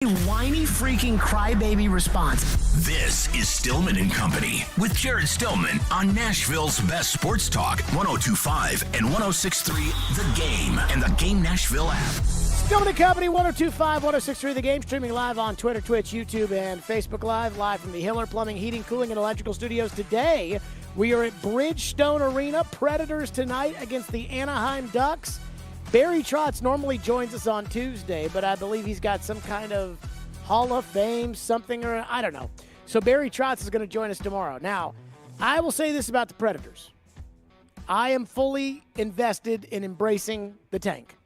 Whiny freaking crybaby response. This is Stillman and Company with Jared Stillman on Nashville's best sports talk, 102.5 and 106.3 The Game and the Game Nashville app. Stillman and Company, 102.5, 106.3 The Game, streaming live on Twitter, Twitch, YouTube, and Facebook live from the Hiller Plumbing, Heating, Cooling, and Electrical Studios. Today, we are at Bridgestone Arena. Predators tonight against the Anaheim Ducks. Barry Trotz normally joins us on Tuesday, but I believe he's got some kind of Hall of Fame, something, or I don't know. So Barry Trotz is going to join us tomorrow. Now, I will say this about the Predators. I am fully invested in embracing the tank.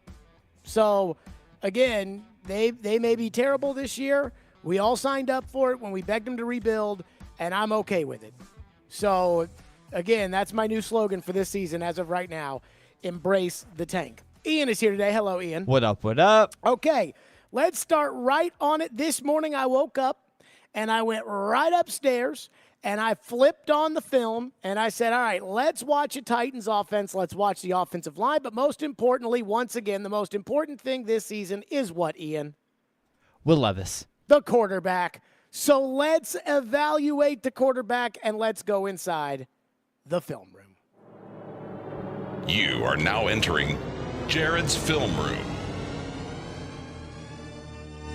So, again, they may be terrible this year. We all signed up for it when we begged them to rebuild, and I'm okay with it. So, again, that's my new slogan for this season as of right now. Embrace the tank. Ian is here today. Hello, Ian. What up, what up? Okay, let's start right on it. This morning I woke up and I went right upstairs and I flipped on the film and I said, all right, let's watch a Titans offense. Let's watch the offensive line. But most importantly, once again, the most important thing this season is what, Ian? Will Levis. The quarterback. So let's evaluate the quarterback and let's go inside the film room. You are now entering Jared's Film Room.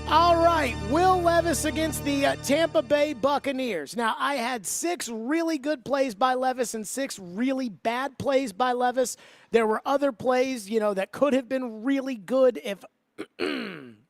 All right, Will Levis against the Tampa Bay Buccaneers. Now, I had 6 really good plays by Levis and 6 really bad plays by Levis. There were other plays, that could have been really good if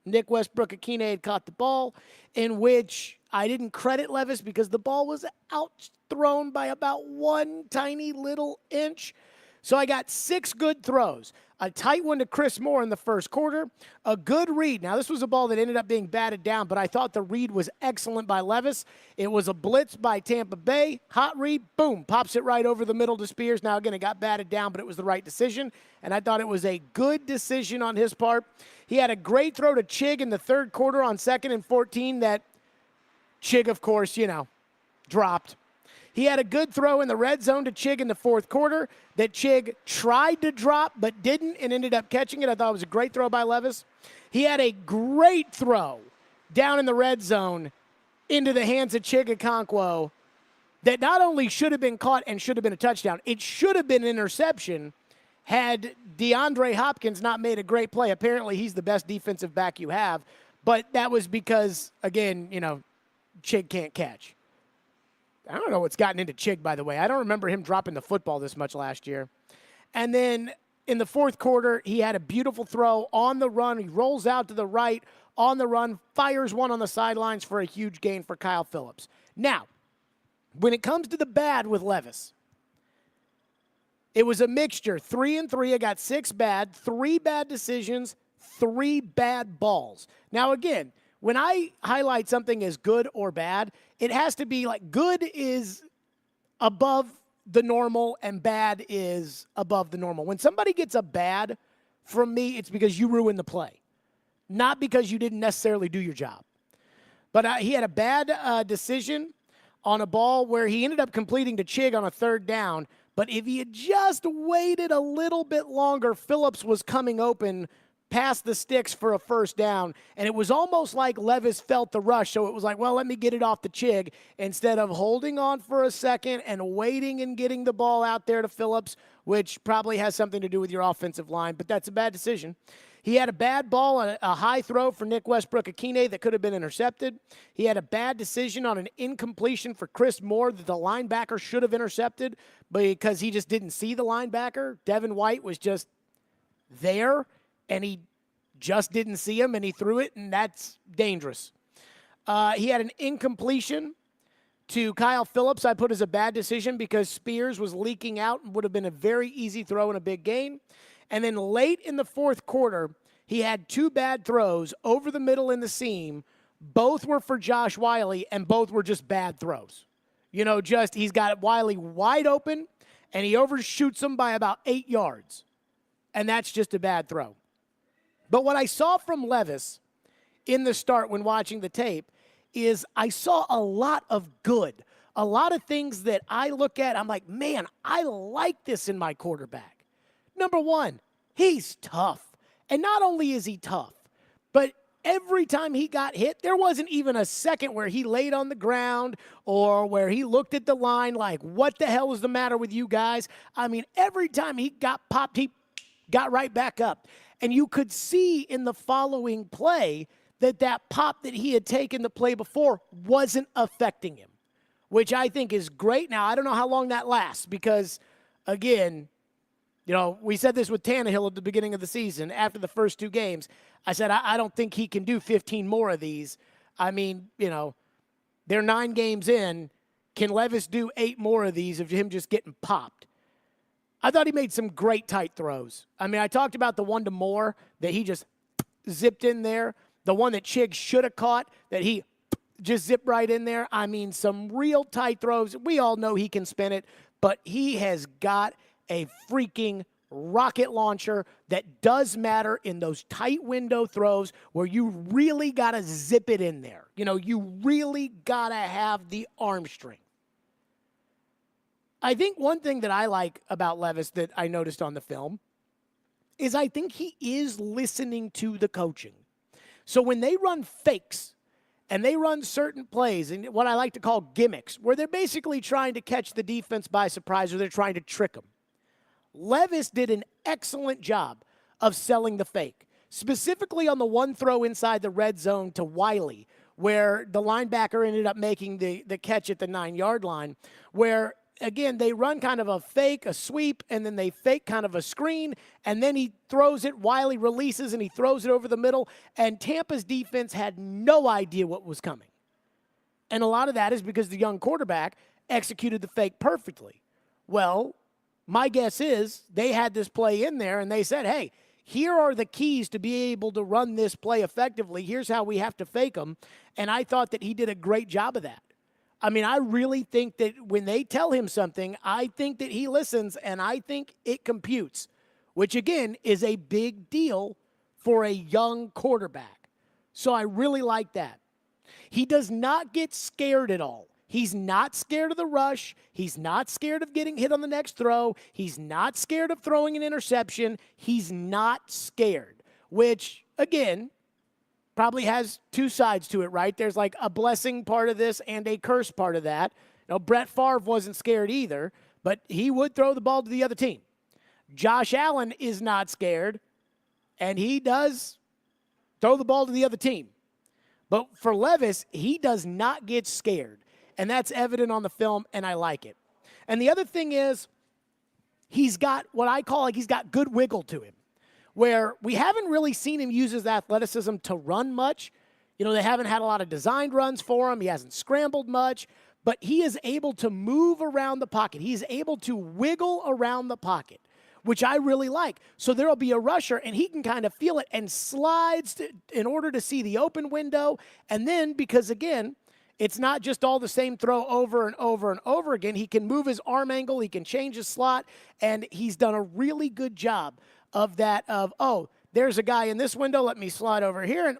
Nick Westbrook-Akine had caught the ball, in which I didn't credit Levis because the ball was outthrown by about 1 tiny little inch. So I got 6 good throws. A tight one to Chris Moore in the first quarter. A good read. Now, this was a ball that ended up being batted down, but I thought the read was excellent by Levis. It was a blitz by Tampa Bay. Hot read, boom, pops it right over the middle to Spears. Now, again, it got batted down, but it was the right decision, and I thought it was a good decision on his part. He had a great throw to Chig in the third quarter on 2nd and 14 that Chig, of course, dropped. He had a good throw in the red zone to Chig in the fourth quarter that Chig tried to drop but didn't and ended up catching it. I thought it was a great throw by Levis. He had a great throw down in the red zone into the hands of Chig Okonkwo that not only should have been caught and should have been a touchdown, it should have been an interception had DeAndre Hopkins not made a great play. Apparently, he's the best defensive back you have, but that was because, again, Chig can't catch. I don't know what's gotten into Chig, by the way. I don't remember him dropping the football this much last year. And then in the fourth quarter, he had a beautiful throw on the run. He rolls out to the right on the run, fires one on the sidelines for a huge gain for Kyle Phillips. Now, when it comes to the bad with Levis, it was a mixture. 3 and 3. I got 6 bad, 3 bad decisions, 3 bad balls. Now, again, when I highlight something as good or bad, it has to be like good is above the normal and bad is above the normal. When somebody gets a bad from me, it's because you ruined the play, not because you didn't necessarily do your job. But he had a bad decision on a ball where he ended up completing to Chig on a 3rd down. But if he had just waited a little bit longer, Phillips was coming open past the sticks for a 1st down, and it was almost like Levis felt the rush, so it was like, well, let me get it off the Chig, instead of holding on for a second and waiting and getting the ball out there to Phillips, which probably has something to do with your offensive line, but that's a bad decision. He had a bad ball, a high throw for Nick Westbrook-Akine that could have been intercepted. He had a bad decision on an incompletion for Chris Moore that the linebacker should have intercepted because he just didn't see the linebacker. Devin White was just there, and he just didn't see him, and he threw it, and that's dangerous. He had an incompletion to Kyle Phillips I put as a bad decision because Spears was leaking out and would have been a very easy throw and a big gain. And then late in the fourth quarter, he had 2 bad throws over the middle in the seam. Both were for Josh Wiley, and both were just bad throws. He's got Wiley wide open, and he overshoots him by about 8 yards. And that's just a bad throw. But what I saw from Levis in the start when watching the tape is I saw a lot of good, a lot of things that I look at. I'm like, man, I like this in my quarterback. Number one, he's tough. And not only is he tough, but every time he got hit, there wasn't even a second where he laid on the ground or where he looked at the line like, what the hell is the matter with you guys? I mean, every time he got popped, he got right back up. And you could see in the following play that pop that he had taken the play before wasn't affecting him, which I think is great. Now, I don't know how long that lasts because, again, you know, we said this with Tannehill at the beginning of the season after the first 2 games. I said, I don't think he can do 15 more of these. I mean, you know, they're 9 games in. Can Levis do 8 more of these of him just getting popped? I thought he made some great tight throws. I mean, I talked about the one to Moore that he just zipped in there. The one that Chig should have caught that he just zipped right in there. I mean, some real tight throws. We all know he can spin it, but he has got a freaking rocket launcher that does matter in those tight window throws where you really got to zip it in there. You know, you really got to have the arm strength. I think one thing that I like about Levis that I noticed on the film is I think he is listening to the coaching. So when they run fakes and they run certain plays and what I like to call gimmicks, where they're basically trying to catch the defense by surprise or they're trying to trick them, Levis did an excellent job of selling the fake, specifically on the one throw inside the red zone to Wiley, where the linebacker ended up making the catch at the 9-yard line, where, again, they run kind of a fake, a sweep, and then they fake kind of a screen, and then he throws it, Wiley releases, and he throws it over the middle, and Tampa's defense had no idea what was coming. And a lot of that is because the young quarterback executed the fake perfectly. Well, my guess is they had this play in there, and they said, hey, here are the keys to be able to run this play effectively. Here's how we have to fake them. And I thought that he did a great job of that. I mean, I really think that when they tell him something, I think that he listens, and I think it computes, which, again, is a big deal for a young quarterback. So I really like that. He does not get scared at all. He's not scared of the rush. He's not scared of getting hit on the next throw. He's not scared of throwing an interception. He's not scared, which, again, probably has 2 sides to it, right? There's like a blessing part of this and a curse part of that. You know, Brett Favre wasn't scared either, but he would throw the ball to the other team. Josh Allen is not scared, and he does throw the ball to the other team. But for Levis, he does not get scared. And that's evident on the film, and I like it. And the other thing is he's got what I call like he's got good wiggle to him, where we haven't really seen him use his athleticism to run much. You know, they haven't had a lot of designed runs for him. He hasn't scrambled much, but he is able to move around the pocket. He's able to wiggle around the pocket, which I really like. So there'll be a rusher, and he can kind of feel it and slides in order to see the open window. And then, because, again, it's not just all the same throw over and over and over again. He can move his arm angle. He can change his slot. And he's done a really good job of that of, oh, there's a guy in this window. Let me slide over here and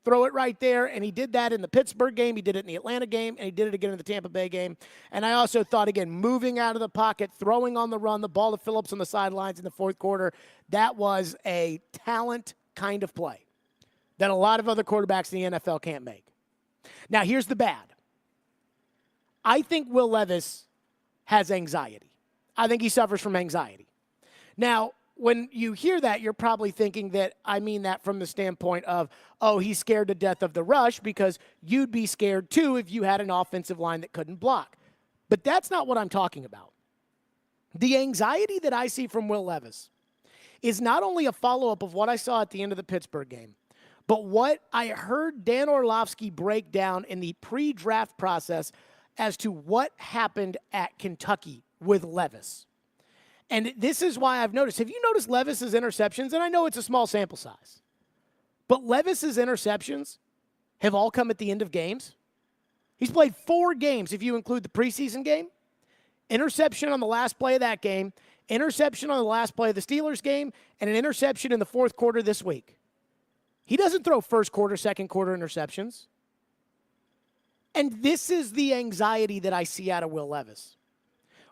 throw it right there. And he did that in the Pittsburgh game. He did it in the Atlanta game. And he did it again in the Tampa Bay game. And I also thought, again, moving out of the pocket, throwing on the run, the ball to Phillips on the sidelines in the 4th quarter, that was a talent kind of play that a lot of other quarterbacks in the NFL can't make. Now, here's the bad. I think Will Levis has anxiety. I think he suffers from anxiety. Now, when you hear that, you're probably thinking that I mean that from the standpoint of, oh, he's scared to death of the rush, because you'd be scared too if you had an offensive line that couldn't block. But that's not what I'm talking about. The anxiety that I see from Will Levis is not only a follow-up of what I saw at the end of the Pittsburgh game, but what I heard Dan Orlovsky break down in the pre-draft process as to what happened at Kentucky with Levis. And this is why I've noticed. Have you noticed Levis's interceptions? And I know it's a small sample size, but Levis's interceptions have all come at the end of games. He's played 4 games if you include the preseason game. Interception on the last play of that game, interception on the last play of the Steelers game, and an interception in the 4th quarter this week. He doesn't throw 1st quarter, 2nd quarter interceptions. And this is the anxiety that I see out of Will Levis.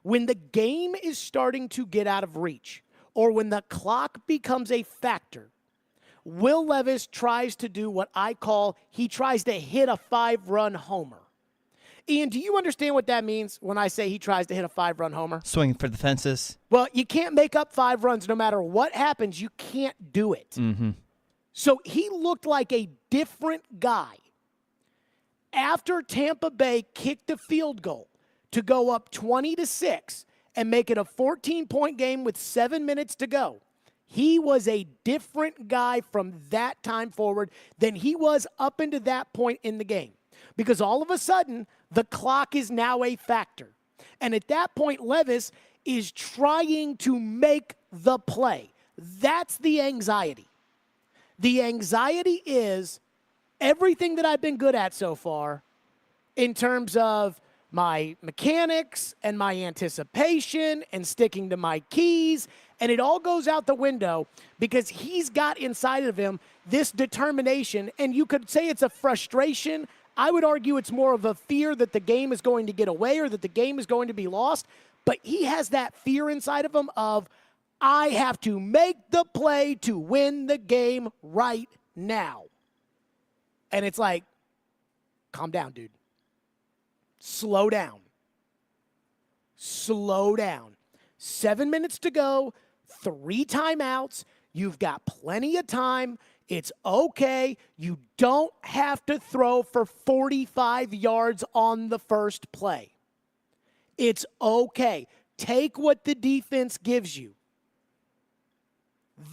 When the game is starting to get out of reach, or when the clock becomes a factor, Will Levis tries to do what I call he tries to hit a 5-run homer. Ian, do you understand what that means when I say he tries to hit a 5-run homer? Swinging for the fences. Well, you can't make up 5 runs no matter what happens. You can't do it. Mm-hmm. So he looked like a different guy after Tampa Bay kicked a field goal to go up 20-6 and make it a 14-point game with 7 minutes to go. He was a different guy from that time forward than he was up into that point in the game. Because all of a sudden, the clock is now a factor. And at that point, Levis is trying to make the play. That's the anxiety. The anxiety is everything that I've been good at so far in terms of my mechanics and my anticipation and sticking to my keys, and it all goes out the window because he's got inside of him this determination, and you could say it's a frustration. I would argue it's more of a fear that the game is going to get away or that the game is going to be lost, but he has that fear inside of him of, I have to make the play to win the game right now. And it's like, calm down, dude. Slow down. Slow down. 7 minutes to go, 3 timeouts. You've got plenty of time. It's okay. You don't have to throw for 45 yards on the first play. It's okay. Take what the defense gives you.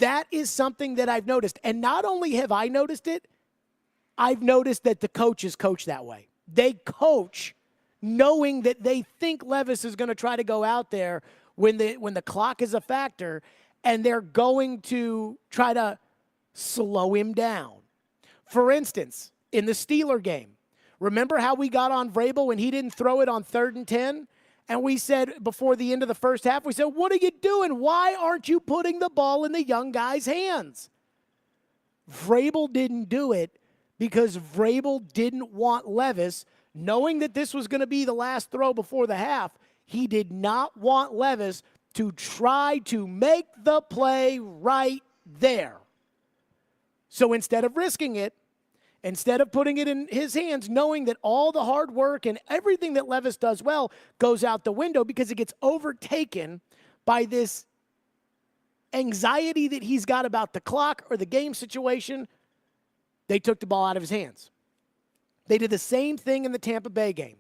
That is something that I've noticed. And not only have I noticed it, I've noticed that the coaches coach that way. They coach knowing that they think Levis is going to try to go out there when the clock is a factor, and they're going to try to slow him down. For instance, in the Steeler game, remember how we got on Vrabel when he didn't throw it on 3rd and 10? And we said before the end of the first half, we said, what are you doing? Why aren't you putting the ball in the young guy's hands? Vrabel didn't do it because Vrabel didn't want Levis, knowing that this was going to be the last throw before the half, he did not want Levis to try to make the play right there. So instead of risking it, instead of putting it in his hands, knowing that all the hard work and everything that Levis does well goes out the window because it gets overtaken by this anxiety that he's got about the clock or the game situation, they took the ball out of his hands. They did the same thing in the Tampa Bay game.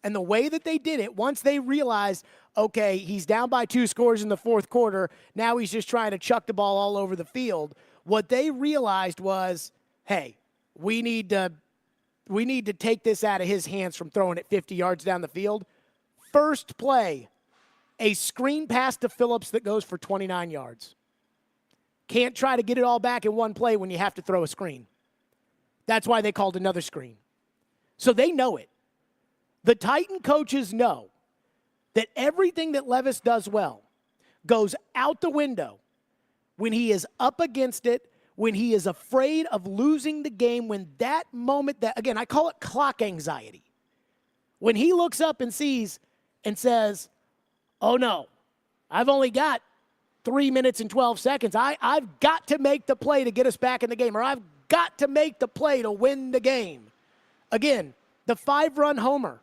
And the way that they did it, once they realized, okay, he's down by 2 scores in the fourth quarter, now he's just trying to chuck the ball all over the field, what they realized was, hey, we need to take this out of his hands from throwing it 50 yards down the field. First play, a screen pass to Phillips that goes for 29 yards. Can't try to get it all back in one play when you have to throw a screen. That's why they called another screen. So they know it. The Titan coaches know that everything that Levis does well goes out the window when he is up against it, when he is afraid of losing the game, when that moment, that again, I call it clock anxiety. When he looks up and sees and says, oh no, I've only got 3 minutes and 12 seconds. I've got to make the play to get us back in the game, or I've got to make the play to win the game. Again, the 5-run homer.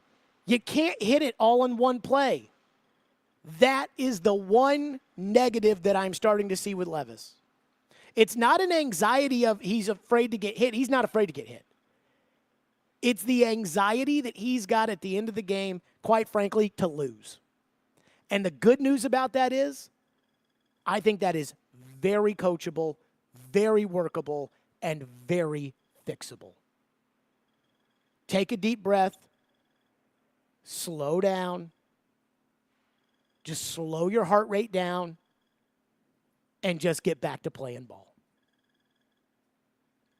You can't hit it all in one play. That is the one negative that I'm starting to see with Levis. It's not an anxiety of he's afraid to get hit. He's not afraid to get hit. It's the anxiety that he's got at the end of the game, quite frankly, to lose. And the good news about that is, I think that is very coachable, very workable, and very fixable. Take a deep breath. Slow down. Just slow your heart rate down and just get back to playing ball.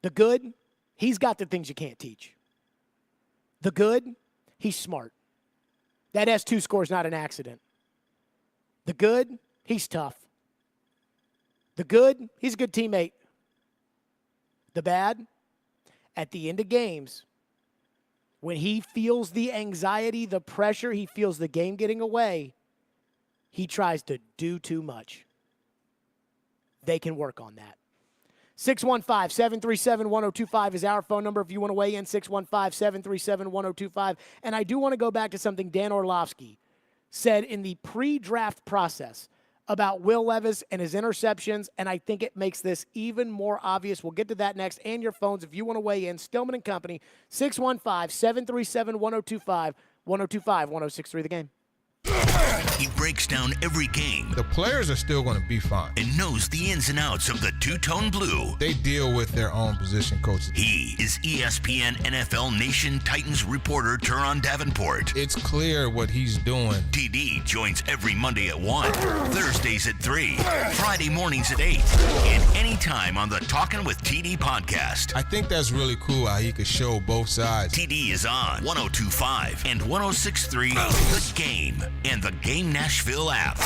The good, he's got the things you can't teach. The good, he's smart. That S2 score is not an accident. The good, he's tough. The good, he's a good teammate. The bad, at the end of games, when he feels the anxiety, the pressure, he feels the game getting away, he tries to do too much. They can work on that. 615-737-1025 is our phone number if you want to weigh in, 615-737-1025. And I do want to go back to something Dan Orlovsky said in the pre-draft process about Will Levis and his interceptions, and I think it makes this even more obvious. We'll get to that next, and your phones if you want to weigh in. Stillman & Company, 615-737-1025, 1063 The Game. He breaks down every game The players are still going to be fine. and knows the ins and outs of the two-tone blue. They deal with their own position coaches. He is ESPN NFL Nation Titans reporter Teron Davenport. It's clear what he's doing. TD joins every Monday at 1, Thursdays at 3, Friday mornings at 8, and anytime on the Talkin' with TD podcast. I think that's really cool how he could show both sides. TD is on 102.5 and 106.3 The Game and the Game Nashville app.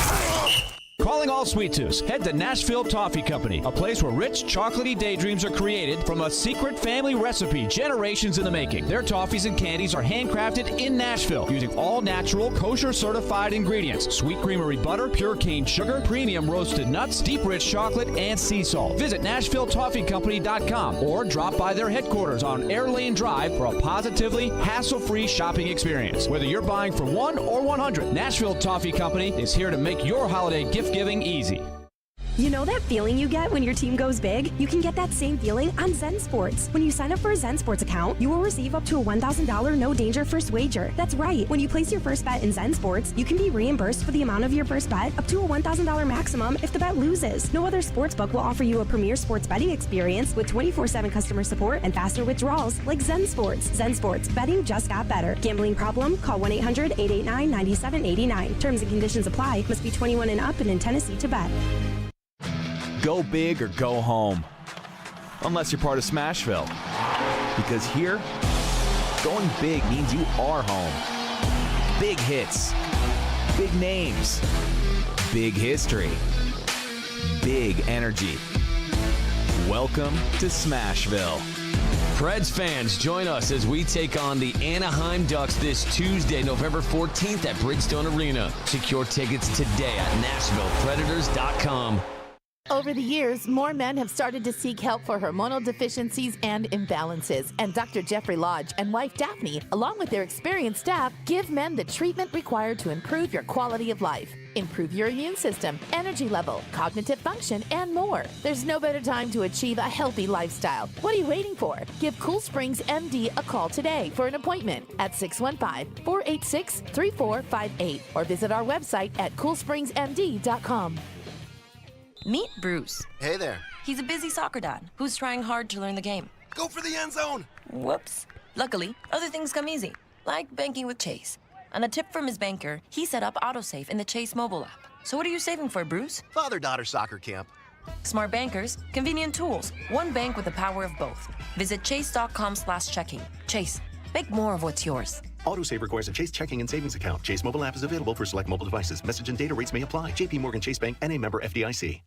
Calling all sweet tooths. Head to Nashville Toffee Company, a place where rich, chocolatey daydreams are created from a secret family recipe generations in the making. Their toffees and candies are handcrafted in Nashville using all natural, kosher-certified ingredients. Sweet creamery butter, pure cane sugar, premium roasted nuts, deep rich chocolate, and sea salt. Visit NashvilleToffeeCompany.com or drop by their headquarters on Air Lane Drive for a positively hassle-free shopping experience. Whether you're buying for 1 or 100, Nashville Toffee Company is here to make your holiday gift giving easy. You know that feeling you get when your team goes big? You can get that same feeling on Zen Sports. When you sign up for a Zen Sports account, you will receive up to a $1,000 no-danger first wager. That's right. When you place your first bet in Zen Sports, you can be reimbursed for the amount of your first bet up to a $1,000 maximum if the bet loses. No other sportsbook will offer you a premier sports betting experience with 24/7 customer support and faster withdrawals like Zen Sports. Zen Sports. Betting just got better. Gambling problem? Call 1-800-889-9789. Terms and conditions apply. Must be 21 and up and in Tennessee to bet. Go big or go home. Unless you're part of Smashville. Because here, going big means you are home. Big hits. Big names. Big history. Big energy. Welcome to Smashville. Preds fans, join us as we take on the Anaheim Ducks this Tuesday, November 14th at Bridgestone Arena. Secure tickets today at NashvillePredators.com. Over the years, more men have started to seek help for hormonal deficiencies and imbalances. And Dr. Jeffrey Lodge and wife Daphne, along with their experienced staff, give men the treatment required to improve your quality of life, improve your immune system, energy level, cognitive function, and more. There's no better time to achieve a healthy lifestyle. What are you waiting for? Give Cool Springs MD a call today for an appointment at 615-486-3458 or visit our website at coolspringsmd.com. Meet Bruce. Hey there. He's a busy soccer dad who's trying hard to learn the game. Go for the end zone. Whoops. Luckily, other things come easy, like banking with Chase. On a tip from his banker, he set up AutoSave in the Chase mobile app. So what are you saving for, Bruce? Father-daughter soccer camp. Smart bankers, convenient tools, one bank with the power of both. Visit chase.com/checking. Chase, make more of what's yours. AutoSave requires a Chase checking and savings account. Chase mobile app is available for select mobile devices. Message and data rates may apply. JP Morgan Chase Bank and a member FDIC.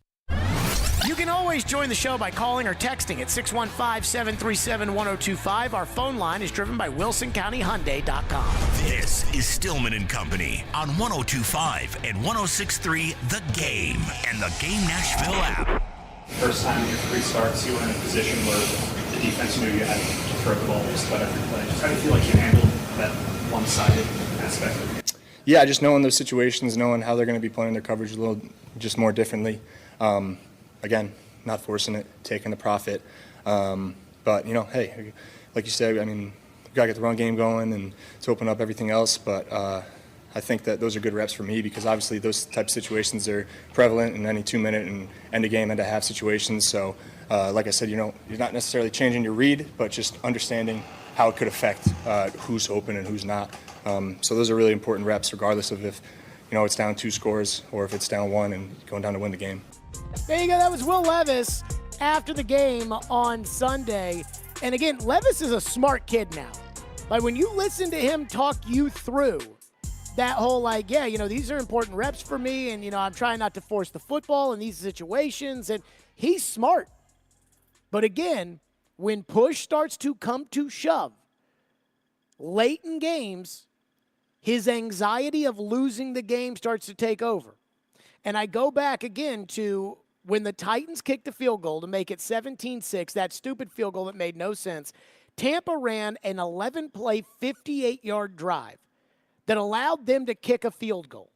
You can always join the show by calling or texting at 615-737-1025. Our phone line is driven by WilsonCountyHyundai.com. This is Stillman & Company on 102.5 and 106.3 The Game and the Game Nashville app. First time in your 3 starts, you were in a position where the defense knew you had to throw the ball just about every play. Just how do you feel like you handled that one-sided aspect of it? Yeah, just knowing those situations, knowing how they're going to be playing their coverage a little just more differently. Again, not forcing it, taking the profit. But, hey, like you said, I mean, we've got to get the run game going and to open up everything else. But I think that those are good reps for me because obviously those type of situations are prevalent in any 2-minute and end-of-game, end-of-half situations. So, like I said, you're not necessarily changing your read, but just understanding how it could affect who's open and who's not. So those are really important reps regardless of if, it's down 2 scores or if it's down 1 and going down to win the game. There you go. That was Will Levis after the game on Sunday. And again, Levis is a smart kid now. Like when you listen to him talk you through that whole these are important reps for me and, I'm trying not to force the football in these situations. And he's smart. But again, when push starts to come to shove late in games, his anxiety of losing the game starts to take over. And I go back again to when the Titans kicked the field goal to make it 17-6, that stupid field goal that made no sense, Tampa ran an 11-play, 58-yard drive that allowed them to kick a field goal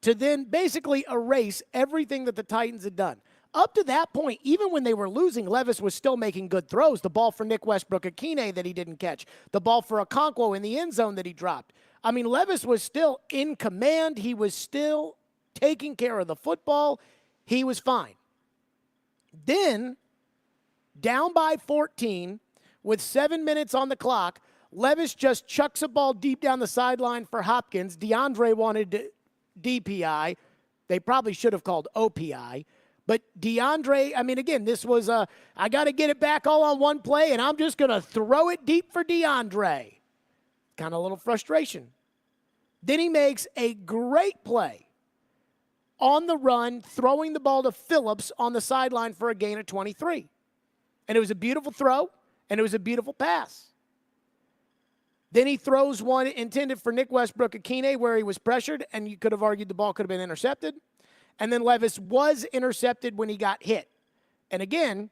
to then basically erase everything that the Titans had done. Up to that point, even when they were losing, Levis was still making good throws. The ball for Nick Westbrook-Akine that he didn't catch. The ball for Okonkwo in the end zone that he dropped. I mean, Levis was still in command. He was still taking care of the football. He was fine. Then, down by 14, with 7 minutes on the clock, Levis just chucks a ball deep down the sideline for Hopkins. DeAndre wanted DPI. They probably should have called OPI. But DeAndre, I mean, again, this was I got to get it back all on one play, and I'm just going to throw it deep for DeAndre. Kind of a little frustration. Then he makes a great play on the run, throwing the ball to Phillips on the sideline for a gain of 23. And it was a beautiful throw, and it was a beautiful pass. Then he throws one intended for Nick Westbrook-Akine where he was pressured, and you could have argued the ball could have been intercepted. And then Levis was intercepted when he got hit. And again,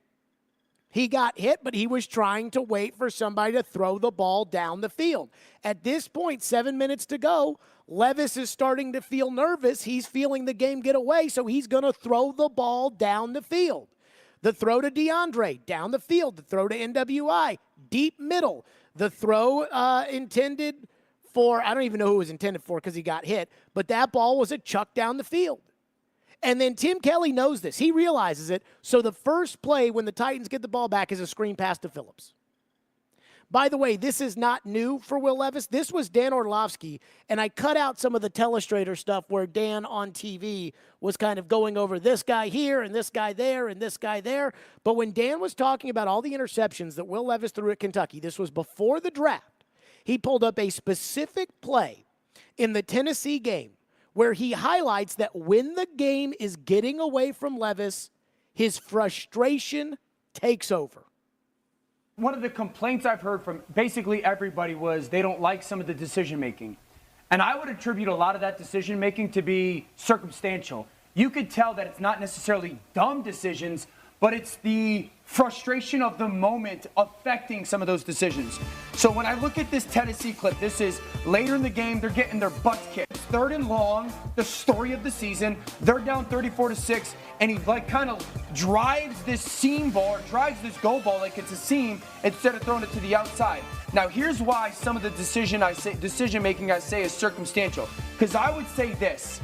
he got hit, but he was trying to wait for somebody to throw the ball down the field. At this point, 7 minutes to go, Levis is starting to feel nervous. He's feeling the game get away, so he's going to throw the ball down the field. The throw to DeAndre, down the field. The throw to NWI, deep middle. The throw intended for, I don't even know who it was intended for because he got hit, but that ball was a chuck down the field. And then Tim Kelly knows this. He realizes it. So the first play when the Titans get the ball back is a screen pass to Phillips. By the way, this is not new for Will Levis. This was Dan Orlovsky, and I cut out some of the telestrator stuff where Dan on TV was kind of going over this guy here and this guy there and this guy there. But when Dan was talking about all the interceptions that Will Levis threw at Kentucky, this was before the draft, he pulled up a specific play in the Tennessee game where he highlights that when the game is getting away from Levis, his frustration takes over. One of the complaints I've heard from basically everybody was they don't like some of the decision making. And I would attribute a lot of that decision making to be circumstantial. You could tell that it's not necessarily dumb decisions, but it's the frustration of the moment affecting some of those decisions. So when I look at this Tennessee clip, this is later in the game, they're getting their butts kicked. 3rd and long, the story of the season. They're down 34-6, and he kind of drives this seam ball, or drives this go ball like it's a seam instead of throwing it to the outside. Now here's why some of the decision making I say is circumstantial. Because I would say this,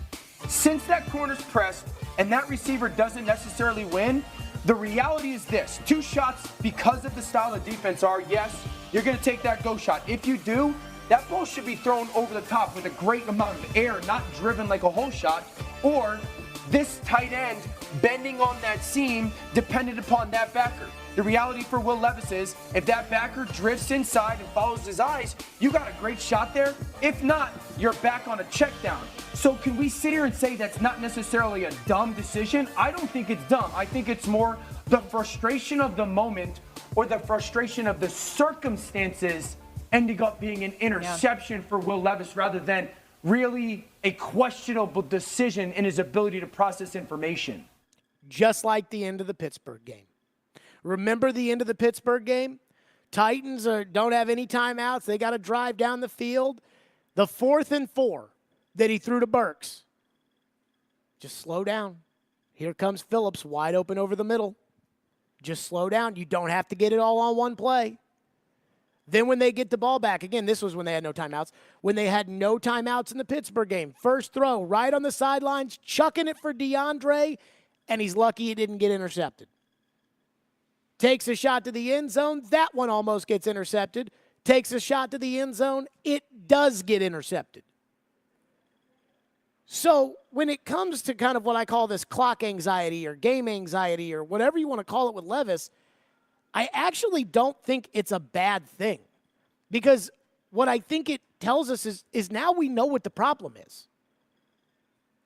since that corner's pressed and that receiver doesn't necessarily win, the reality is this, 2 shots because of the style of defense are, yes, you're going to take that go shot. If you do, that ball should be thrown over the top with a great amount of air, not driven like a hole shot, or this tight end bending on that seam dependent upon that backer. The reality for Will Levis is if that backer drifts inside and follows his eyes, you got a great shot there. If not, you're back on a check down. So can we sit here and say that's not necessarily a dumb decision? I don't think it's dumb. I think it's more the frustration of the moment or the frustration of the circumstances ending up being an interception for Will Levis rather than really a questionable decision in his ability to process information. Just like the end of the Pittsburgh game. Remember the end of the Pittsburgh game? Titans don't have any timeouts. They got to drive down the field. The 4th and 4 that he threw to Burks. Just slow down. Here comes Phillips wide open over the middle. Just slow down. You don't have to get it all on one play. Then when they get the ball back, again, this was when they had no timeouts. When they had no timeouts in the Pittsburgh game, first throw right on the sidelines, chucking it for DeAndre, and he's lucky he didn't get intercepted. Takes a shot to the end zone. That one almost gets intercepted. Takes a shot to the end zone. It does get intercepted. So when it comes to kind of what I call this clock anxiety or game anxiety or whatever you want to call it with Levis, I actually don't think it's a bad thing. Because what I think it tells us is now we know what the problem is.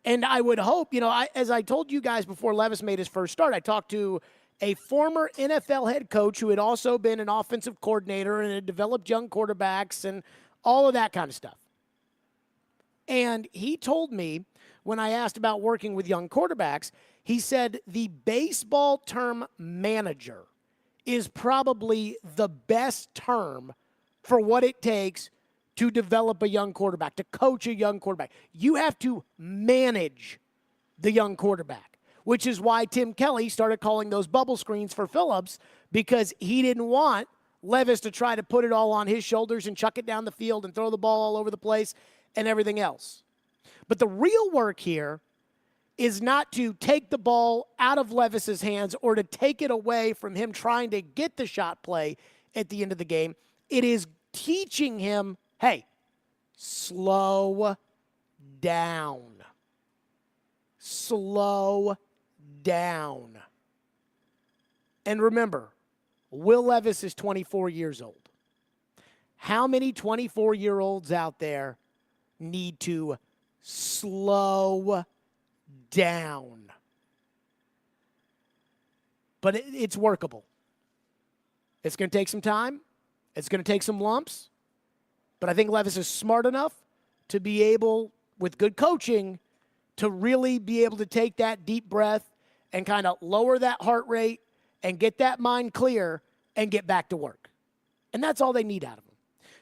And I would hope, as I told you guys before Levis made his first start, I talked to a former NFL head coach who had also been an offensive coordinator and had developed young quarterbacks and all of that kind of stuff. And he told me when I asked about working with young quarterbacks, he said the baseball term manager is probably the best term for what it takes to develop a young quarterback, to coach a young quarterback. You have to manage the young quarterback, which is why Tim Kelly started calling those bubble screens for Phillips, because he didn't want Levis to try to put it all on his shoulders and chuck it down the field and throw the ball all over the place and everything else. But the real work here is not to take the ball out of Levis's hands or to take it away from him trying to get the shot play at the end of the game. It is teaching him, hey, slow down. Slow down. And remember, Will Levis is 24 years old. How many 24-year-olds out there need to slow down? But it's workable. It's going to take some time. It's going to take some lumps. But I think Levis is smart enough to be able, with good coaching, to really be able to take that deep breath and kind of lower that heart rate and get that mind clear and get back to work. And that's all they need out of him.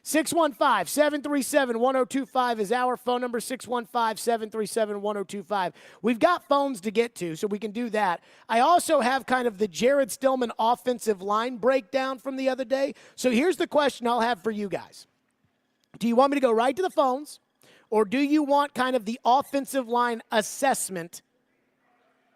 615-737-1025 is our phone number, 615-737-1025. We've got phones to get to, so we can do that. I also have kind of the Jared Stillman offensive line breakdown from the other day. So here's the question I'll have for you guys. Do you want me to go right to the phones, or do you want kind of the offensive line assessment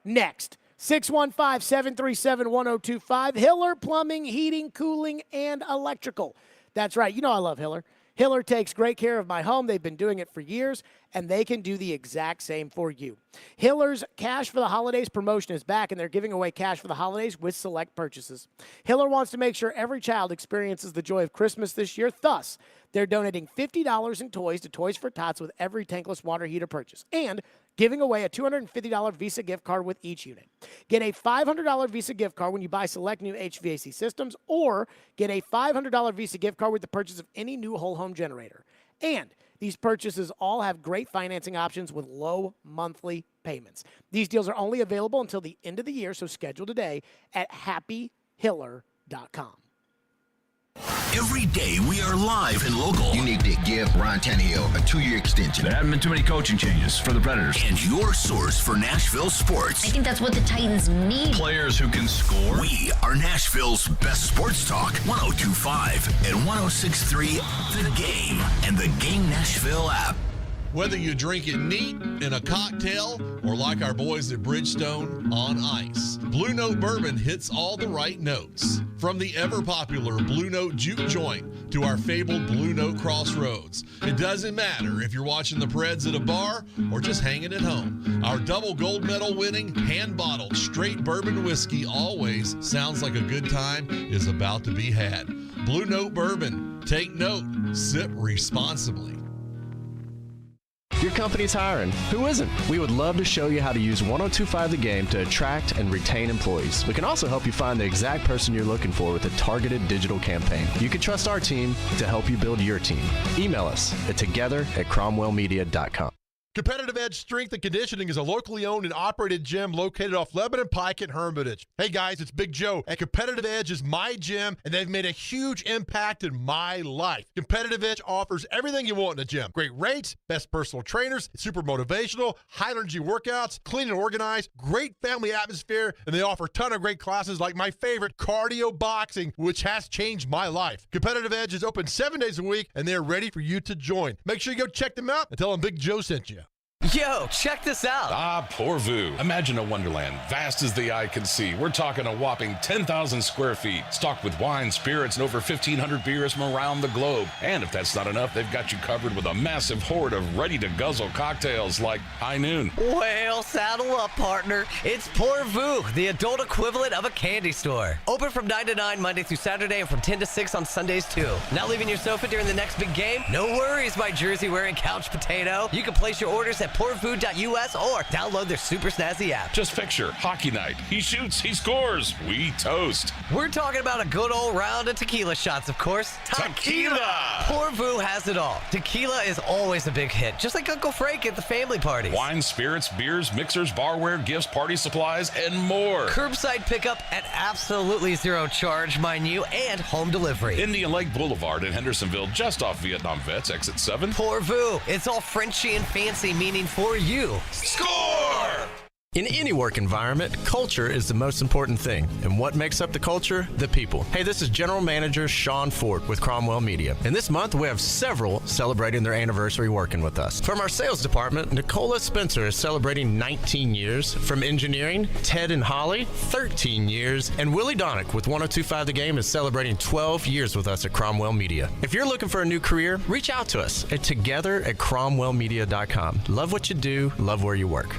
next? 615-737-1025. Hiller Plumbing, Heating, Cooling, and Electrical. That's right. You know I love Hiller. Hiller takes great care of my home. They've been doing it for years, and they can do the exact same for you. Hiller's Cash for the Holidays promotion is back, and they're giving away cash for the holidays with select purchases. Hiller wants to make sure every child experiences the joy of Christmas this year. Thus, they're donating $50 in toys to Toys for Tots with every tankless water heater purchase, and giving away a $250 Visa gift card with each unit. Get a $500 Visa gift card when you buy select new HVAC systems, or get a $500 Visa gift card with the purchase of any new whole home generator. And these purchases all have great financing options with low monthly payments. These deals are only available until the end of the year, so schedule today at happyhiller.com. Every day we are live and local. You need to give Ron Tannehill a 2-year extension. There haven't been too many coaching changes for the Predators. And your source for Nashville sports. I think that's what the Titans need. Players who can score. We are Nashville's best sports talk. 102.5 and 106.3 The Game and the Game Nashville app. Whether you drink it neat, in a cocktail, or like our boys at Bridgestone, on ice, Blue Note Bourbon hits all the right notes. From the ever-popular Blue Note Juke Joint to our fabled Blue Note Crossroads. It doesn't matter if you're watching the Preds at a bar or just hanging at home. Our double gold medal winning, hand-bottled, straight bourbon whiskey always sounds like a good time is about to be had. Blue Note Bourbon. Take note. Sip responsibly. Your company's hiring. Who isn't? We would love to show you how to use 102.5 The Game to attract and retain employees. We can also help you find the exact person you're looking for with a targeted digital campaign. You can trust our team to help you build your team. Email us at together@cromwellmedia.com. Competitive Edge Strength and Conditioning is a locally owned and operated gym located off Lebanon Pike in Hermitage. Hey guys, it's Big Joe, and Competitive Edge is my gym, and they've made a huge impact in my life. Competitive Edge offers everything you want in a gym. Great rates, best personal trainers, super motivational, high-energy workouts, clean and organized, great family atmosphere, and they offer a ton of great classes like my favorite, cardio boxing, which has changed my life. Competitive Edge is open 7 days a week, and they're ready for you to join. Make sure you go check them out and tell them Big Joe sent you. Yo, check this out. Ah, Pourvu. Imagine a wonderland, vast as the eye can see. We're talking a whopping 10,000 square feet, stocked with wine, spirits, and over 1,500 beers from around the globe. And if that's not enough, they've got you covered with a massive horde of ready-to-guzzle cocktails like High Noon. Well, saddle up, partner. It's Pourvu, the adult equivalent of a candy store. Open from 9 to 9 Monday through Saturday and from 10 to 6 on Sundays, too. Not leaving your sofa during the next big game? No worries, my jersey-wearing couch potato. You can place your orders at porvu.us or download their super snazzy app. Just picture hockey night. He shoots, he scores, we toast. We're talking about a good old round of tequila shots, of course. Tequila! Porvu has it all. Tequila is always a big hit, just like Uncle Frank at the family parties. Wine, spirits, beers, mixers, barware, gifts, party supplies, and more. Curbside pickup at absolutely zero charge, mind you, and home delivery. Indian Lake Boulevard in Hendersonville, just off Vietnam Vets, exit 7. Porvu. It's all Frenchy and fancy, meaning for you. Score! In any work environment, culture is the most important thing. And what makes up the culture? The people. Hey, this is General Manager Sean Ford with Cromwell Media. And this month, we have several celebrating their anniversary working with us. From our sales department, Nicola Spencer is celebrating 19 years. From engineering, Ted and Holly, 13 years. And Willie Donick with 102.5 The Game is celebrating 12 years with us at Cromwell Media. If you're looking for a new career, reach out to us at together@cromwellmedia.com. Love what you do, love where you work.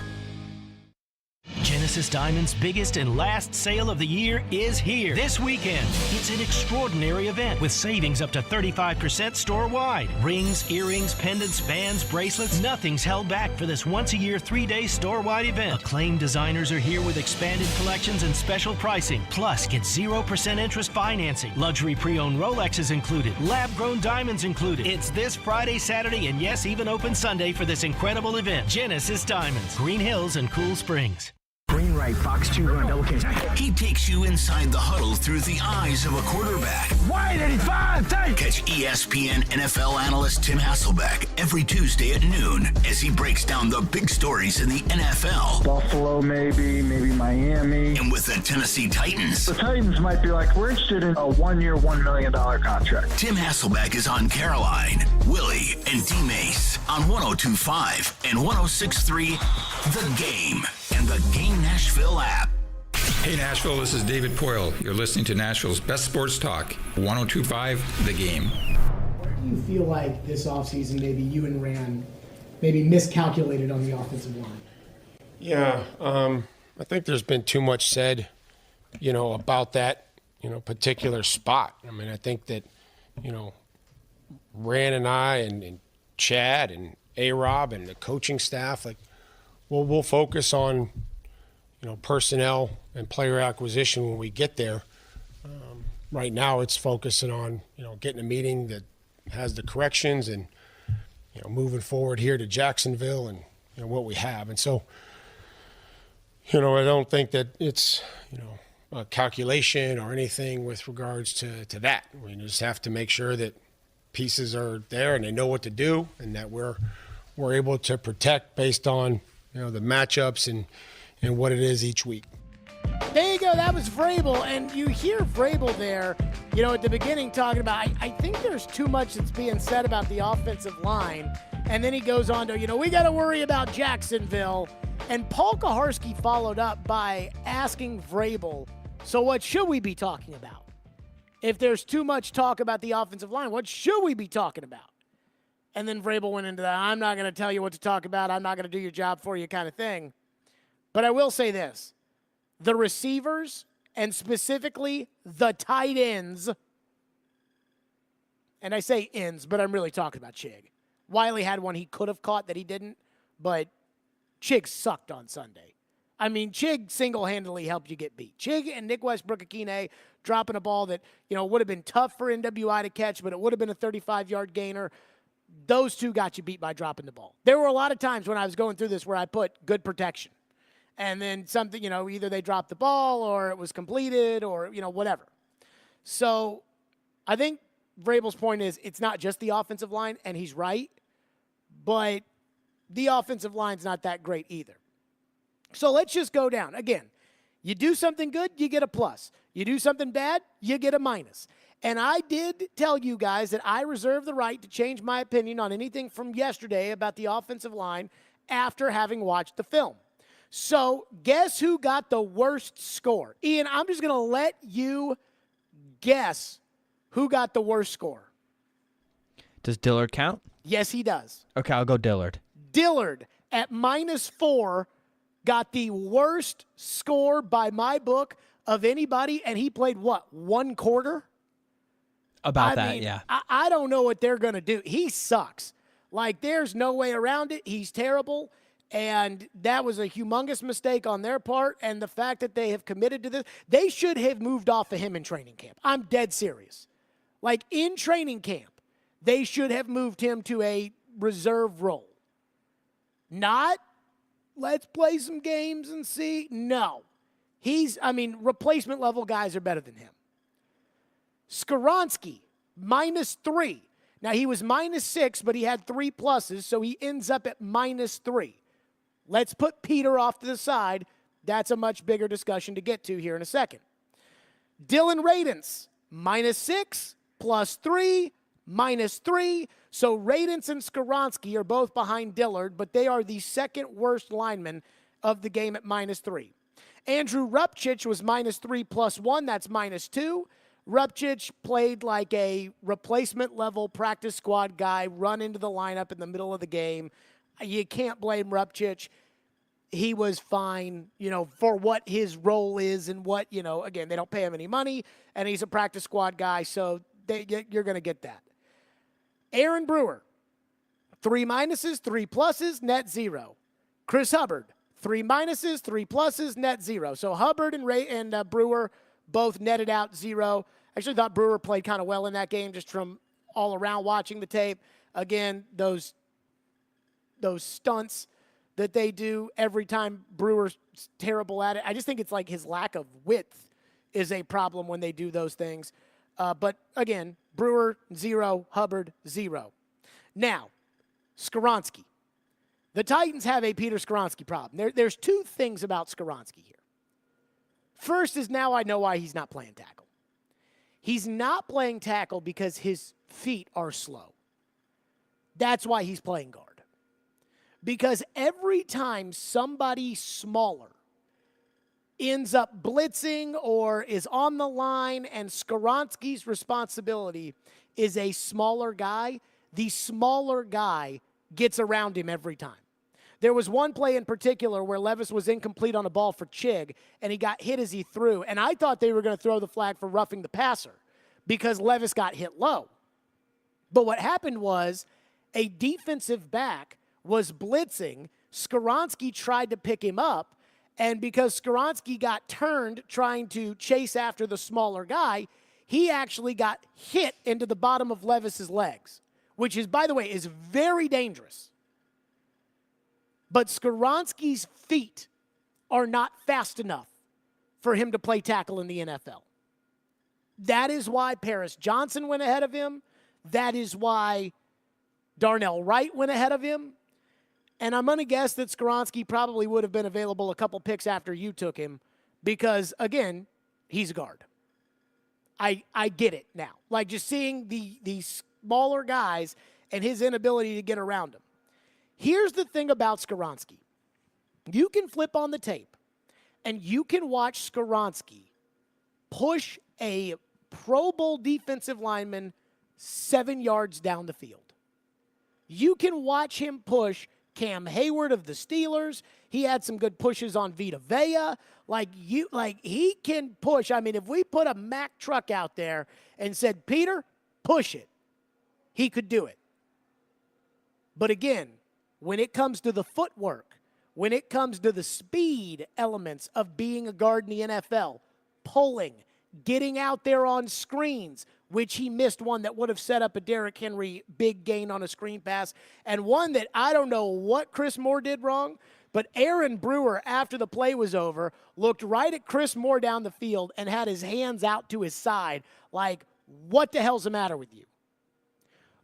Genesis Diamond's biggest and last sale of the year is here this weekend. It's an extraordinary event with savings up to 35% store-wide. Rings, earrings, pendants, bands, bracelets, nothing's held back for this once-a-year, 3-day store-wide event. Acclaimed designers are here with expanded collections and special pricing. Plus, get 0% interest financing. Luxury pre-owned Rolex is included. Lab-grown diamonds included. It's this Friday, Saturday, and yes, even open Sunday for this incredible event. Genesis Diamonds, Green Hills and Cool Springs. Green right, box 2, run, double K. He takes you inside the huddle through the eyes of a quarterback. Wide 85, take! Catch ESPN NFL analyst Tim Hasselbeck every Tuesday at noon as he breaks down the big stories in the NFL. Buffalo, maybe Miami. And with the Tennessee Titans. The Titans might be like, we're interested in a 1-year, $1 million contract. Tim Hasselbeck is on Caroline, Willie, and D-Mace on 102.5 and 106.3 The Game and the Game Nashville app. Hey Nashville, this is David Poyle. You're listening to Nashville's best sports talk, 102.5 The Game. Where do you feel like this offseason maybe you and Rand maybe miscalculated on the offensive line? Yeah, I think there's been too much said, about that, particular spot. I mean, I think that, Rand and I and Chad and A-Rob and the coaching staff, we'll focus on, personnel and player acquisition when we get there. Right now it's focusing on, getting a meeting that has the corrections and, moving forward here to Jacksonville and, what we have. And so, I don't think that it's, a calculation or anything with regards to that. We just have to make sure that pieces are there and they know what to do and that we're able to protect based on, the matchups and what it is each week. There you go. That was Vrabel. And you hear Vrabel there, at the beginning talking about, I think there's too much that's being said about the offensive line. And then he goes on to, we got to worry about Jacksonville. And Paul Kaharski followed up by asking Vrabel, so what should we be talking about? If there's too much talk about the offensive line, what should we be talking about? And then Vrabel went into that, I'm not going to tell you what to talk about. I'm not going to do your job for you kind of thing. But I will say this. The receivers, and specifically the tight ends, and I say ends, but I'm really talking about Chig. Wiley had one he could have caught that he didn't, but Chig sucked on Sunday. I mean, Chig single-handedly helped you get beat. Chig and Nick Westbrook-Akine dropping a ball that, would have been tough for NWI to catch, but it would have been a 35-yard gainer. Those two got you beat by dropping the ball. There were a lot of times when I was going through this where I put good protection. And then something, either they dropped the ball or it was completed or, whatever. So I think Vrabel's point is it's not just the offensive line, and he's right, but the offensive line's not that great either. So let's just go down. Again, you do something good, you get a plus. You do something bad, you get a minus. And I did tell you guys that I reserve the right to change my opinion on anything from yesterday about the offensive line after having watched the film. So guess who got the worst score? Ian, I'm just going to let you guess who got the worst score. Does Dillard count? Yes, he does. Okay, I'll go Dillard. Dillard at -4 got the worst score by my book of anybody, and he played what, 1 quarter? I mean, yeah. I don't know what they're going to do. He sucks. Like, there's no way around it. He's terrible. And that was a humongous mistake on their part. And the fact that they have committed to this, they should have moved off of him in training camp. I'm dead serious. Like in training camp, they should have moved him to a reserve role. Not, let's play some games and see. No. Replacement level guys are better than him. Skoronski, -3. Now, he was -6, but he had 3 pluses, so he ends up at -3. Let's put Peter off to the side. That's a much bigger discussion to get to here in a second. Dylan Radens, -6, +3, -3. So Radens and Skoronski are both behind Dillard, but they are the second worst linemen of the game at -3. Andrew Rupchich was -3 +1. That's -2. Rupchich played like a replacement-level practice squad guy, run into the lineup in the middle of the game. You can't blame Rupchich. He was fine, for what his role is and what, again, they don't pay him any money, and he's a practice squad guy, so you're going to get that. Aaron Brewer, 3 minuses, 3 pluses, net 0. Chris Hubbard, 3 minuses, 3 pluses, net 0. So Hubbard and Brewer both netted out 0. I actually thought Brewer played kind of well in that game just from all around watching the tape. Again, those stunts that they do every time Brewer's terrible at it. I just think it's like his lack of width is a problem when they do those things. But again, Brewer, 0, Hubbard, 0. Now, Skoronski. The Titans have a Peter Skoronski problem. There's 2 things about Skoronski here. First is now I know why he's not playing tackle. He's not playing tackle because his feet are slow. That's why he's playing guard. Because every time somebody smaller ends up blitzing or is on the line and Skoronski's responsibility is a smaller guy, the smaller guy gets around him every time. There was one play in particular where Levis was incomplete on a ball for Chig, and he got hit as he threw. And I thought they were going to throw the flag for roughing the passer because Levis got hit low. But what happened was a defensive back was blitzing. Skoronski tried to pick him up, and because Skoronski got turned trying to chase after the smaller guy, he actually got hit into the bottom of Levis's legs, which is, by the way, is very dangerous. But Skoronski's feet are not fast enough for him to play tackle in the NFL. That is why Paris Johnson went ahead of him. That is why Darnell Wright went ahead of him. And I'm going to guess that Skoronski probably would have been available a couple picks after you took him because, again, he's a guard. I get it now. Like just seeing the smaller guys and his inability to get around them. Here's the thing about Skoronski. You can flip on the tape, and you can watch Skoronski push a Pro Bowl defensive lineman 7 yards down the field. You can watch him push Cam Hayward of the Steelers. He had some good pushes on Vita Vea. He can push. I mean, if we put a Mack truck out there and said, Peter, push it, he could do it. But again, when it comes to the footwork, when it comes to the speed elements of being a guard in the NFL, pulling, getting out there on screens, which he missed one that would have set up a Derrick Henry big gain on a screen pass, and one that I don't know what Chris Moore did wrong, but Aaron Brewer, after the play was over, looked right at Chris Moore down the field and had his hands out to his side like, what the hell's the matter with you?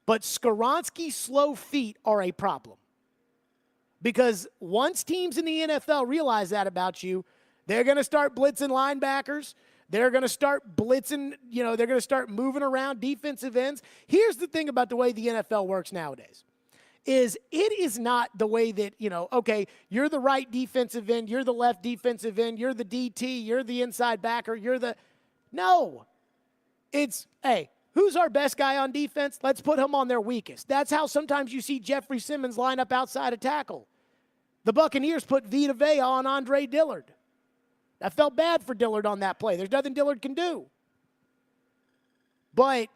But Skoronski's slow feet are a problem. Because once teams in the NFL realize that about you, they're going to start blitzing linebackers. They're going to start blitzing, they're going to start moving around defensive ends. Here's the thing about the way the NFL works nowadays. It is not the way that, okay, you're the right defensive end, you're the left defensive end, you're the DT, you're the inside backer, No. It's, hey, who's our best guy on defense? Let's put him on their weakest. That's how sometimes you see Jeffrey Simmons line up outside a tackle. The Buccaneers put Vita Vea on Andre Dillard. I felt bad for Dillard on that play. There's nothing Dillard can do. But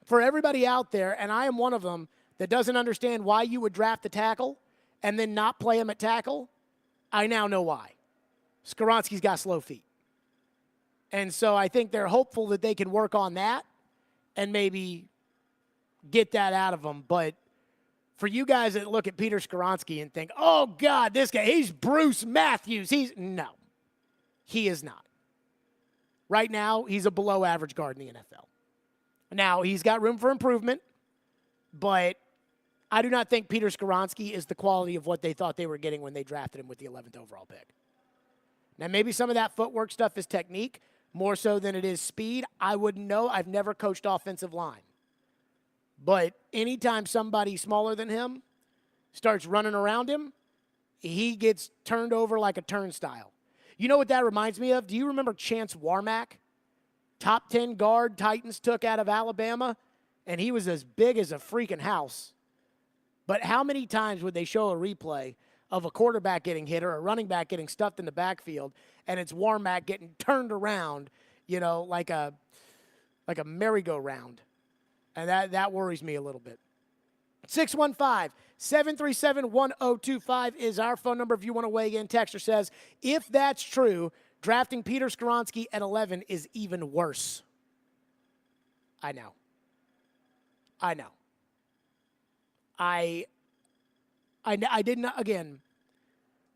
for everybody out there, and I am one of them, that doesn't understand why you would draft a tackle and then not play him at tackle, I now know why. Skoronski's got slow feet. And so I think they're hopeful that they can work on that and maybe get that out of him. But for you guys that look at Peter Skoronski and think, oh, God, this guy, he's Bruce Matthews. No, he is not. Right now, he's a below-average guard in the NFL. Now, he's got room for improvement, but I do not think Peter Skoronski is the quality of what they thought they were getting when they drafted him with the 11th overall pick. Now, maybe some of that footwork stuff is technique, more so than it is speed. I wouldn't know. I've never coached offensive line. But anytime somebody smaller than him starts running around him, he gets turned over like a turnstile. You know what that reminds me of? Do you remember Chance Warmack? Top 10 guard Titans took out of Alabama, and he was as big as a freaking house. But how many times would they show a replay of a quarterback getting hit or a running back getting stuffed in the backfield, and it's Warmack getting turned around, like a merry-go-round? And that worries me a little bit. 615-737-1025 is our phone number if you want to weigh in. Texter says, if that's true, drafting Peter Skoronski at 11 is even worse. I know. I didn't, again,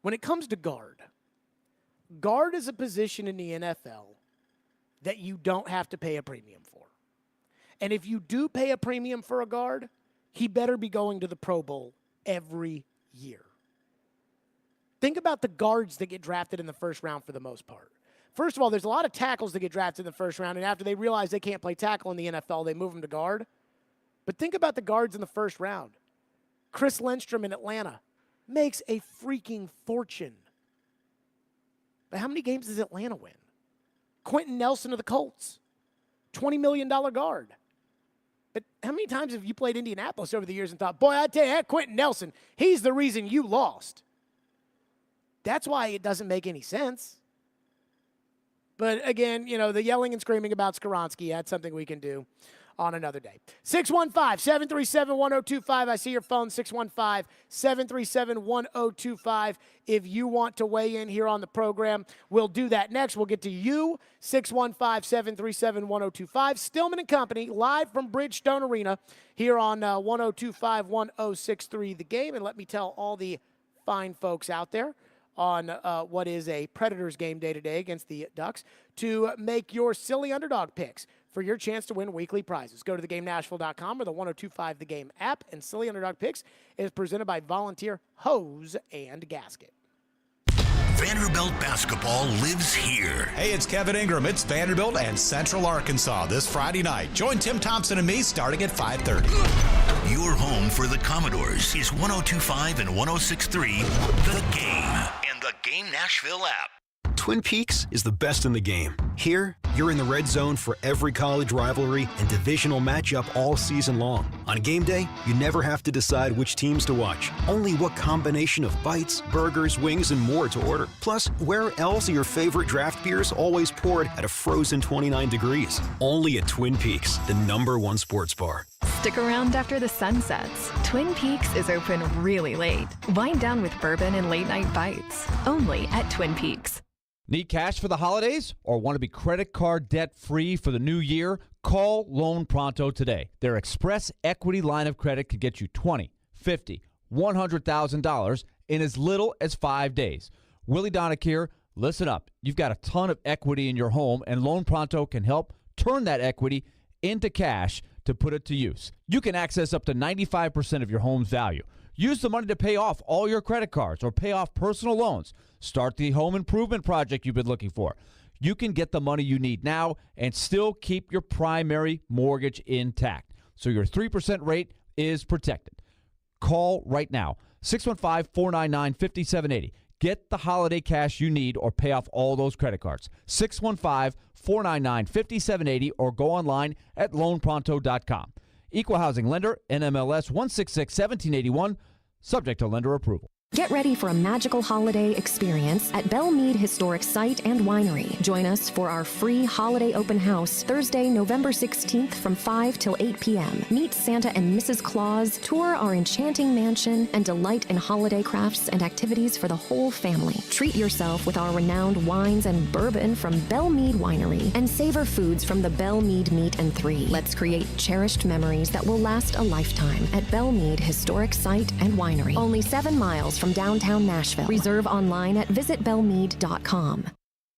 when it comes to guard is a position in the NFL that you don't have to pay a premium for. And if you do pay a premium for a guard, he better be going to the Pro Bowl every year. Think about the guards that get drafted in the first round for the most part. First of all, there's a lot of tackles that get drafted in the first round, and after they realize they can't play tackle in the NFL, they move them to guard. But think about the guards in the first round. Chris Lindstrom in Atlanta makes a freaking fortune. But how many games does Atlanta win? Quentin Nelson of the Colts, $20 million guard. But how many times have you played Indianapolis over the years and thought, boy, I tell you, that Quentin Nelson, he's the reason you lost. That's why it doesn't make any sense. But again, the yelling and screaming about Skoronski, that's something we can do on another day. 615-737-1025. I see your phone, 615-737-1025. If you want to weigh in here on the program, we'll do that next. We'll get to you, 615-737-1025. Stillman & Company, live from Bridgestone Arena here on 102.5-1063 The Game. And let me tell all the fine folks out there on what is a Predators game day today against the Ducks to make your silly underdog picks for your chance to win weekly prizes. Go to theGameNashville.com or the 102.5 The Game app, and Silly Underdog Picks is presented by Volunteer Hose and Gasket. Vanderbilt basketball lives here. Hey, it's Kevin Ingram. It's Vanderbilt and Central Arkansas this Friday night. Join Tim Thompson and me starting at 5:30. Your home for the Commodores is 102.5 and 106.3 The Game and the Game Nashville app. Twin Peaks is the best in the game. Here, you're in the red zone for every college rivalry and divisional matchup all season long. On game day, you never have to decide which teams to watch, only what combination of bites, burgers, wings, and more to order. Plus, where else are your favorite draft beers always poured at a frozen 29 degrees? Only at Twin Peaks, the #1 sports bar. Stick around after the sun sets. Twin Peaks is open really late. Wind down with bourbon and late-night bites. Only at Twin Peaks. Need cash for the holidays or want to be credit card debt-free for the new year? Call Loan Pronto today. Their Express Equity line of credit could get you $20,000, $50,000, $100,000 in as little as 5 days. Willie Donick here. Listen up. You've got a ton of equity in your home, and Loan Pronto can help turn that equity into cash to put it to use. You can access up to 95% of your home's value. Use the money to pay off all your credit cards or pay off personal loans. Start the home improvement project you've been looking for. You can get the money you need now and still keep your primary mortgage intact, so your 3% rate is protected. Call right now, 615-499-5780. Get the holiday cash you need or pay off all those credit cards. 615-499-5780 or go online at loanpronto.com. Equal housing lender, NMLS 166-1781, subject to lender approval. Get ready for a magical holiday experience at Belmead Historic Site and Winery. Join us for our free holiday open house Thursday, November 16th from 5 till 8 p.m. Meet Santa and Mrs. Claus, tour our enchanting mansion, and delight in holiday crafts and activities for the whole family. Treat yourself with our renowned wines and bourbon from Belmead Winery and savor foods from the Belmead Meat and Three. Let's create cherished memories that will last a lifetime at Belmead Historic Site and Winery. Only 7 miles from downtown Nashville. Reserve online at visitbelmead.com.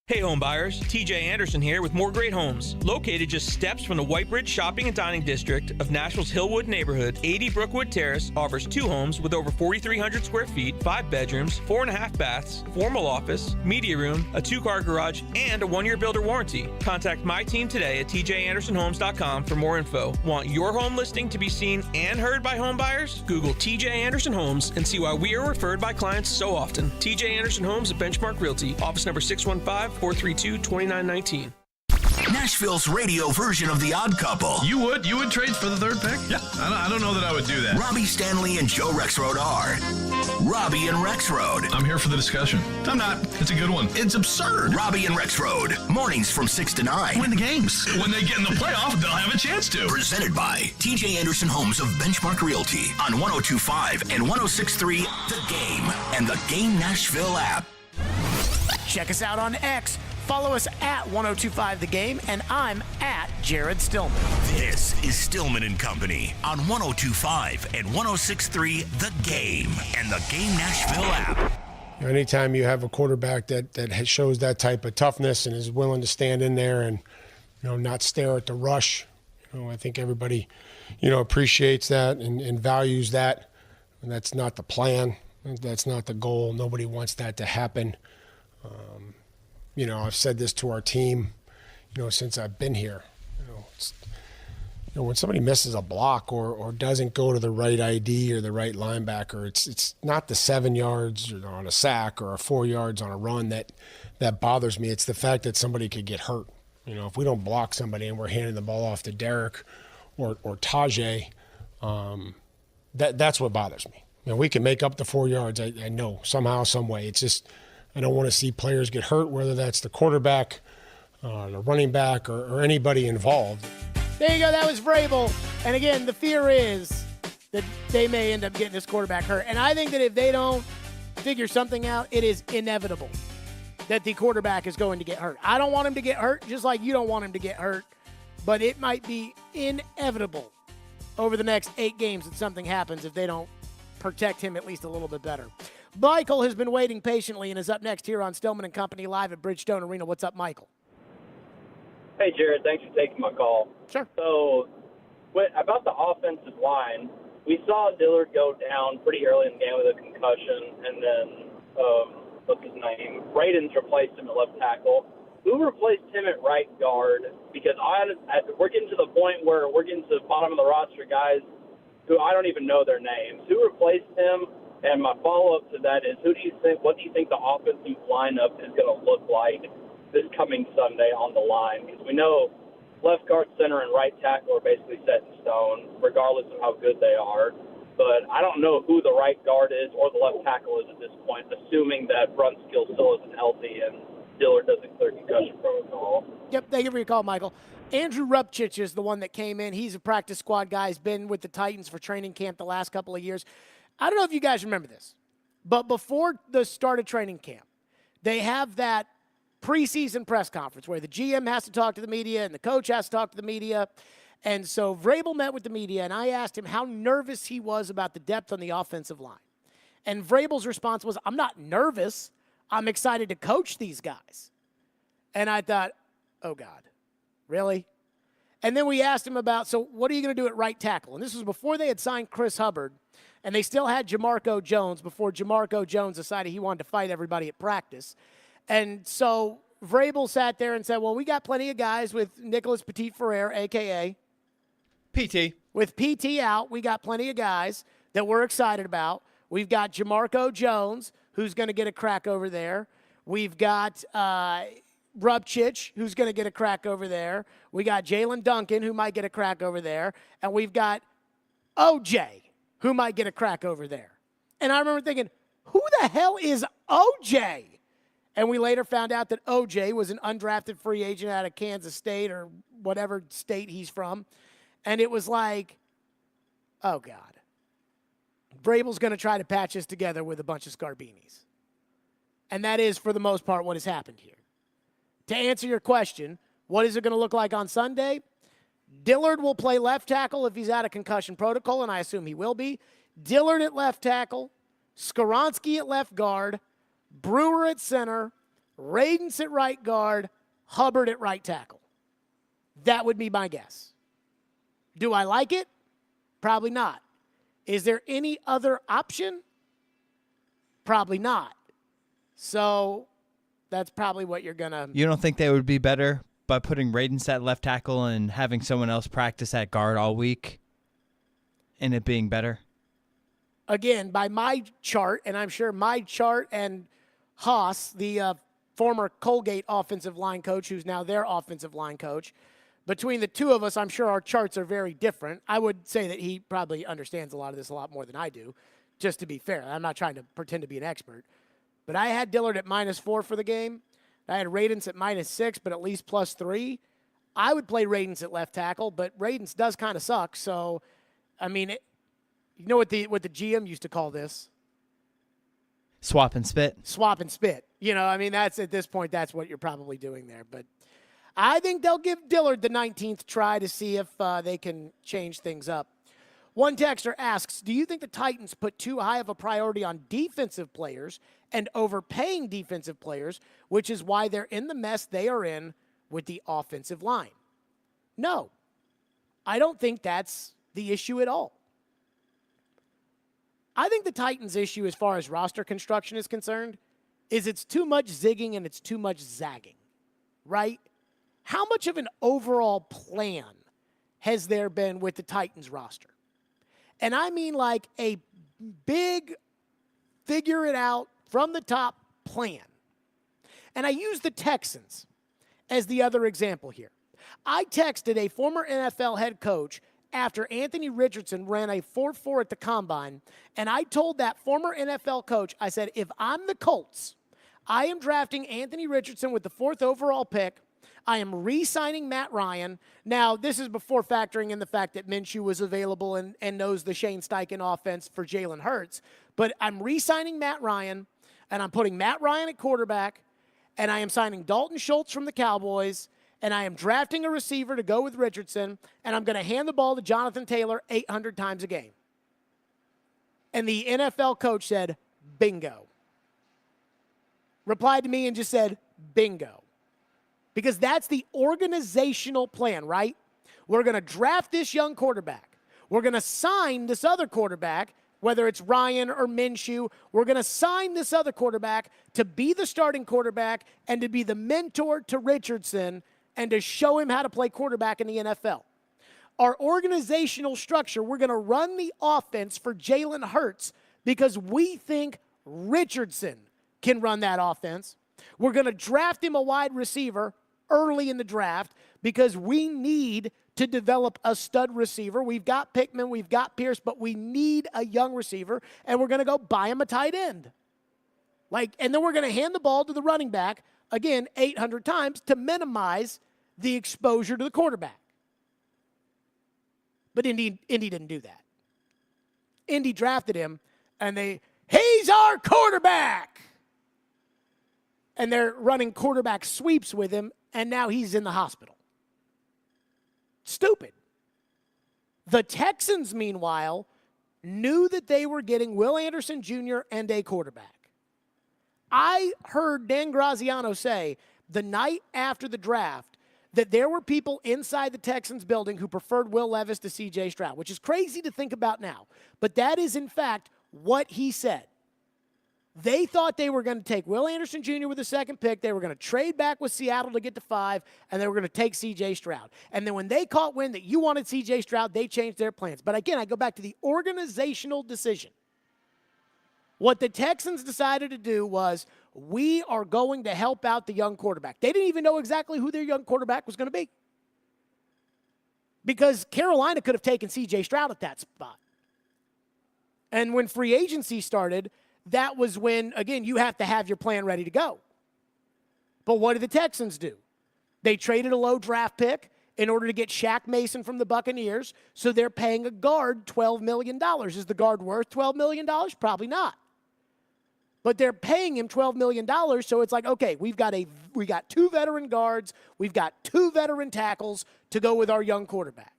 Hey home buyers, TJ Anderson here with More Great Homes. Located just steps from the White Bridge Shopping and Dining District of Nashville's Hillwood neighborhood, 80 Brookwood Terrace offers 2 homes with over 4,300 square feet, 5 bedrooms, 4.5 baths, formal office, media room, a 2-car garage, and a 1-year builder warranty. Contact my team today at tjandersonhomes.com for more info. Want your home listing to be seen and heard by home buyers? Google TJ Anderson Homes and see why we are referred by clients so often. TJ Anderson Homes at Benchmark Realty, office number 615-432-2919. Nashville's radio version of The Odd Couple. You would trade for the 3rd pick? Yeah, I don't know that I would do that. Robbie Stanley and Joe Rexrode are Robbie and Rexrode. I'm here for the discussion. I'm not. It's a good one. It's absurd. Robbie and Rexrode. Mornings from 6 to 9. Win the games. When they get in the playoff, they'll have a chance to. Presented by TJ Anderson Homes of Benchmark Realty on 102.5 and 106.3 The Game and the Game Nashville app. Check us out on X. Follow us at 1025 The Game, and I'm at Jared Stillman. This is Stillman and Company on 1025 and 106.3 The Game and the Game Nashville app. Anytime you have a quarterback that shows that type of toughness and is willing to stand in there and not stare at the rush, I think everybody appreciates that and values that. And that's not the plan. That's not the goal. Nobody wants that to happen. I've said this to our team, since I've been here. When somebody misses a block or doesn't go to the right ID or the right linebacker, it's not the 7 yards on a sack or 4 yards on a run that bothers me. It's the fact that somebody could get hurt. If we don't block somebody and we're handing the ball off to Derek or Tajay, that's what bothers me. We can make up the 4 yards, I know, somehow, some way. It's just I don't want to see players get hurt, whether that's the quarterback, the running back, or anybody involved. There you go. That was Vrabel. And again, the fear is that they may end up getting this quarterback hurt. And I think that if they don't figure something out, it is inevitable that the quarterback is going to get hurt. I don't want him to get hurt, just like you don't want him to get hurt. But it might be inevitable over the next 8 games that something happens if they don't protect him at least a little bit better. Michael has been waiting patiently and is up next here on Stillman and Company live at Bridgestone Arena. What's up, Michael? Hey, Jared. Thanks for taking my call. Sure. So, about the offensive line, we saw Dillard go down pretty early in the game with a concussion, and then, what's his name? Radens replaced him at left tackle. Who replaced him at right guard? Because we're getting to the point where we're getting to the bottom of the roster guys who I don't even know their names. Who replaced him? And my follow-up to that is, what do you think the offensive lineup is going to look like this coming Sunday on the line? Because we know left guard, center, and right tackle are basically set in stone, regardless of how good they are. But I don't know who the right guard is or the left tackle is at this point, assuming that Brunskill still isn't healthy and Dillard doesn't clear concussion protocol. Yep, thank you for your call, Michael. Andrew Rupchich is the one that came in. He's a practice squad guy. He's been with the Titans for training camp the last couple of years. I don't know if you guys remember this, but before the start of training camp, they have that preseason press conference where the GM has to talk to the media and the coach has to talk to the media. And so Vrabel met with the media, and I asked him how nervous he was about the depth on the offensive line. And Vrabel's response was, I'm not nervous. I'm excited to coach these guys. And I thought, oh, God, really? And then we asked him about, so what are you going to do at right tackle? And this was before they had signed Chris Hubbard, and they still had Jamarco Jones before Jamarco Jones decided he wanted to fight everybody at practice. And so Vrabel sat there and said, well, we got plenty of guys with Nicholas Petit-Ferrer, a.k.a. PT. With PT out, we got plenty of guys that we're excited about. We've got Jamarco Jones, who's going to get a crack over there. We've got Rupchich, who's going to get a crack over there. We got Jalen Duncan, who might get a crack over there. And we've got OJ, who might get a crack over there. And I remember thinking, Who the hell is OJ? And we later found out that OJ was an undrafted free agent out of Kansas State or whatever state he's from. And it was like, oh, God. Vrabel's going to try to patch us together with a bunch of Scarbinis. And that is, for the most part, what has happened here. To answer your question, what is it going to look like on Sunday? Dillard will play left tackle if he's out of concussion protocol, and I assume he will be. Dillard at left tackle, Skoronski at left guard, Brewer at center, Radence at right guard, Hubbard at right tackle. That would be my guess. Do I like it? Probably not. Is there any other option? Probably not. So that's probably what you're going to... You don't think they would be better by putting Radence at left tackle and having someone else practice at guard all week and it being better? Again, by my chart, and I'm sure my chart and Haas, the former Colgate offensive line coach, who's now their offensive line coach, between the two of us, I'm sure our charts are very different. I would say that he probably understands a lot of this a lot more than I do, just to be fair. I'm not trying to pretend to be an expert. But I had Dillard at -4 for the game. I had Radence at -6, but at least +3. I would play Radence at left tackle, but Radence does kind of suck. So, I mean, you know what the GM used to call this? Swap and spit. Swap and spit. You know, I mean, that's at this point, that's what you're probably doing there. But I think they'll give Dillard the 19th try to see if they can change things up. One texter asks, do you think the Titans put too high of a priority on defensive players and overpaying defensive players, which is why they're in the mess they are in with the offensive line? No. I don't think that's the issue at all. I think the Titans' issue as far as roster construction is concerned is it's too much zigging and it's too much zagging, right? How much of an overall plan has there been with the Titans roster? And I mean like a big figure it out from the top plan. And I use the Texans as the other example here. I texted a former NFL head coach after Anthony Richardson ran a 4.4 at the combine, and I told that former NFL coach, I said, if I'm the Colts, I am drafting Anthony Richardson with the 4th overall pick. I am re-signing Matt Ryan. Now, this is before factoring in the fact that Minshew was available and knows the Shane Steichen offense for Jalen Hurts. But I'm re-signing Matt Ryan, and I'm putting Matt Ryan at quarterback, and I am signing Dalton Schultz from the Cowboys, and I am drafting a receiver to go with Richardson, and I'm going to hand the ball to Jonathan Taylor 800 times a game. And the NFL coach said, bingo. Replied to me and just said, bingo. Because that's the organizational plan, right? We're going to draft this young quarterback. We're going to sign this other quarterback, whether it's Ryan or Minshew. We're going to sign this other quarterback to be the starting quarterback and to be the mentor to Richardson and to show him how to play quarterback in the NFL. Our organizational structure, we're going to run the offense for Jalen Hurts because we think Richardson can run that offense. We're going to draft him a wide receiver early in the draft because we need to develop a stud receiver. We've got Pickman, we've got Pierce, but we need a young receiver, and we're going to go buy him a tight end. And then we're going to hand the ball to the running back, again, 800 times to minimize the exposure to the quarterback. But Indy didn't do that. Indy drafted him, and he's our quarterback! And they're running quarterback sweeps with him, and now he's in the hospital. Stupid. The Texans, meanwhile, knew that they were getting Will Anderson Jr. and a quarterback. I heard Dan Graziano say the night after the draft that there were people inside the Texans building who preferred Will Levis to C.J. Stroud, which is crazy to think about now. But that is, in fact, what he said. They thought they were going to take Will Anderson Jr. with the 2nd pick. They were going to trade back with Seattle to get to 5, and they were going to take C.J. Stroud. And then when they caught wind that you wanted C.J. Stroud, they changed their plans. But again, I go back to the organizational decision. What the Texans decided to do was, we are going to help out the young quarterback. They didn't even know exactly who their young quarterback was going to be. Because Carolina could have taken C.J. Stroud at that spot. And when free agency started, that was when, again, you have to have your plan ready to go. But what did the Texans do? They traded a low draft pick in order to get Shaq Mason from the Buccaneers, so they're paying a guard $12 million. Is the guard worth $12 million? Probably not. But they're paying him $12 million, so it's like, okay, we got 2 veteran guards, we've got 2 veteran tackles to go with our young quarterback.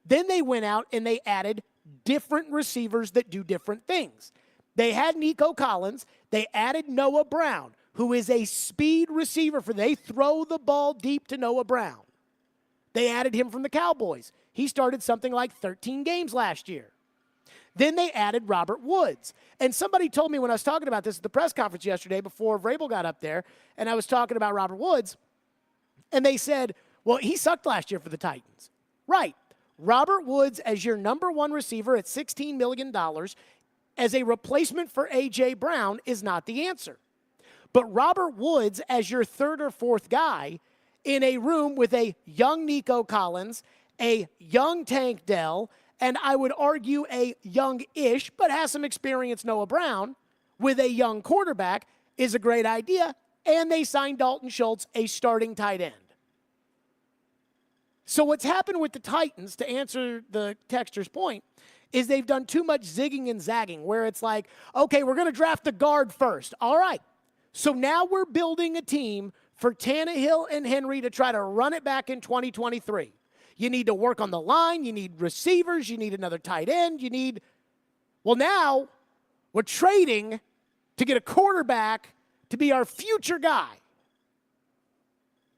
Then they went out and they added different receivers that do different things. They had Nico Collins. They added Noah Brown, who is a speed receiver. They throw the ball deep to Noah Brown. They added him from the Cowboys. He started something like 13 games last year. Then they added Robert Woods. And somebody told me when I was talking about this at the press conference yesterday before Vrabel got up there, and I was talking about Robert Woods, and they said, well, he sucked last year for the Titans. Right. Robert Woods as your number 1 receiver at $16 million as a replacement for A.J. Brown is not the answer. But Robert Woods as your 3rd or 4th guy in a room with a young Nico Collins, a young Tank Dell, and I would argue a young-ish, but has some experience, Noah Brown, with a young quarterback is a great idea, and they signed Dalton Schultz, a starting tight end. So what's happened with the Titans, to answer the texter's point, is they've done too much zigging and zagging, where it's like, okay, we're going to draft the guard first. All right. So now we're building a team for Tannehill and Henry to try to run it back in 2023. You need to work on the line. You need receivers. You need another tight end. Well, now we're trading to get a quarterback to be our future guy.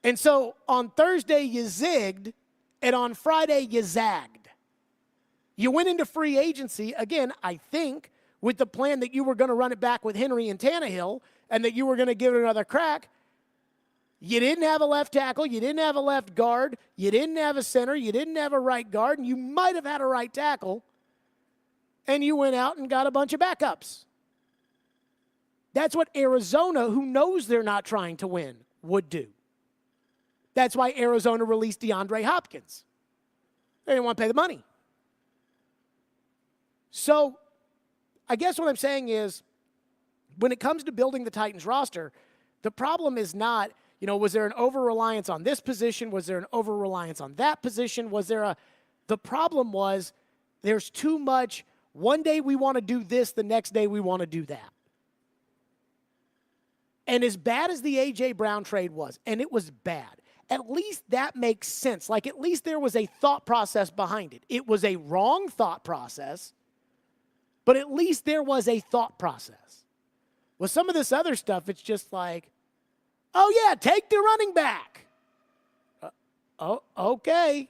And so on Thursday, you zigged, and on Friday, you zagged. You went into free agency, again, I think, with the plan that you were going to run it back with Henry and Tannehill and that you were going to give it another crack. You didn't have a left tackle. You didn't have a left guard. You didn't have a center. You didn't have a right guard. And you might have had a right tackle. And you went out and got a bunch of backups. That's what Arizona, who knows they're not trying to win, would do. That's why Arizona released DeAndre Hopkins. They didn't want to pay the money. So I guess what I'm saying is, when it comes to building the Titans roster, the problem is not, was there an over-reliance on this position? Was there an over-reliance on that position? The problem was there's too much, one day we want to do this, the next day we want to do that. And as bad as the A.J. Brown trade was, and it was bad, at least that makes sense. Like, at least there was a thought process behind it. It was a wrong thought process, but at least there was a thought process. With some of this other stuff, it's just like, oh, yeah, take the running back. Okay.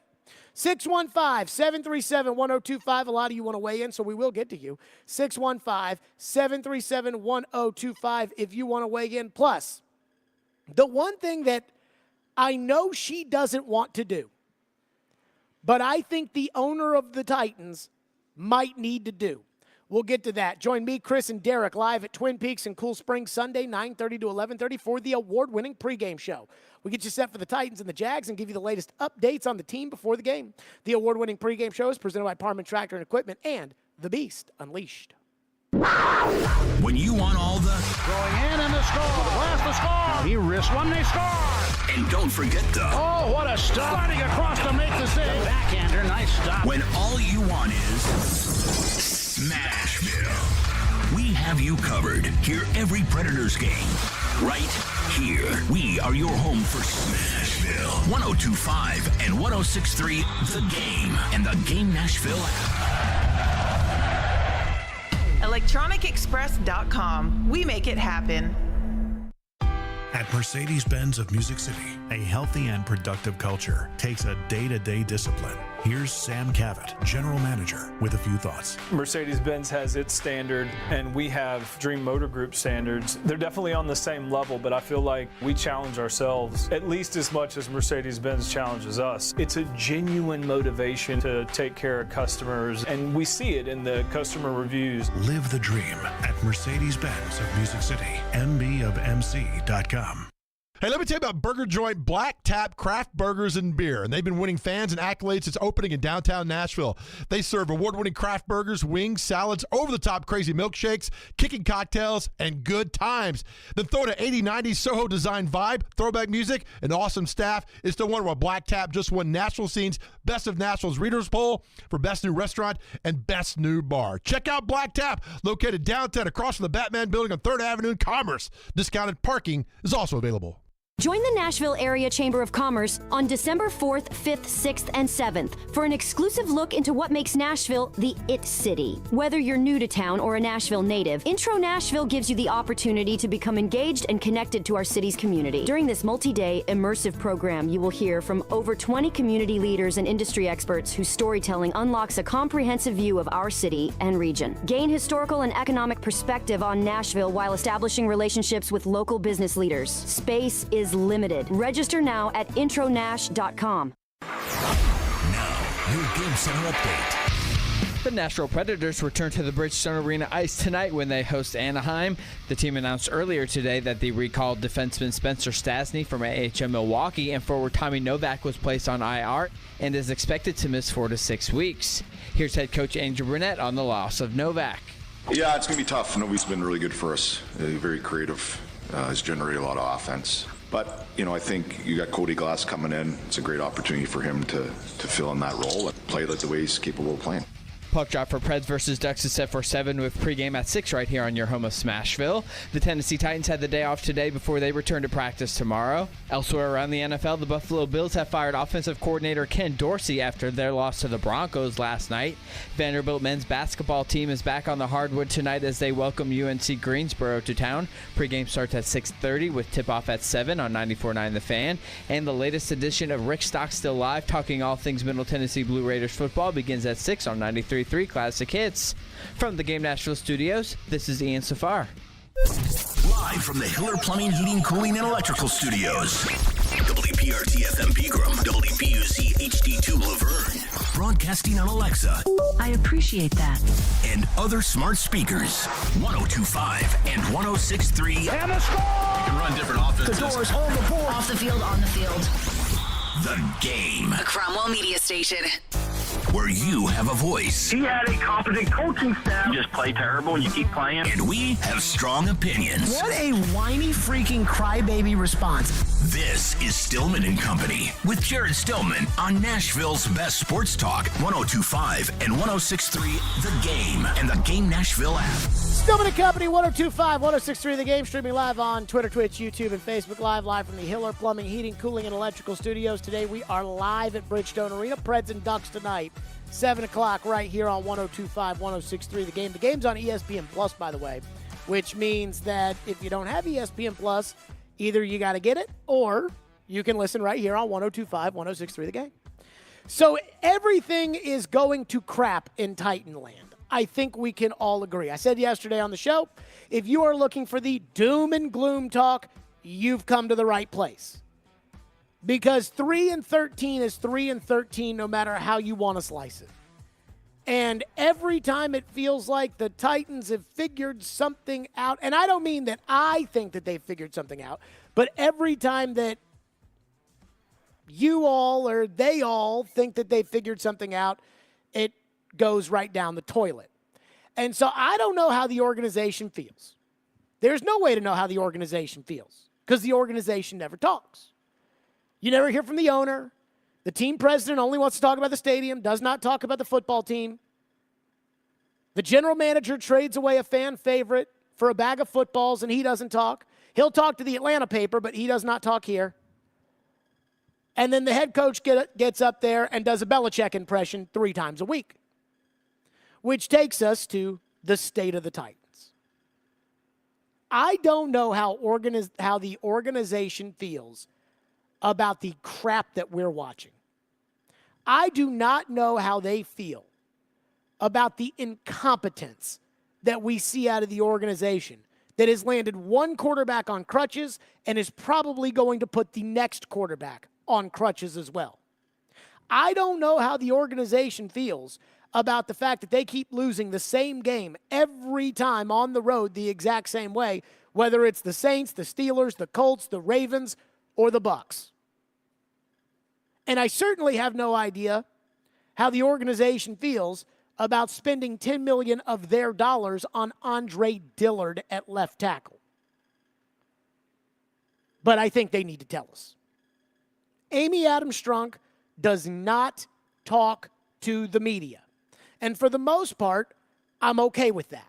615-737-1025. A lot of you want to weigh in, so we will get to you. 615-737-1025 if you want to weigh in. Plus, the one thing that I know she doesn't want to do, but I think the owner of the Titans might need to do. We'll get to that. Join me, Chris, and Derek live at Twin Peaks in Cool Springs Sunday, 9:30 to 11:30 for the award-winning pregame show. We get you set for the Titans and the Jags and give you the latest updates on the team before the game. The award-winning pregame show is presented by Parman Tractor and Equipment and The Beast Unleashed. When you want all the Going in and the score. Blast the score. He wrists one, they score. And don't forget the Oh, what a stop. Sliding across to make the save. The backhander, nice stop. when all you want is Smashville. We have you covered. Hear every Predators game right here. We are your home for Smashville. 102.5 and 106.3 The Game and the Game Nashville app. ElectronicExpress.com. We make it happen. At Mercedes-Benz of Music City, a healthy and productive culture takes a day-to-day discipline. Here's Sam Cavett, General Manager, with a few thoughts. Mercedes-Benz has its standard, and we have Dream Motor Group standards. They're definitely on the same level, but I feel like we challenge ourselves at least as much as Mercedes-Benz challenges us. It's a genuine motivation to take care of customers, and we see it in the customer reviews. Live the dream at Mercedes-Benz of Music City, mbofmc.com. Hey, let me tell you about burger joint Black Tap Craft Burgers and Beer. And they've been winning fans and accolades since opening in downtown Nashville. They serve award-winning craft burgers, wings, salads, over-the-top crazy milkshakes, kicking cocktails, and good times. Then throw in an 80s, 90s Soho design vibe, throwback music, and awesome staff. It's no wonder why Black Tap just won Nashville Scene's Best of Nashville's Readers Poll for Best New Restaurant and Best New Bar. Check out Black Tap, located downtown across from the Batman Building on 3rd Avenue in Commerce. Discounted parking is also available. Join the Nashville Area Chamber of Commerce on December 4th, 5th, 6th, and 7th for an exclusive look into what makes Nashville the It City. Whether you're new to town or a Nashville native, Intro Nashville gives you the opportunity to become engaged and connected to our city's community. During this multi-day immersive program, you will hear from over 20 community leaders and industry experts whose storytelling unlocks a comprehensive view of our city and region. Gain historical and economic perspective on Nashville while establishing relationships with local business leaders. Space is limited. Register now at intronash.com. Now, your Game Center update. The Nashville Predators return to the Bridgestone Arena ice tonight when they host Anaheim. The team announced earlier today that the recalled defenseman Spencer Stastny from AHM Milwaukee and forward Tommy Novak was placed on IR and is expected to miss 4 to 6 weeks. Here's head coach Andrew Burnett on the loss of Novak. Yeah, it's going to be tough. Nobody's been really good for us. Very creative. Has generated a lot of offense. But, I think you got Cody Glass coming in. It's a great opportunity for him to fill in that role and play like the way he's capable of playing. Puck drop for Preds versus Ducks is set for 7 with pregame at 6 right here on your home of Smashville. The Tennessee Titans had the day off today before they return to practice tomorrow. Elsewhere around the NFL, the Buffalo Bills have fired offensive coordinator Ken Dorsey after their loss to the Broncos last night. Vanderbilt men's basketball team is back on the hardwood tonight as they welcome UNC Greensboro to town. Pregame starts at 6:30 with tip-off at 7 on 94.9 The Fan. And the latest edition of Rick Stockstill Live, talking all things Middle Tennessee Blue Raiders football, begins at 6 on 93.3 Classic Hits. From the Game Nashville studios, this is Ian Safar. Live from the Hiller Plumbing, Heating, Cooling, and Electrical Studios. WPRT FM Pegram, WPUC HD2 Laverne. Broadcasting on Alexa. I appreciate that. And other smart speakers. 102.5 and 106.3. And a score! You can run different offenses. The doors on the board. Off the field, on the field. The Game. A Cromwell Media Station. Where you have a voice. He had a competent coaching staff. You just play terrible and you keep playing. And we have strong opinions. What a whiny freaking crybaby response. This is Stillman and Company with Jared Stillman on Nashville's best sports talk, 102.5 and 106.3 The Game and the Game Nashville app. Stillman and Company, 102.5, 106.3 The Game, streaming live on Twitter, Twitch, YouTube, and Facebook Live from the Hiller Plumbing, Heating, Cooling, and Electrical Studios. Today we are live at Bridgestone Arena. Preds and Ducks tonight, 7 o'clock right here on 102.5, 106.3 The Game. The game's on ESPN Plus, by the way, which means that if you don't have ESPN Plus, either you got to get it or you can listen right here on 102.5, 106.3 The Game. So everything is going to crap in Titanland. I think we can all agree. I said yesterday on the show, if you are looking for the doom and gloom talk, you've come to the right place. Because 3-13 is 3-13 no matter how you want to slice it. And every time it feels like the Titans have figured something out, and I don't mean that I think that they've figured something out, but every time that you all or they all think that they've figured something out, it goes right down the toilet. And so I don't know how the organization feels. There's no way to know how the organization feels because the organization never talks. You never hear from the owner. The team president only wants to talk about the stadium, does not talk about the football team. The general manager trades away a fan favorite for a bag of footballs, and he doesn't talk. He'll talk to the Atlanta paper, but he does not talk here. And then the head coach gets up there and does a Belichick impression 3 times a week. Which takes us to the state of the Titans. I don't know how the organization feels about the crap that we're watching. I do not know how they feel about the incompetence that we see out of the organization that has landed one quarterback on crutches and is probably going to put the next quarterback on crutches as well. I don't know how the organization feels about the fact that they keep losing the same game every time on the road the exact same way, whether it's the Saints, the Steelers, the Colts, the Ravens, or the Bucks. And I certainly have no idea how the organization feels about spending $10 million of their dollars on Andre Dillard at left tackle. But I think they need to tell us. Amy Adams Strunk does not talk to the media. And for the most part, I'm okay with that.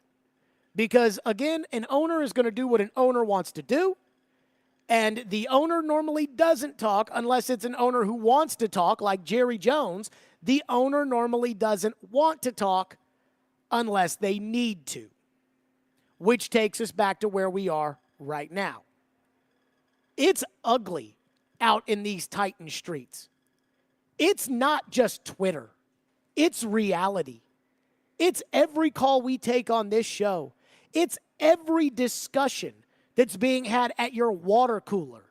Because, again, an owner is going to do what an owner wants to do. And the owner normally doesn't talk unless it's an owner who wants to talk, like Jerry Jones. The owner normally doesn't want to talk unless they need to, which takes us back to where we are right now. It's ugly out in these Titan streets. It's not just Twitter. It's reality. It's every call we take on this show. It's every discussion that's being had at your water cooler.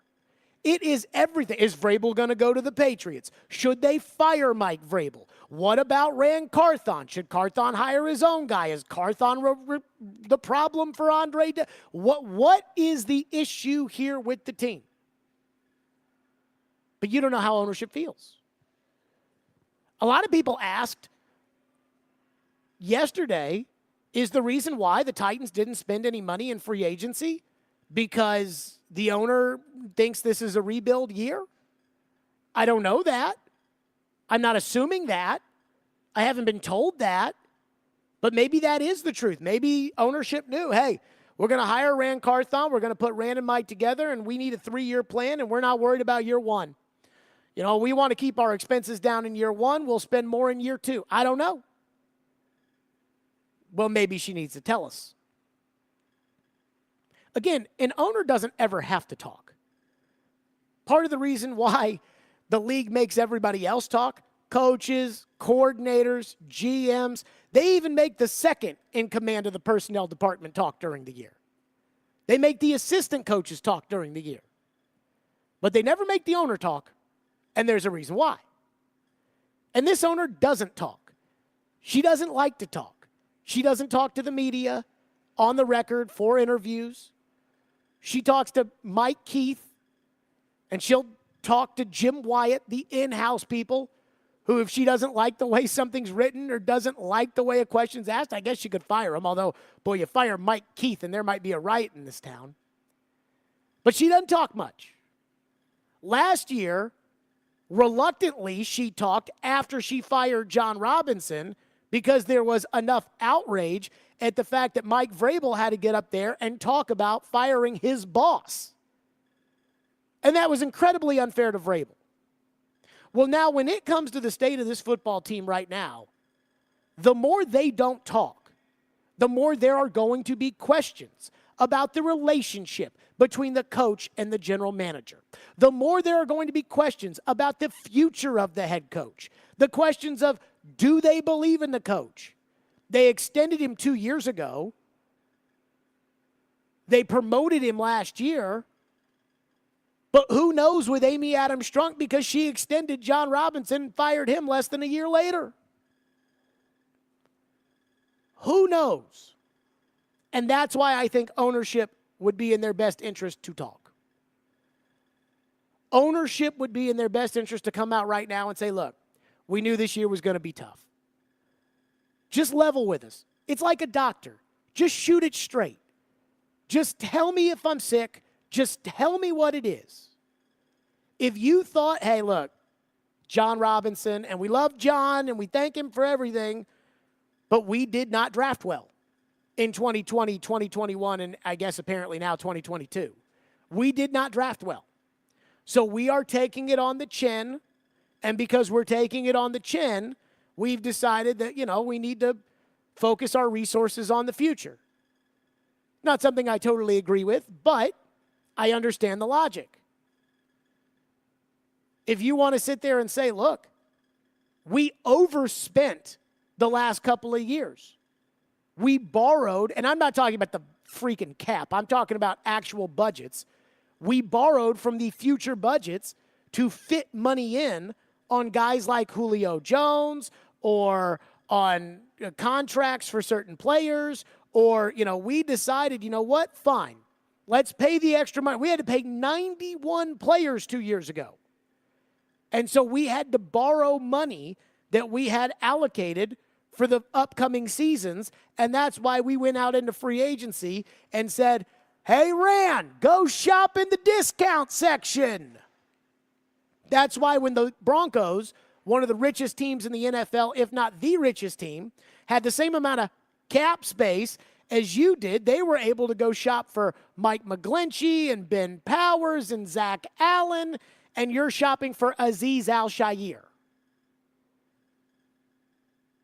It is everything. Is Vrabel going to go to the Patriots? Should they fire Mike Vrabel? What about Rand Carthon? Should Carthon hire his own guy? Is Carthon the problem for Andre? What is the issue here with the team? But you don't know how ownership feels. A lot of people asked yesterday, is the reason why the Titans didn't spend any money in free agency because the owner thinks this is a rebuild year? I don't know that. I'm not assuming that. I haven't been told that. But maybe that is the truth. Maybe ownership knew, hey, we're going to hire Rand Carthon. We're going to put Rand and Mike together, and we need a 3-year plan, and we're not worried about year one. You know, we want to keep our expenses down in year one. We'll spend more in year two. I don't know. Well, maybe she needs to tell us. Again, an owner doesn't ever have to talk. Part of the reason why the league makes everybody else talk, coaches, coordinators, GMs, they even make the second in command of the personnel department talk during the year. They make the assistant coaches talk during the year. But they never make the owner talk, and there's a reason why. And this owner doesn't talk. She doesn't like to talk. She doesn't talk to the media on the record for interviews. She talks to Mike Keith, and she'll talk to Jim Wyatt, the in-house people, who if she doesn't like the way something's written or doesn't like the way a question's asked, I guess she could fire him. Although, boy, you fire Mike Keith and there might be a riot in this town. But she doesn't talk much. Last year, reluctantly, she talked after she fired John Robinson because there was enough outrage at the fact that Mike Vrabel had to get up there and talk about firing his boss. And that was incredibly unfair to Vrabel. Well, now when it comes to the state of this football team right now, the more they don't talk, the more there are going to be questions about the relationship between the coach and the general manager. The more there are going to be questions about the future of the head coach. The questions of, do they believe in the coach? They extended him 2 years ago. They promoted him last year. But who knows with Amy Adams Strunk, because she extended John Robinson and fired him less than a year later. Who knows? And that's why I think ownership would be in their best interest to talk. Ownership would be in their best interest to come out right now and say, look, we knew this year was going to be tough. Just level with us. It's like a doctor. Just shoot it straight. Just tell me if I'm sick. Just tell me what it is. If you thought, hey, look, John Robinson, and we love John, and we thank him for everything, but we did not draft well in 2020, 2021, and I guess apparently now 2022. We did not draft well. So we are taking it on the chin, and because we're taking it on the chin, we've decided that, we need to focus our resources on the future. Not something I totally agree with, but I understand the logic. If you want to sit there and say, look, we overspent the last couple of years. We borrowed, and I'm not talking about the freaking cap. I'm talking about actual budgets. We borrowed from the future budgets to fit money in on guys like Julio Jones or on contracts for certain players or, we decided, fine. Let's pay the extra money. We had to pay 91 players 2 years ago. And so we had to borrow money that we had allocated for the upcoming seasons. And that's why we went out into free agency and said, hey, Rand, go shop in the discount section. That's why when the Broncos, one of the richest teams in the NFL, if not the richest team, had the same amount of cap space as you did, they were able to go shop for Mike McGlinchey and Ben Powers and Zach Allen, and you're shopping for Azeez Al-Shaair.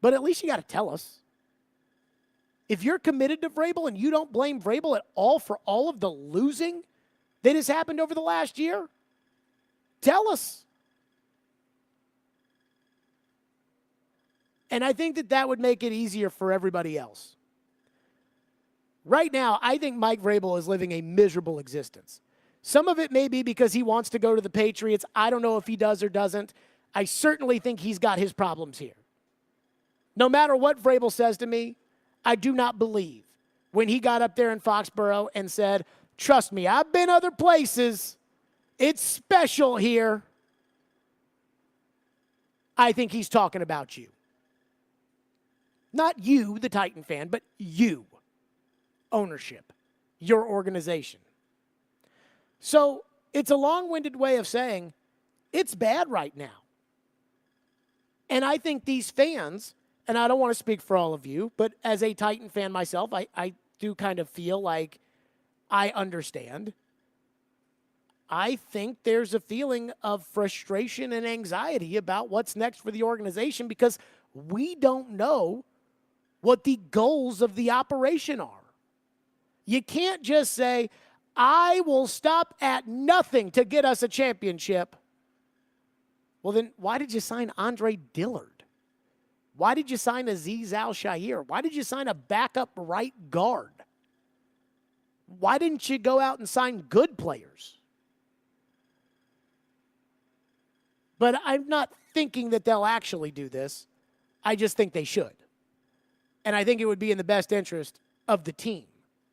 But at least you got to tell us. If you're committed to Vrabel and you don't blame Vrabel at all for all of the losing that has happened over the last year, tell us. And I think that would make it easier for everybody else. Right now, I think Mike Vrabel is living a miserable existence. Some of it may be because he wants to go to the Patriots. I don't know if he does or doesn't. I certainly think he's got his problems here. No matter what Vrabel says to me, I do not believe when he got up there in Foxborough and said, trust me, I've been other places. It's special here. I think he's talking about you. Not you, the Titan fan, but you. Ownership. Your organization. So it's a long-winded way of saying it's bad right now. And I think these fans, and I don't want to speak for all of you, but as a Titan fan myself, I do kind of feel like I understand. I think there's a feeling of frustration and anxiety about what's next for the organization because we don't know what the goals of the operation are. You can't just say, I will stop at nothing to get us a championship. Well, then why did you sign Andre Dillard? Why did you sign Azeez Al-Shaair? Why did you sign a backup right guard? Why didn't you go out and sign good players? But I'm not thinking that they'll actually do this. I just think they should. And I think it would be in the best interest of the team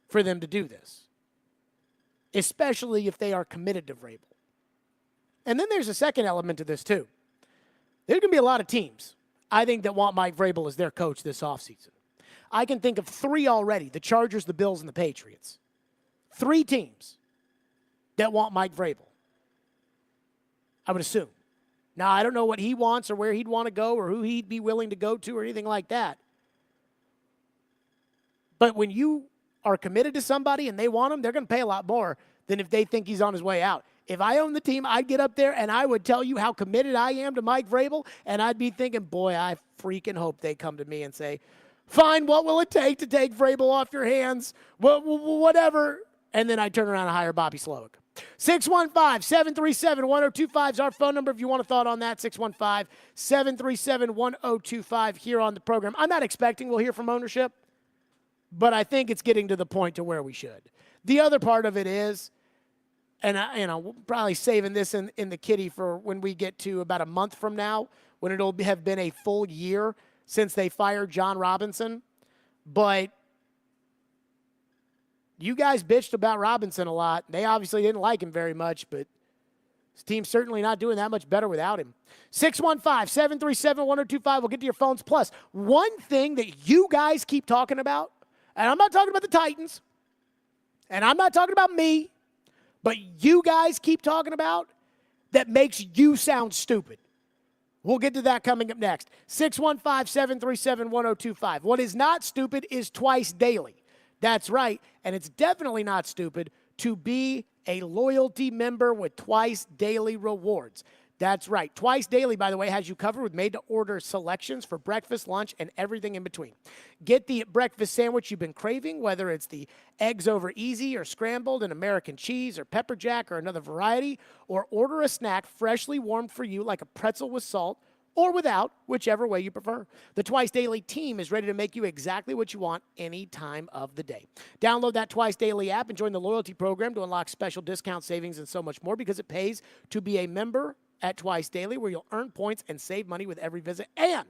for them to do this, especially if they are committed to Vrabel. And then there's a second element to this, too. There's going to be a lot of teams, I think, that want Mike Vrabel as their coach this offseason. I can think of 3 already, the Chargers, the Bills, and the Patriots. 3 teams that want Mike Vrabel, I would assume. Now, I don't know what he wants or where he'd want to go or who he'd be willing to go to or anything like that. But when you are committed to somebody and they want him, they're going to pay a lot more than if they think he's on his way out. If I owned the team, I'd get up there and I would tell you how committed I am to Mike Vrabel, and I'd be thinking, boy, I freaking hope they come to me and say, fine, what will it take to take Vrabel off your hands? Whatever. And then I'd turn around and hire Bobby Slowick. 615-737-1025 is our phone number if you want a thought on that. 615-737-1025 here on the program. I'm not expecting we'll hear from ownership, but I think it's getting to the point to where we should. The other part of it is, and we're probably saving this in the kitty for when we get to about a month from now, when it'll have been a full year since they fired John Robinson. But you guys bitched about Robinson a lot. They obviously didn't like him very much, but this team's certainly not doing that much better without him. 615-737-1025. We'll get to your phones. Plus, one thing that you guys keep talking about, and I'm not talking about the Titans, and I'm not talking about me, but you guys keep talking about that makes you sound stupid. We'll get to that coming up next. 615-737-1025. What is not stupid is twice daily. That's right, and it's definitely not stupid to be a loyalty member with Twice Daily Rewards. That's right. Twice Daily, by the way, has you covered with made-to-order selections for breakfast, lunch, and everything in between. Get the breakfast sandwich you've been craving, whether it's the eggs over easy or scrambled and American cheese or pepper jack or another variety, or order a snack freshly warmed for you like a pretzel with salt or without, whichever way you prefer. The Twice Daily team is ready to make you exactly what you want any time of the day. Download that Twice Daily app and join the loyalty program to unlock special discount savings and so much more because it pays to be a member at Twice Daily, where you'll earn points and save money with every visit. And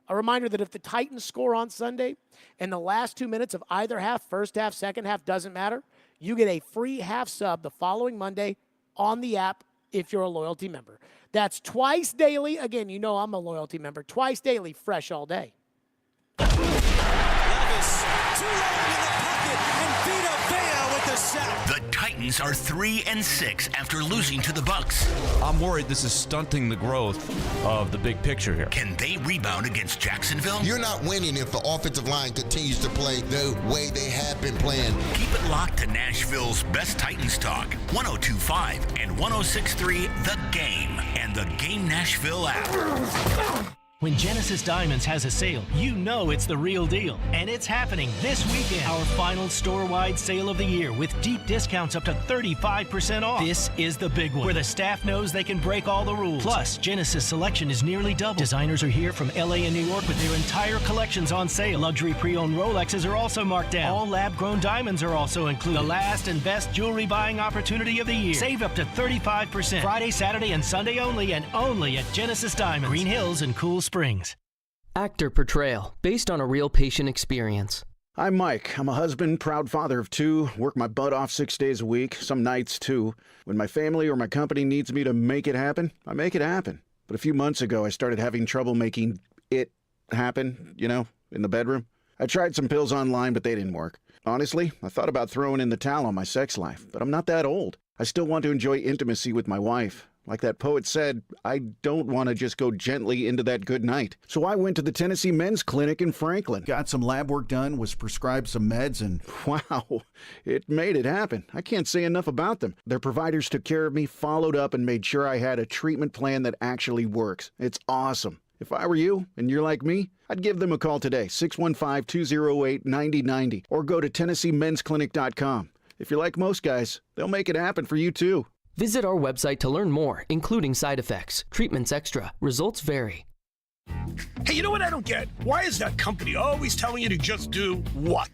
a reminder that if the Titans score on Sunday in the last 2 minutes of either half, first half, second half, doesn't matter, you get a free half sub the following Monday on the app if you're a loyalty member. That's twice daily. Again, you know I'm a loyalty member. Twice daily, fresh all day. Levis, too long in the pocket, and Vita Vea with the sack. The Titans are 3-6 after losing to the Bucks. I'm worried this is stunting the growth of the big picture here. Can they rebound against Jacksonville? You're not winning if the offensive line continues to play the way they have been playing. Keep it locked to Nashville's best Titans talk, 102.5 and 106.3 The Game and the Game Nashville app. When Genesis Diamonds has a sale, you know it's the real deal. And it's happening this weekend. Our final store-wide sale of the year with deep discounts up to 35% off. This is the big one, where the staff knows they can break all the rules. Plus, Genesis selection is nearly double. Designers are here from LA and New York with their entire collections on sale. Luxury pre-owned Rolexes are also marked down. All lab-grown diamonds are also included. The last and best jewelry buying opportunity of the year. Save up to 35%. Friday, Saturday, and Sunday only, and only at Genesis Diamonds. Green Hills and Cool Springs. Actor Portrayal, based on a real patient experience. I'm Mike. I'm a husband, proud father of two, work my butt off 6 days a week, some nights too. When my family or my company needs me to make it happen, I make it happen. But a few months ago, I started having trouble making it happen, in the bedroom. I tried some pills online, but they didn't work. Honestly, I thought about throwing in the towel on my sex life, but I'm not that old. I still want to enjoy intimacy with my wife. Like that poet said, I don't want to just go gently into that good night. So I went to the Tennessee Men's Clinic in Franklin. Got some lab work done, was prescribed some meds, and wow, it made it happen. I can't say enough about them. Their providers took care of me, followed up, and made sure I had a treatment plan that actually works. It's awesome. If I were you, and you're like me, I'd give them a call today, 615-208-9090, or go to TennesseeMen'sClinic.com. If you're like most guys, they'll make it happen for you too. Visit our website to learn more, including side effects. Treatments extra. Results vary. Hey, you know what I don't get? Why is that company always telling you to just do what?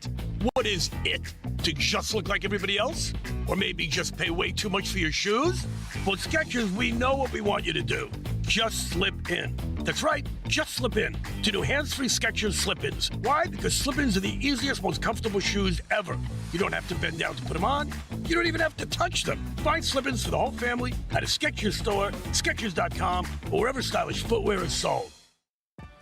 What is it? To just look like everybody else? Or maybe just pay way too much for your shoes? Well, at Skechers, we know what we want you to do. Just slip in. That's right, just slip in to new hands-free Skechers slip-ins. Why? Because slip-ins are the easiest, most comfortable shoes ever. You don't have to bend down to put them on. You don't even have to touch them. Find slip-ins for the whole family at a Skechers store, Skechers.com, or wherever stylish footwear is sold.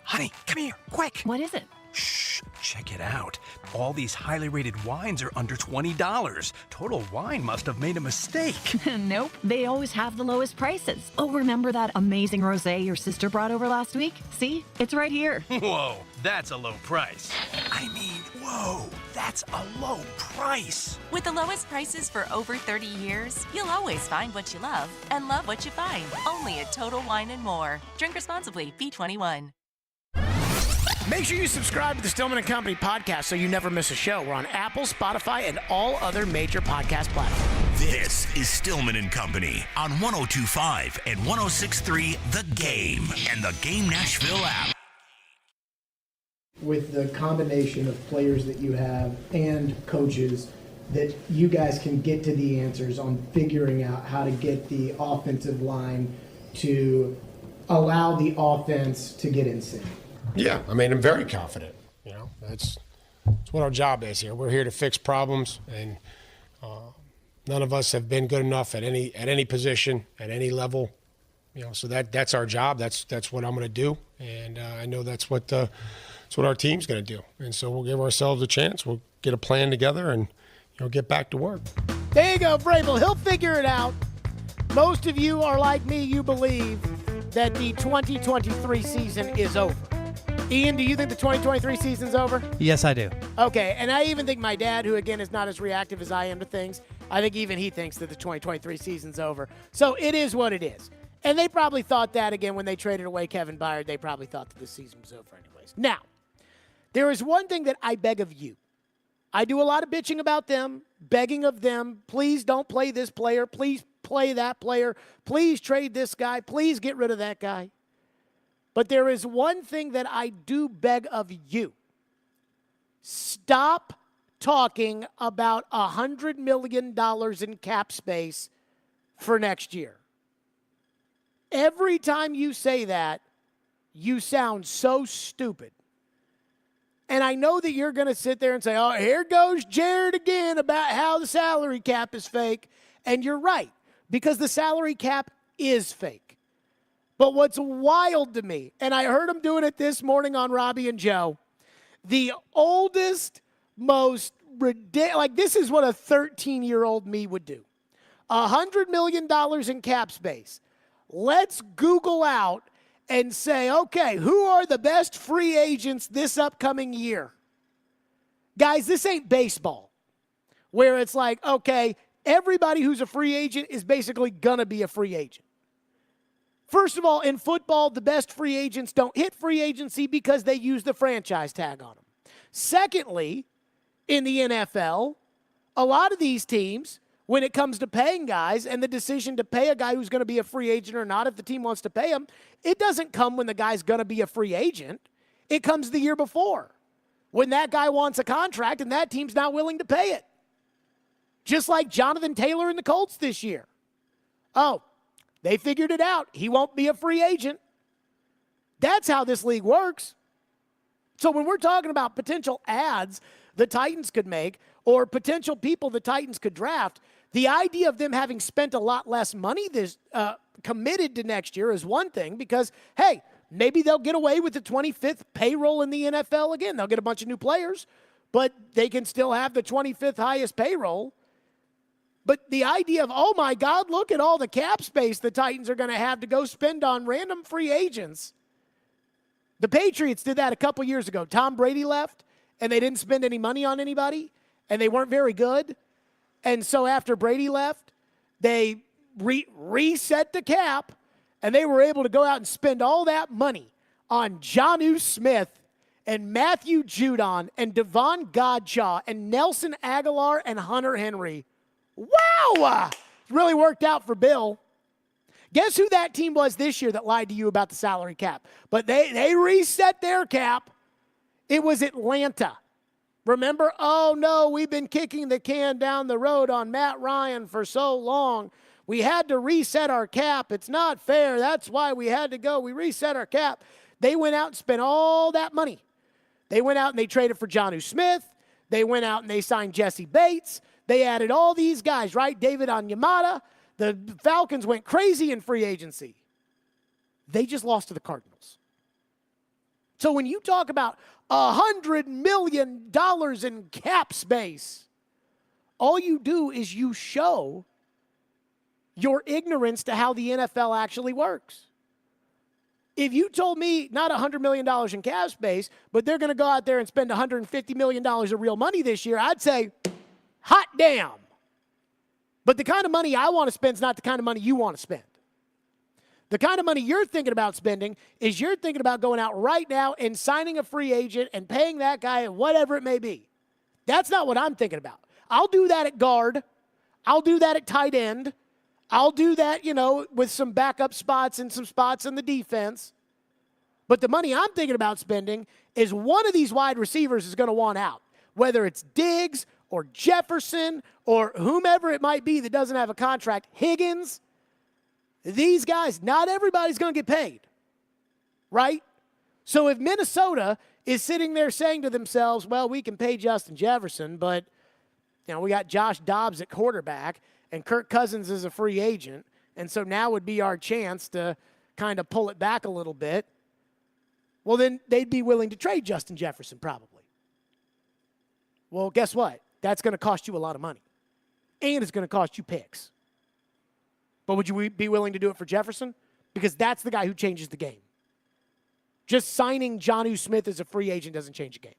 Honey, come here, quick. What is it? Shh, check it out. All these highly rated wines are under $20. Total Wine must have made a mistake. Nope, they always have the lowest prices. Oh, remember that amazing rosé your sister brought over last week? See, it's right here. Whoa, that's a low price. I mean, whoa, that's a low price. With the lowest prices for over 30 years, you'll always find what you love and love what you find. Only at Total Wine & More. Drink responsibly, B21. Make sure you subscribe to the Stillman & Company podcast so you never miss a show. We're on Apple, Spotify, and all other major podcast platforms. This is Stillman & Company on 102.5 and 106.3 The Game and the Game Nashville app. With the combination of players that you have and coaches, that you guys can get to the answers on figuring out how to get the offensive line to allow the offense to get in sync. Yeah, I mean, I'm very confident. That's what our job is here. We're here to fix problems, and none of us have been good enough at any position, at any level. So that's our job. That's what I'm going to do, and I know that's what our team's going to do. And so we'll give ourselves a chance. We'll get a plan together, and get back to work. There you go, Vrabel. He'll figure it out. Most of you are like me. You believe that the 2023 season is over. Ian, do you think the 2023 season's over? Yes, I do. Okay, and I even think my dad, who again is not as reactive as I am to things, I think even he thinks that the 2023 season's over. So it is what it is. And they probably thought that again when they traded away Kevin Byard. They probably thought that the season was over anyways. Now, there is one thing that I beg of you. I do a lot of bitching about them, begging of them, please don't play this player, please play that player, please trade this guy, please get rid of that guy. But there is one thing that I do beg of you. Stop talking about $100 million in cap space for next year. Every time you say that, you sound so stupid. And I know that you're going to sit there and say, oh, here goes Jared again about how the salary cap is fake. And you're right, because the salary cap is fake. But what's wild to me, and I heard him doing it this morning on Robbie and Joe, the oldest, most ridiculous, like this is what a 13-year-old me would do. $100 million in cap space. Let's Google out and say, okay, who are the best free agents this upcoming year? Guys, this ain't baseball, where it's like, okay, everybody who's a free agent is basically going to be a free agent. First of all, in football, the best free agents don't hit free agency because they use the franchise tag on them. Secondly, in the NFL, a lot of these teams, when it comes to paying guys and the decision to pay a guy who's going to be a free agent or not, if the team wants to pay him, it doesn't come when the guy's going to be a free agent. It comes the year before, when that guy wants a contract and that team's not willing to pay it. Just like Jonathan Taylor and the Colts this year. Oh, they figured it out. He won't be a free agent. That's how this league works. So when we're talking about potential ads the Titans could make or potential people the Titans could draft, the idea of them having spent a lot less money this committed to next year is one thing because, hey, maybe they'll get away with the 25th payroll in the NFL again. They'll get a bunch of new players, but they can still have the 25th highest payroll. But the idea of, oh, my God, look at all the cap space the Titans are going to have to go spend on random free agents. The Patriots did that a couple years ago. Tom Brady left, and they didn't spend any money on anybody, and they weren't very good. And so after Brady left, they reset the cap, and they were able to go out and spend all that money on Jonnu Smith and Matthew Judon and Devon Godchaux and Nelson Aguilar and Hunter Henry. Wow! It really worked out for Bill. Guess who that team was this year that lied to you about the salary cap? But they reset their cap. It was Atlanta. Remember? Oh, no, we've been kicking the can down the road on Matt Ryan for so long. We had to reset our cap. It's not fair. That's why we had to go. We reset our cap. They went out and spent all that money. They went out and they traded for Jonnu Smith. They went out and they signed Jesse Bates. They added all these guys, right? David Onyemata. The Falcons went crazy in free agency. They just lost to the Cardinals. So when you talk about $100 million in cap space, all you do is you show your ignorance to how the NFL actually works. If you told me not $100 million in cap space, but they're going to go out there and spend $150 million of real money this year, I'd say, hot damn. But the kind of money I want to spend is not the kind of money you want to spend. The kind of money you're thinking about spending is you're thinking about going out right now and signing a free agent and paying that guy whatever it may be. That's not what I'm thinking about. I'll do that at guard. I'll do that at tight end. I'll do that, with some backup spots and some spots in the defense. But the money I'm thinking about spending is one of these wide receivers is going to want out, whether it's Diggs or Jefferson or whomever it might be that doesn't have a contract, Higgins. These guys, not everybody's going to get paid, right? So if Minnesota is sitting there saying to themselves, well, we can pay Justin Jefferson, but we got Josh Dobbs at quarterback and Kirk Cousins is a free agent, and so now would be our chance to kind of pull it back a little bit, well, then they'd be willing to trade Justin Jefferson probably. Well, guess what? That's going to cost you a lot of money, and it's going to cost you picks. But would you be willing to do it for Jefferson? Because that's the guy who changes the game. Just signing Jonnu Smith as a free agent doesn't change the game.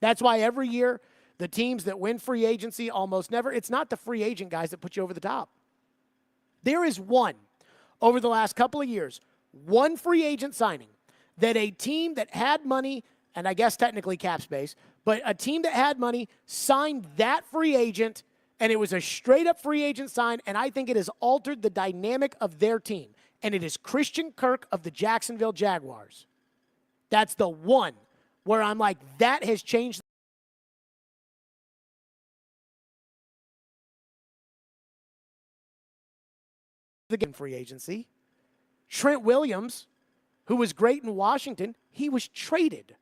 That's why every year the teams that win free agency almost never, it's not the free agent guys that put you over the top. There is one, over the last couple of years, one free agent signing that a team that had money, and I guess technically cap space, but a team that had money signed that free agent, and it was a straight-up free agent sign, and I think it has altered the dynamic of their team. And it is Christian Kirk of the Jacksonville Jaguars. That's the one where I'm like, that has changed the game free agency. Trent Williams, who was great in Washington, he was traded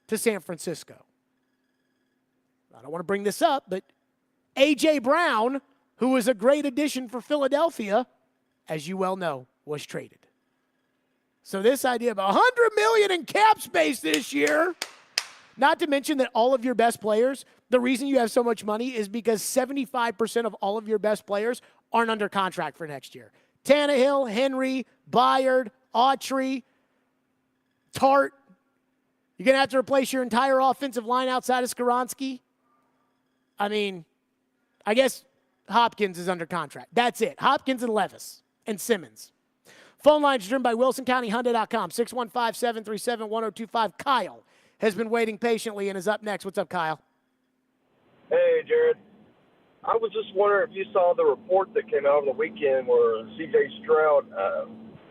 to San Francisco. I don't want to bring this up, but A.J. Brown, who was a great addition for Philadelphia, as you well know, was traded. So this idea of $100 million in cap space this year, not to mention that all of your best players, the reason you have so much money is because 75% of all of your best players aren't under contract for next year. Tannehill, Henry, Byard, Autry, Tart. You're going to have to replace your entire offensive line outside of Skoronski. I mean, I guess Hopkins is under contract. That's it. Hopkins and Levis and Simmons. Phone lines driven by WilsonCountyHyundai.com, 615-737-1025. Kyle has been waiting patiently and is up next. What's up, Kyle? Hey, Jared. I was just wondering if you saw the report that came out over the weekend where C.J. Stroud,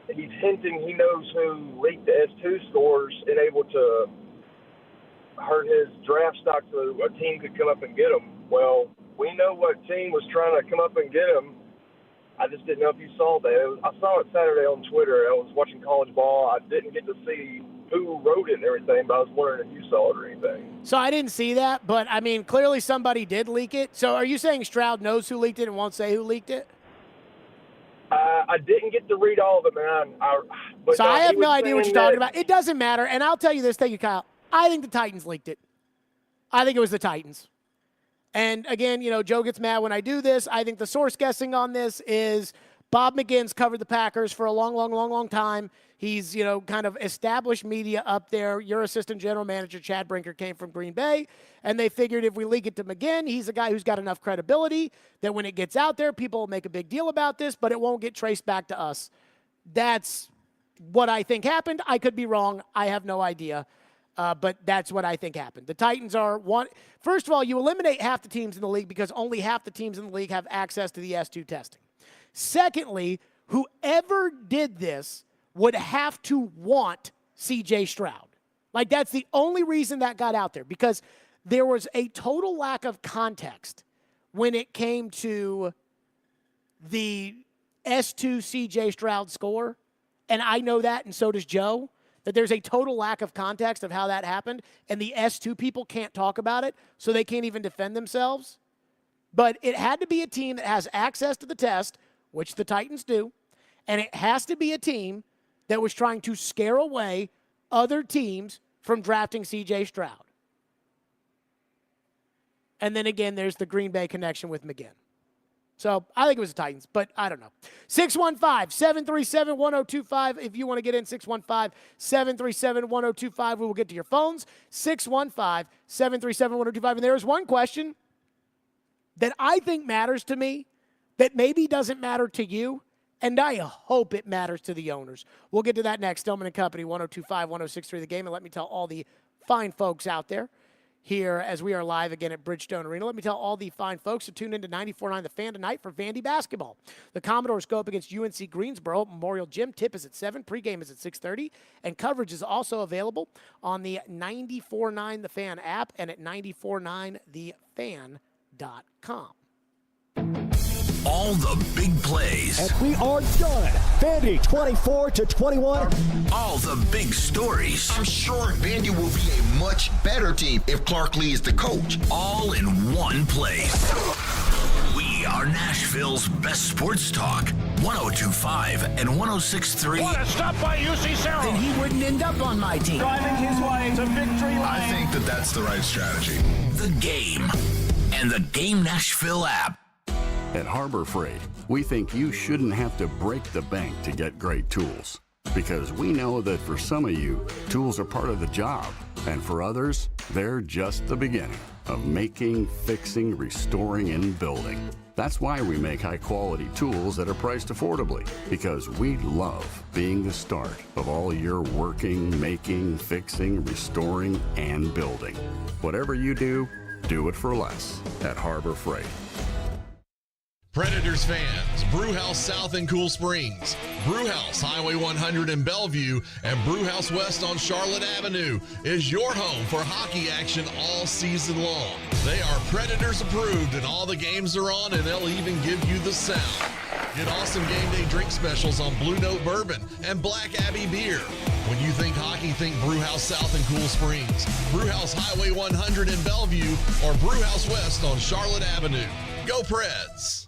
he's hinting he knows who leaked the S2 scores and able to hurt his draft stock so a team could come up and get him. Well, we know what team was trying to come up and get him. I just didn't know if you saw that. I saw it Saturday on Twitter. I was watching college ball. I didn't get to see who wrote it and everything, but I was wondering if you saw it or anything. So I didn't see that, but, I mean, clearly somebody did leak it. So are you saying Stroud knows who leaked it and won't say who leaked it? I didn't get to read all of it, man. So I have no idea what you're talking about. It doesn't matter, and I'll tell you this. Thank you, Kyle. I think the Titans leaked it. I think it was the Titans. And, again, you know, Joe gets mad when I do this. I think the source guessing on this is Bob McGinn's covered the Packers for a long time. He's, you know, kind of established media up there. Your assistant general manager, Chad Brinker, came from Green Bay, and they figured if we leak it to McGinn, he's a guy who's got enough credibility that when it gets out there, people will make a big deal about this, but it won't get traced back to us. That's what I think happened. I could be wrong. I have no idea. But that's what I think happened. The Titans are one. First of all, you eliminate half the teams in the league because only half the teams in the league have access to the S2 testing. Secondly, whoever did this would have to want C.J. Stroud. Like, that's the only reason that got out there, because there was a total lack of context when it came to the S2 C.J. Stroud score. And I know that, and so does Joe, that there's a total lack of context of how that happened, and the S2 people can't talk about it, so they can't even defend themselves. But it had to be a team that has access to the test, which the Titans do, and it has to be a team that was trying to scare away other teams from drafting C.J. Stroud. And then again, there's the Green Bay connection with McGinn. So I think it was the Titans, but I don't know. 615-737-1025. If you want to get in, 615-737-1025. We will get to your phones. 615-737-1025. And there is one question that I think matters to me that maybe doesn't matter to you, and I hope it matters to the owners. We'll get to that next. Stillman and Company, 102.5-106.3 The Game. And let me tell all the fine folks out there here as we are live again at Bridgestone Arena. Let me tell all the fine folks to tune into 94.9 The Fan tonight for Vandy basketball. The Commodores go up against UNC Greensboro Memorial Gym. Tip is at 7. Pregame is at 6:30. And coverage is also available on the 94.9 The Fan app and at 94.9thefan.com. All the big plays. And we are done. Vandy 24-21. All the big stories. I'm sure Vandy will be a much better team if Clark Lee is the coach. All in one place. We are Nashville's best sports talk. 102.5 and 106.3. What a stop by UC Sarah. Then he wouldn't end up on my team. Driving his way to victory lane. I think that's the right strategy. The Game and the Game Nashville app. At Harbor Freight, we think you shouldn't have to break the bank to get great tools. Because we know that for some of you, tools are part of the job. And for others, they're just the beginning of making, fixing, restoring, and building. That's why we make high-quality tools that are priced affordably. Because we love being the start of all your working, making, fixing, restoring, and building. Whatever you do it for less at Harbor Freight. Predators fans, Brewhouse South in Cool Springs, Brewhouse Highway 100 in Bellevue, and Brewhouse West on Charlotte Avenue is your home for hockey action all season long. They are Predators approved, and all the games are on, and they'll even give you the sound. Get awesome game day drink specials on Blue Note Bourbon and Black Abbey Beer. When you think hockey, think Brewhouse South in Cool Springs, Brewhouse Highway 100 in Bellevue, or Brewhouse West on Charlotte Avenue. Go Preds!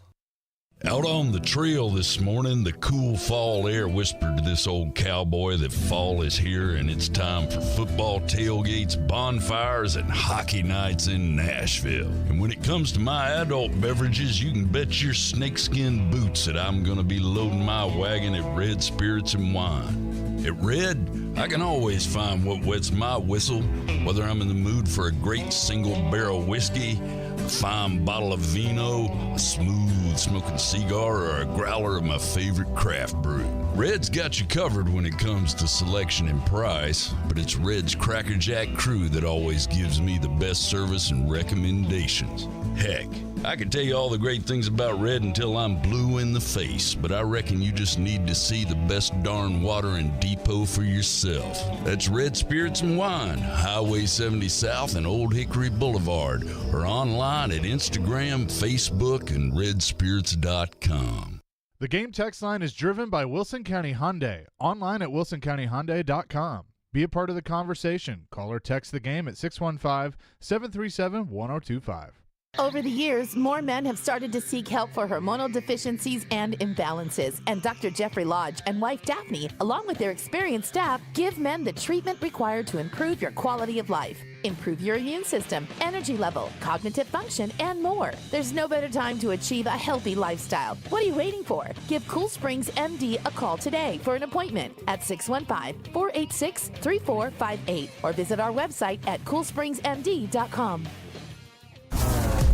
Out on the trail this morning, the cool fall air whispered to this old cowboy that fall is here and it's time for football tailgates, bonfires, and hockey nights in Nashville. And when it comes to my adult beverages, you can bet your snakeskin boots that I'm going to be loading my wagon at Red Spirits and Wine. At Red, I can always find what wets my whistle, whether I'm in the mood for a great single-barrel whiskey, a fine bottle of vino, a smooth smoking cigar, or a growler of my favorite craft brew. Red's got you covered when it comes to selection and price, but it's Red's Cracker Jack crew that always gives me the best service and recommendations. Heck, I could tell you all the great things about Red until I'm blue in the face, but I reckon you just need to see the best darn water and depot for yourself. That's Red Spirits and Wine, Highway 70 South and Old Hickory Boulevard, or online at Instagram, Facebook, and redspirits.com. The Game text line is driven by Wilson County Hyundai, online at wilsoncountyhyundai.com. Be a part of the conversation. Call or text the Game at 615-737-1025. Over the years, more men have started to seek help for hormonal deficiencies and imbalances, and Dr. Jeffrey Lodge and wife Daphne, along with their experienced staff, give men the treatment required to improve your quality of life, improve your immune system, energy level, cognitive function, and more. There's no better time to achieve a healthy lifestyle. What are you waiting for? Give Cool Springs MD a call today for an appointment at 615-486-3458 or visit our website at coolspringsmd.com.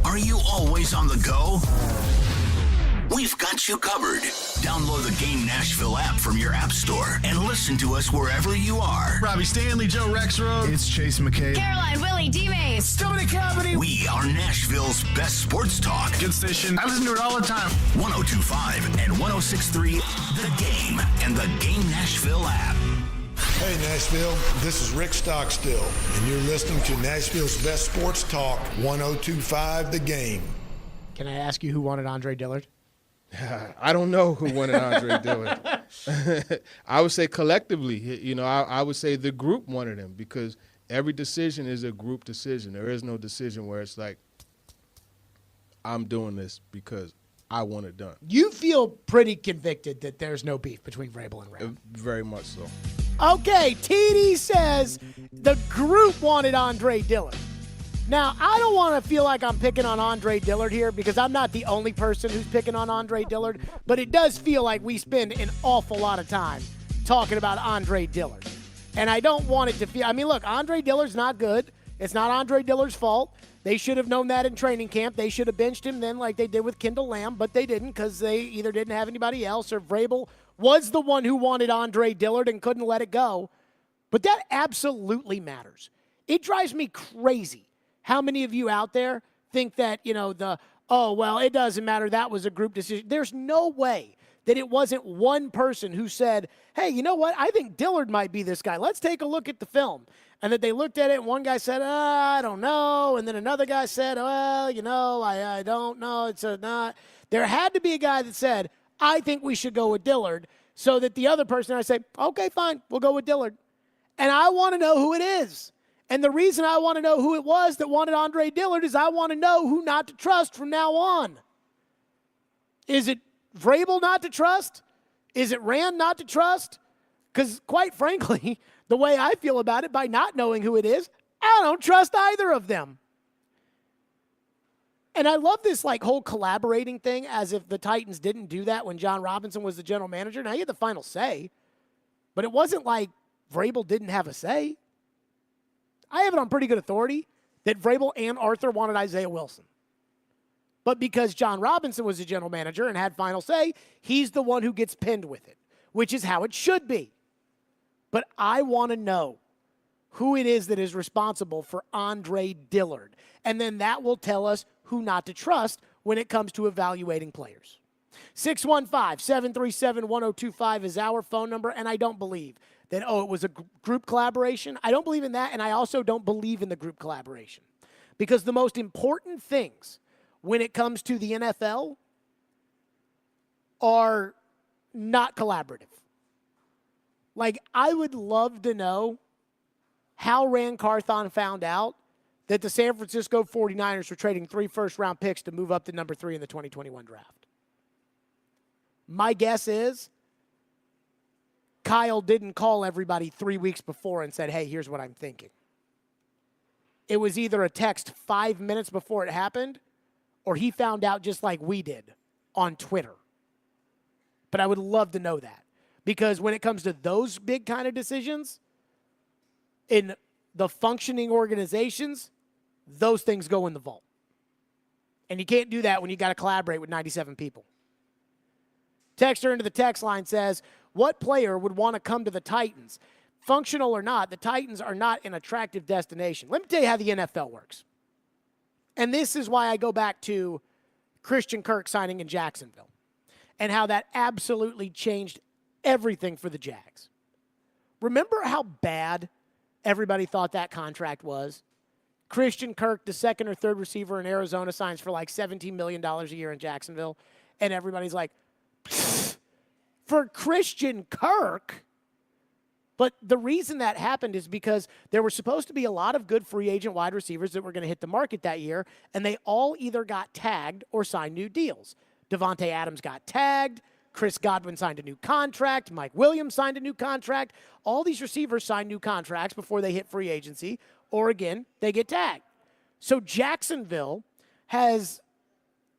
Are you always on the go? We've got you covered. Download the Game Nashville app from your app store and listen to us wherever you are. Robbie Stanley, Joe Rexroad. It's Chase McKay. Caroline, Willie, D-Mays. Stillman Company. We are Nashville's best sports talk. Good station. I listen to it all the time. 102.5 and 106.3 The Game and the Game Nashville app. Hey Nashville, this is Rick Stockstill, and you're listening to Nashville's best sports talk, 102.5 The Game. Can I ask you who wanted Andre Dillard? I don't know who wanted Andre Dillard. I would say collectively, you know, I would say the group wanted him because every decision is a group decision. There is no decision where it's like, I'm doing this because I want it done. You feel pretty convicted that there's no beef between Vrabel and Ram. Very much so. Okay, TD says the group wanted Andre Dillard. Now, I don't want to feel like I'm picking on Andre Dillard here because I'm not the only person who's picking on Andre Dillard, but it does feel like we spend an awful lot of time talking about Andre Dillard. And I don't want it to feel – I mean, look, Andre Dillard's not good. It's not Andre Dillard's fault. They should have known that in training camp. They should have benched him then like they did with Kendall Lamb, but they didn't because they either didn't have anybody else or Vrabel was the one who wanted Andre Dillard and couldn't let it go. But that absolutely matters. It drives me crazy how many of you out there think that, you know, it doesn't matter. That was a group decision. There's no way that it wasn't one person who said, hey, you know what? I think Dillard might be this guy. Let's take a look at the film. And that they looked at it, and one guy said, I don't know. And then another guy said, well, you know, I don't know. It's not. There had to be a guy that said, I think we should go with Dillard, so that the other person, I say, okay, fine, we'll go with Dillard. And I want to know who it is. And the reason I want to know who it was that wanted Andre Dillard is I want to know who not to trust from now on. Is it Vrabel not to trust? Is it Rand not to trust? Because quite frankly, the way I feel about it, by not knowing who it is, I don't trust either of them. And I love this like whole collaborating thing as if the Titans didn't do that when John Robinson was the general manager. Now, he had the final say, but it wasn't like Vrabel didn't have a say. I have it on pretty good authority that Vrabel and Arthur wanted Isaiah Wilson. But because John Robinson was the general manager and had final say, he's the one who gets pinned with it, which is how it should be. But I want to know who it is that is responsible for Andre Dillard. And then that will tell us who not to trust when it comes to evaluating players. 615-737-1025 is our phone number, and I don't believe that, it was a group collaboration. I don't believe in that, and I also don't believe in the group collaboration. Because the most important things when it comes to the NFL are not collaborative. Like, I would love to know how Rand Carthon found out that the San Francisco 49ers were trading 3 first-round picks to move up to number 3 in the 2021 draft. My guess is Kyle didn't call everybody 3 weeks before and said, hey, here's what I'm thinking. It was either a text 5 minutes before it happened, or he found out just like we did on Twitter. But I would love to know that. Because when it comes to those big kind of decisions, in the functioning organizations, those things go in the vault. And you can't do that when you got to collaborate with 97 people. Texter into the text line says, what player would want to come to the Titans? Functional or not, the Titans are not an attractive destination. Let me tell you how the NFL works. And this is why I go back to Christian Kirk signing in Jacksonville and how that absolutely changed everything for the Jags. Remember how bad everybody thought that contract was? Christian Kirk, the second or third receiver in Arizona, signs for like $17 million a year in Jacksonville. And everybody's like, for Christian Kirk? But the reason that happened is because there were supposed to be a lot of good free agent wide receivers that were going to hit the market that year, and they all either got tagged or signed new deals. Devontae Adams got tagged. Chris Godwin signed a new contract. Mike Williams signed a new contract. All these receivers signed new contracts before they hit free agency, or again, they get tagged. So Jacksonville has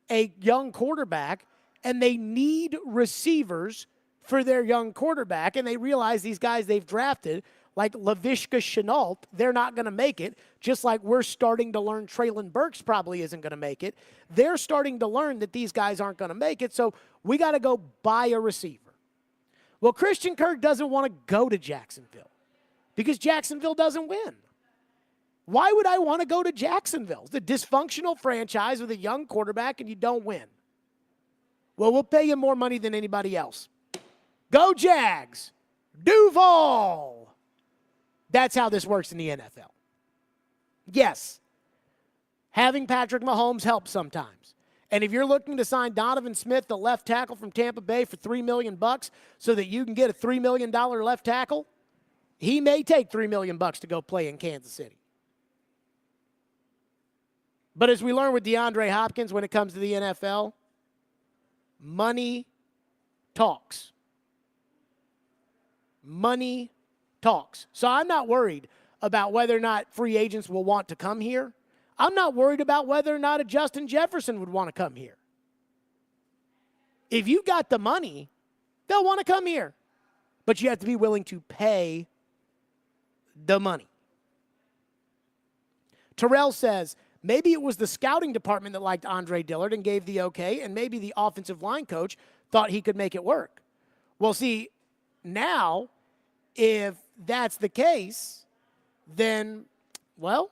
a young quarterback, and they need receivers for their young quarterback, and they realize these guys they've drafted, like Laviska Shenault, they're not going to make it, just like we're starting to learn Treylon Burks probably isn't going to make it. They're starting to learn that these guys aren't going to make it, so we got to go buy a receiver. Well, Christian Kirk doesn't want to go to Jacksonville because Jacksonville doesn't win. Why would I want to go to Jacksonville? It's a dysfunctional franchise with a young quarterback, and you don't win. Well, we'll pay you more money than anybody else. Go Jags! Duval! That's how this works in the NFL. Yes, having Patrick Mahomes helps sometimes. And if you're looking to sign Donovan Smith, the left tackle from Tampa Bay, for $3 million so that you can get a $3 million left tackle, he may take $3 million to go play in Kansas City. But as we learn with DeAndre Hopkins when it comes to the NFL, money talks. Money talks. So I'm not worried about whether or not free agents will want to come here. I'm not worried about whether or not a Justin Jefferson would want to come here. If you got the money, they'll want to come here. But you have to be willing to pay the money. Terrell says, maybe it was the scouting department that liked Andre Dillard and gave the okay, and maybe the offensive line coach thought he could make it work. Well, see, now, if that's the case, then, well,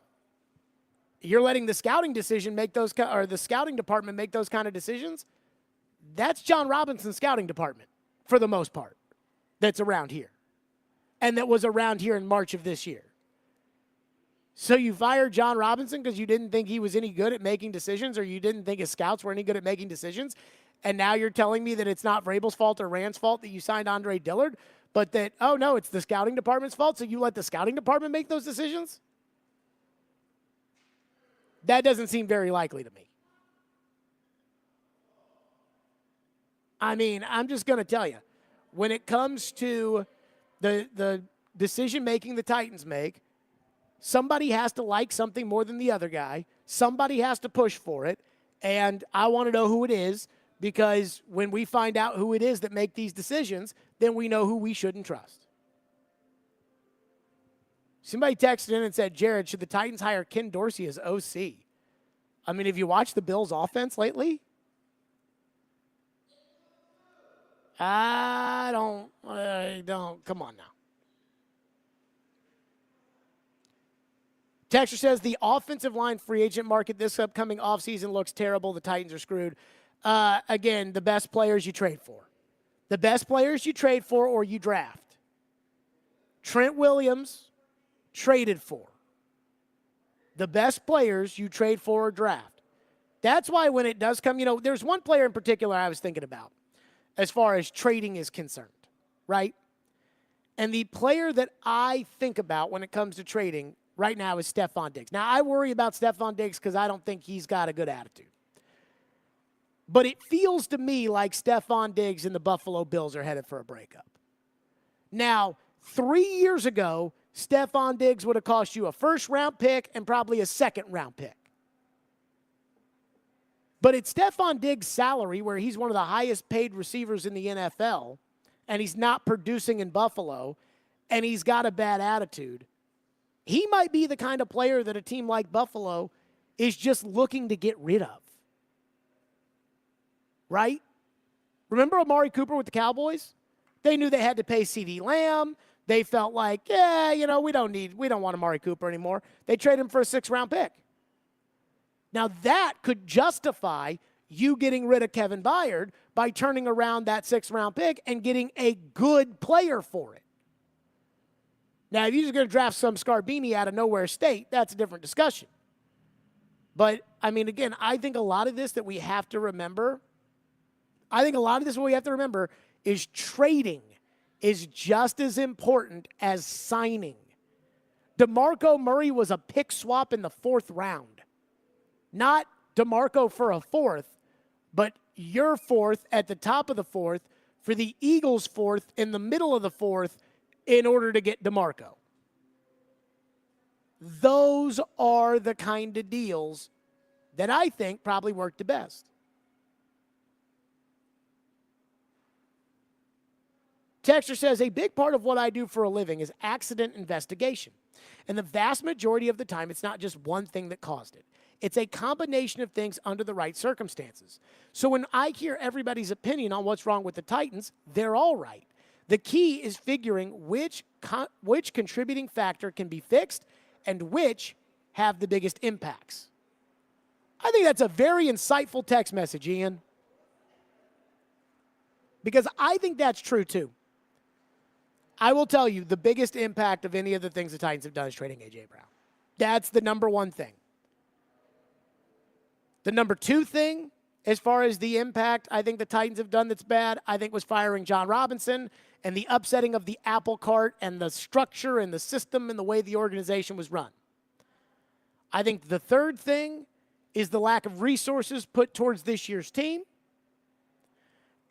you're letting the scouting decision make those, or the scouting department make those kind of decisions. That's John Robinson's scouting department, for the most part, that's around here, and that was around here in March of this year. So you fired John Robinson because you didn't think he was any good at making decisions, or you didn't think his scouts were any good at making decisions, and now you're telling me that it's not Vrabel's fault or Rand's fault that you signed Andre Dillard, but that, oh, no, it's the scouting department's fault, so you let the scouting department make those decisions? That doesn't seem very likely to me. I mean, I'm just going to tell you, when it comes to the decision-making the Titans make, somebody has to like something more than the other guy. Somebody has to push for it, and I want to know who it is, because when we find out who it is that make these decisions, then we know who we shouldn't trust. Somebody texted in and said, Jared, should the Titans hire Ken Dorsey as OC? I mean, have you watched the Bills' offense lately? I don't. Come on now. Texter says the offensive line free agent market this upcoming offseason looks terrible. The Titans are screwed. Again, the best players you trade for. The best players you trade for or you draft. Trent Williams, traded for. the best players you trade for or draft. That's why when it does come, there's one player in particular I was thinking about as far as trading is concerned, right? And the player that I think about when it comes to trading right now is Stephon Diggs. Now, I worry about Stephon Diggs because I don't think he's got a good attitude. But it feels to me like Stephon Diggs and the Buffalo Bills are headed for a breakup. Now, 3 years ago, Stephon Diggs would have cost you a first-round pick and probably a second-round pick. But at Stephon Diggs' salary, where he's one of the highest-paid receivers in the NFL, and he's not producing in Buffalo, and he's got a bad attitude, he might be the kind of player that a team like Buffalo is just looking to get rid of. Right? Remember Amari Cooper with the Cowboys? They knew they had to pay CeeDee Lamb. They felt like, we don't want Amari Cooper anymore. They traded him for a 6th-round pick. Now that could justify you getting rid of Kevin Byard by turning around that 6th-round pick and getting a good player for it. Now, if you're just going to draft some Scarbini out of nowhere state, that's a different discussion. But, again, I think a lot of this that we have to remember, is trading is just as important as signing. DeMarco Murray was a pick swap in the 4th round. Not DeMarco for a 4th, but your 4th at the top of the 4th for the Eagles' 4th in the middle of the 4th in order to get DeMarco. Those are the kind of deals that I think probably work the best. Texter says, a big part of what I do for a living is accident investigation. And the vast majority of the time, it's not just one thing that caused it. It's a combination of things under the right circumstances. So when I hear everybody's opinion on what's wrong with the Titans, they're all right. The key is figuring which contributing factor can be fixed and which have the biggest impacts. I think that's a very insightful text message, Ian. Because I think that's true, too. I will tell you, the biggest impact of any of the things the Titans have done is trading A.J. Brown. That's the number one thing. The number two thing, as far as the impact I think the Titans have done that's bad, I think was firing John Robinson and the upsetting of the apple cart and the structure and the system and the way the organization was run. I think the third thing is the lack of resources put towards this year's team.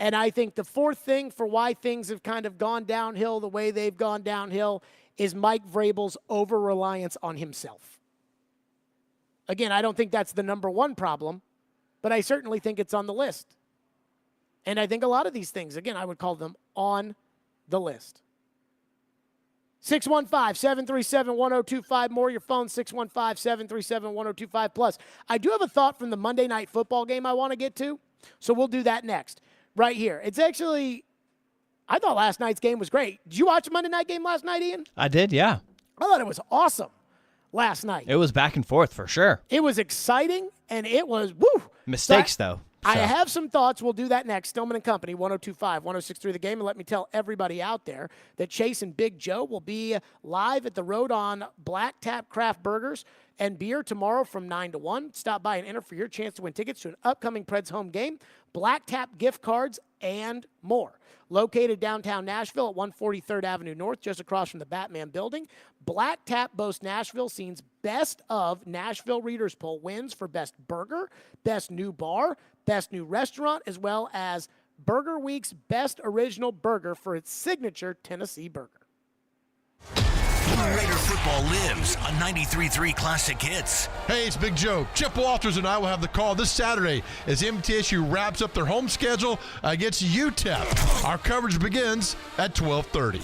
And I think the fourth thing for why things have kind of gone downhill the way they've gone downhill is Mike Vrabel's over-reliance on himself. Again, I don't think that's the number one problem, but I certainly think it's on the list. And I think a lot of these things, again, I would call them on the list. 615-737-1025. More your phone, 615-737-1025 plus. I do have a thought from the Monday Night Football game I want to get to, so we'll do that next. Right here. It's actually, I thought last night's game was great. Did you watch the Monday night game last night, Ian? I did, yeah. I thought it was awesome last night. It was back and forth for sure. It was exciting, and it was, woo. Mistakes, though. I have some thoughts. We'll do that next. Stillman and Company, 102.5, 106.3 The Game. And let me tell everybody out there that Chase and Big Joe will be live at the Road on Black Tap Craft Burgers and Beer tomorrow from 9 to 1. Stop by and enter for your chance to win tickets to an upcoming Preds home game, Black Tap gift cards, and more. Located downtown Nashville at 143rd Avenue North, just across from the Batman Building, Black Tap boasts Nashville scene's Best of Nashville Readers Poll wins for Best Burger, Best New Bar, Best New Restaurant, as well as Burger Week's Best Original Burger for its signature Tennessee burger. Blue Raider football lives on 93.3 Classic Hits. Hey, it's Big Joe. Chip Walters and I will have the call this Saturday as MTSU wraps up their home schedule against UTEP. Our coverage begins at 12:30.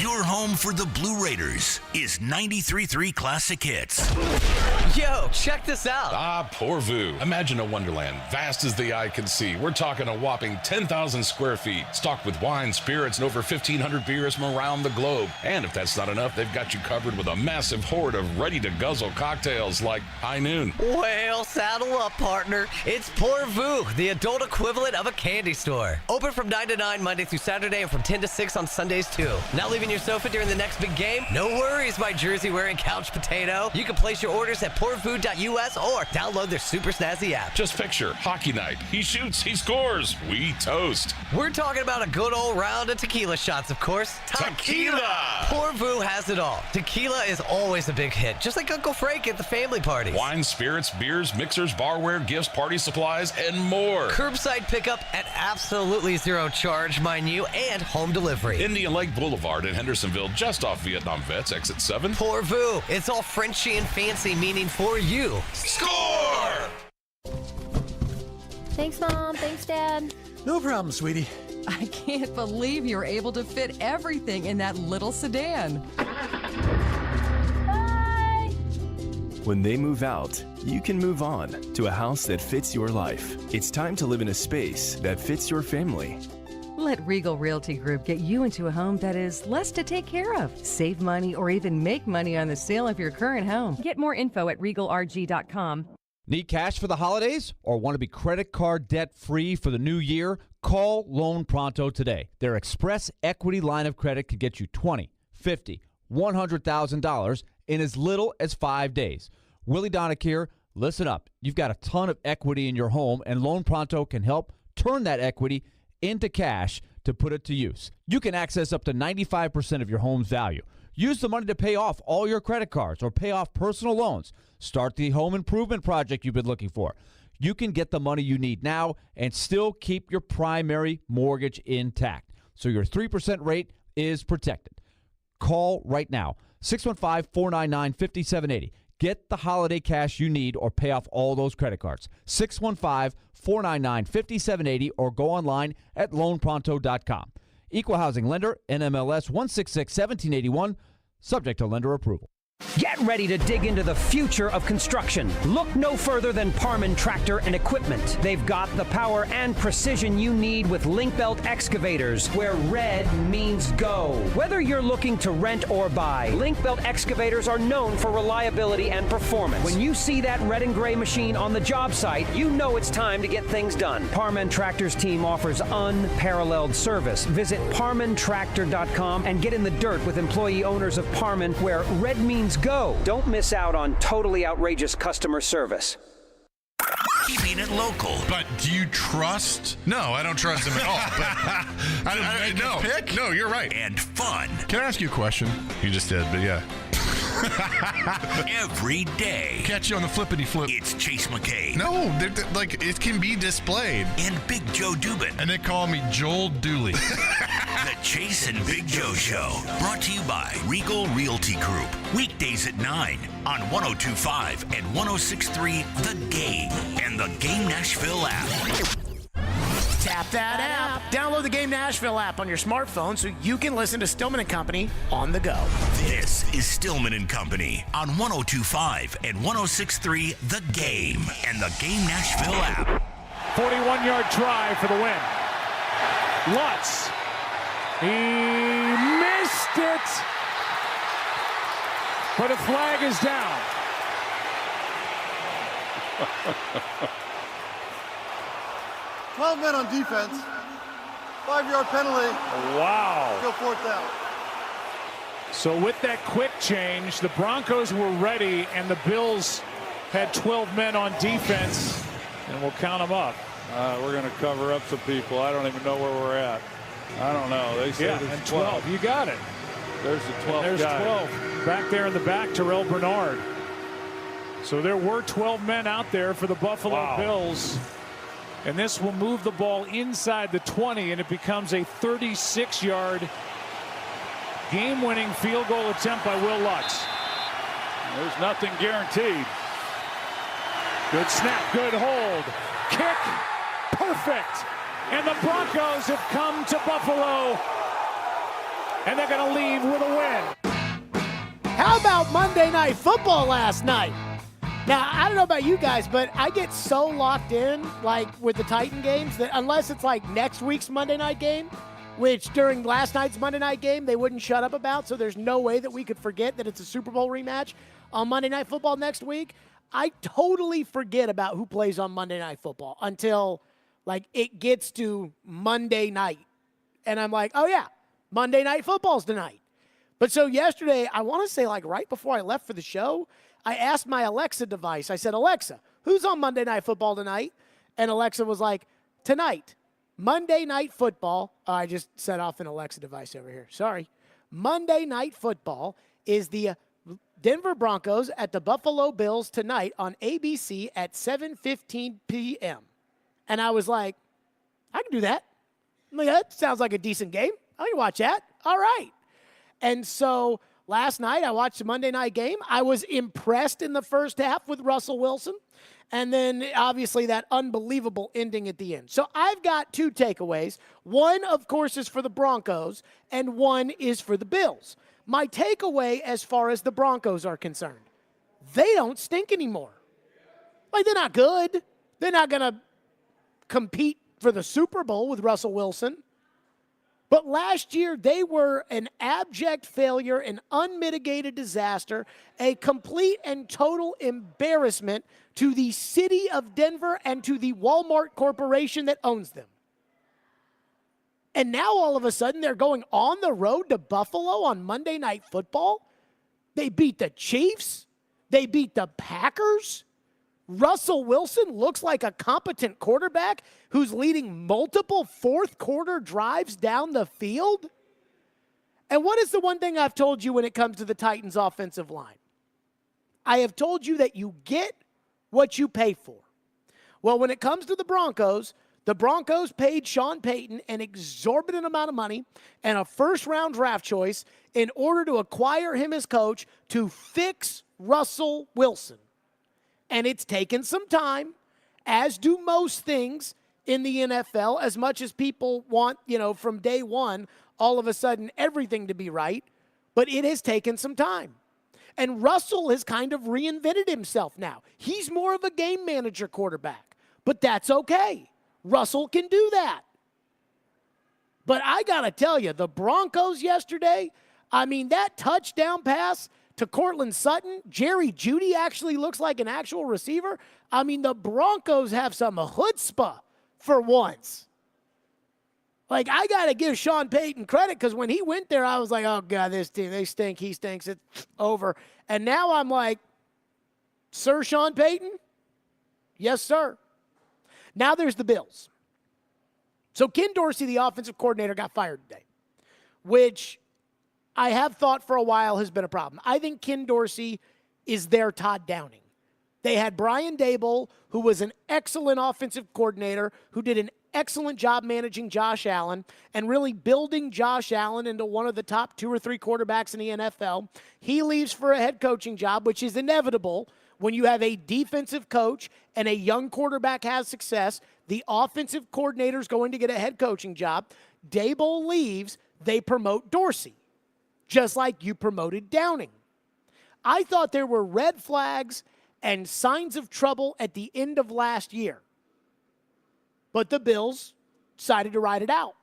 Your home for the Blue Raiders is 93.3 Classic Hits. Yo, check this out. Ah, Porvu. Imagine a wonderland, vast as the eye can see. We're talking a whopping 10,000 square feet, stocked with wine, spirits, and over 1,500 beers from around the globe. And if that's not enough, they've got you covered with a massive horde of ready-to-guzzle cocktails like High Noon. Well, saddle up, partner. It's Porvu, the adult equivalent of a candy store. Open from 9 to 9 Monday through Saturday and from 10 to 6 on Sundays, too. Not leaving your sofa during the next big game? No worries, my jersey-wearing couch potato. You can place your orders at porvu.us or download their super snazzy app. Just picture hockey night. He shoots, he scores, we toast. We're talking about a good old round of tequila shots, of course. Tequila! Porvu has it all. Tequila is always a big hit, just like Uncle Frank at the family parties. Wine, spirits, beers, mixers, barware, gifts, party supplies, and more. Curbside pickup at absolutely zero charge, mind you, and home delivery. Indian Lake Boulevard in Hendersonville, just off Vietnam Vets, exit 7. Porvu. It's all Frenchy and fancy, meaning for you. Score! Thanks, Mom. Thanks, Dad. No problem, sweetie. I can't believe you're able to fit everything in that little sedan. Bye! When they move out, you can move on to a house that fits your life. It's time to live in a space that fits your family. Let Regal Realty Group get you into a home that is less to take care of. Save money or even make money on the sale of your current home. Get more info at regalrg.com. Need cash for the holidays or want to be credit card debt free for the new year? Call Loan Pronto today. Their Express Equity line of credit could get you $20, $50, $100,000 in as little as 5 days. Willie Donick here. Listen up. You've got a ton of equity in your home, and Loan Pronto can help turn that equity into cash to put it to use. You can access up to 95% of your home's value. Use the money to pay off all your credit cards or pay off personal loans. Start the home improvement project you've been looking for. You can get the money you need now and still keep your primary mortgage intact, so your 3% rate is protected. Call right now, 615-499-5780. Get the holiday cash you need or pay off all those credit cards. 615-499-5780 or go online at loanpronto.com. Equal housing lender, NMLS 166-1781, subject to lender approval. Get ready to dig into the future of construction. Look no further than Parman Tractor and Equipment. They've got the power and precision you need with link belt excavators, where red means go. Whether you're looking to rent or buy, link belt excavators are known for reliability and performance. When you see that red and gray machine on the job site, you know it's time to get things done. Parman Tractor's team offers unparalleled service. Visit parmantractor.com and get in the dirt with employee owners of Parman, where red means go. Don't miss out on totally outrageous customer service. Keeping it local. But do you trust? No, I don't trust him at all. But no, you're right. And fun. Can I ask you a question? You just did, but yeah. Every day. Catch you on the flippity flip. It's Chase McCain. No, like it can be displayed. And Big Joe Dubin. And they call me Joel Dooley. The Chase and Big Joe Show. Brought to you by Regal Realty Group. Weekdays at 9 on 102.5 and 106.3 The Game and the Game Nashville app. Tap that app. Download the Game Nashville app on your smartphone so you can listen to Stillman and Company on the go. This is Stillman and Company on 102.5 and 106.3 The Game and the Game Nashville app. 41-yard try for the win. Lutz. He missed it. But a flag is down. 12 men on defense. 5-yard penalty. Wow. Still fourth down. So with that quick change, the Broncos were ready, and the Bills had 12 men on defense, and we'll count them up. We're going to cover up some people. I don't even know where we're at. I don't know. They said and 12. You got it. There's the 12 There's guy. 12. Back there in the back, Terrell Bernard. So there were 12 men out there for the Buffalo Bills. And this will move the ball inside the 20, and it becomes a 36-yard game-winning field goal attempt by Will Lutz. There's nothing guaranteed. Good snap, good hold. Kick, perfect. And the Broncos have come to Buffalo, and they're going to leave with a win. How about Monday Night Football last night? Now, I don't know about you guys, but I get so locked in, like, with the Titan games that unless it's, like, next week's Monday night game, which during last night's Monday night game they wouldn't shut up about, so there's no way that we could forget that it's a Super Bowl rematch on Monday Night Football next week. I totally forget about who plays on Monday Night Football until, like, it gets to Monday night. And I'm like, oh, yeah, Monday Night Football's tonight. But so yesterday, I want to say, like, right before I left for the show, I asked my Alexa device, I said, Alexa, who's on Monday Night Football tonight? And Alexa was like, tonight, Monday Night Football. Oh, I just set off an Alexa device over here. Sorry. Monday Night Football is the Denver Broncos at the Buffalo Bills tonight on ABC at 7:15 p.m. And I was like, I can do that. I'm like, that sounds like a decent game. I can watch that. All right. And so last night I watched the Monday night game. I was impressed in the first half with Russell Wilson. And then obviously that unbelievable ending at the end. So I've got two takeaways. One, of course, is for the Broncos, and one is for the Bills. My takeaway as far as the Broncos are concerned, they don't stink anymore. Like, they're not good. They're not going to compete for the Super Bowl with Russell Wilson. But last year, they were an abject failure, an unmitigated disaster, a complete and total embarrassment to the city of Denver and to the Walmart Corporation that owns them. And now all of a sudden they're going on the road to Buffalo on Monday Night Football. They beat the Chiefs. They beat the Packers. Russell Wilson looks like a competent quarterback who's leading multiple fourth quarter drives down the field. And what is the one thing I've told you when it comes to the Titans offensive line? I have told you that you get what you pay for. Well, when it comes to the Broncos paid Sean Payton an exorbitant amount of money and a first-round draft choice in order to acquire him as coach to fix Russell Wilson. And it's taken some time, as do most things in the NFL, as much as people want, from day one, all of a sudden everything to be right. But it has taken some time. And Russell has kind of reinvented himself now. He's more of a game manager quarterback, but that's okay. Russell can do that. But I got to tell you, the Broncos yesterday, that touchdown pass to Cortland Sutton, Jerry Jeudy actually looks like an actual receiver. The Broncos have some chutzpah for once. Like, I got to give Sean Payton credit because when he went there, I was like, oh, God, this team, they stink. He stinks. It's over. And now I'm like, Sir Sean Payton? Yes, sir. Now there's the Bills. So Ken Dorsey, the offensive coordinator, got fired today, which I have thought for a while has been a problem. I think Ken Dorsey is their Todd Downing. They had Brian Daboll, who was an excellent offensive coordinator, who did an excellent job managing Josh Allen and really building Josh Allen into one of the top 2 or 3 quarterbacks in the NFL. He leaves for a head coaching job, which is inevitable when you have a defensive coach and a young quarterback has success. The offensive coordinator is going to get a head coaching job. Daboll leaves, they promote Dorsey, just like you promoted Downing. I thought there were red flags and signs of trouble at the end of last year. But the Bills decided to ride it out.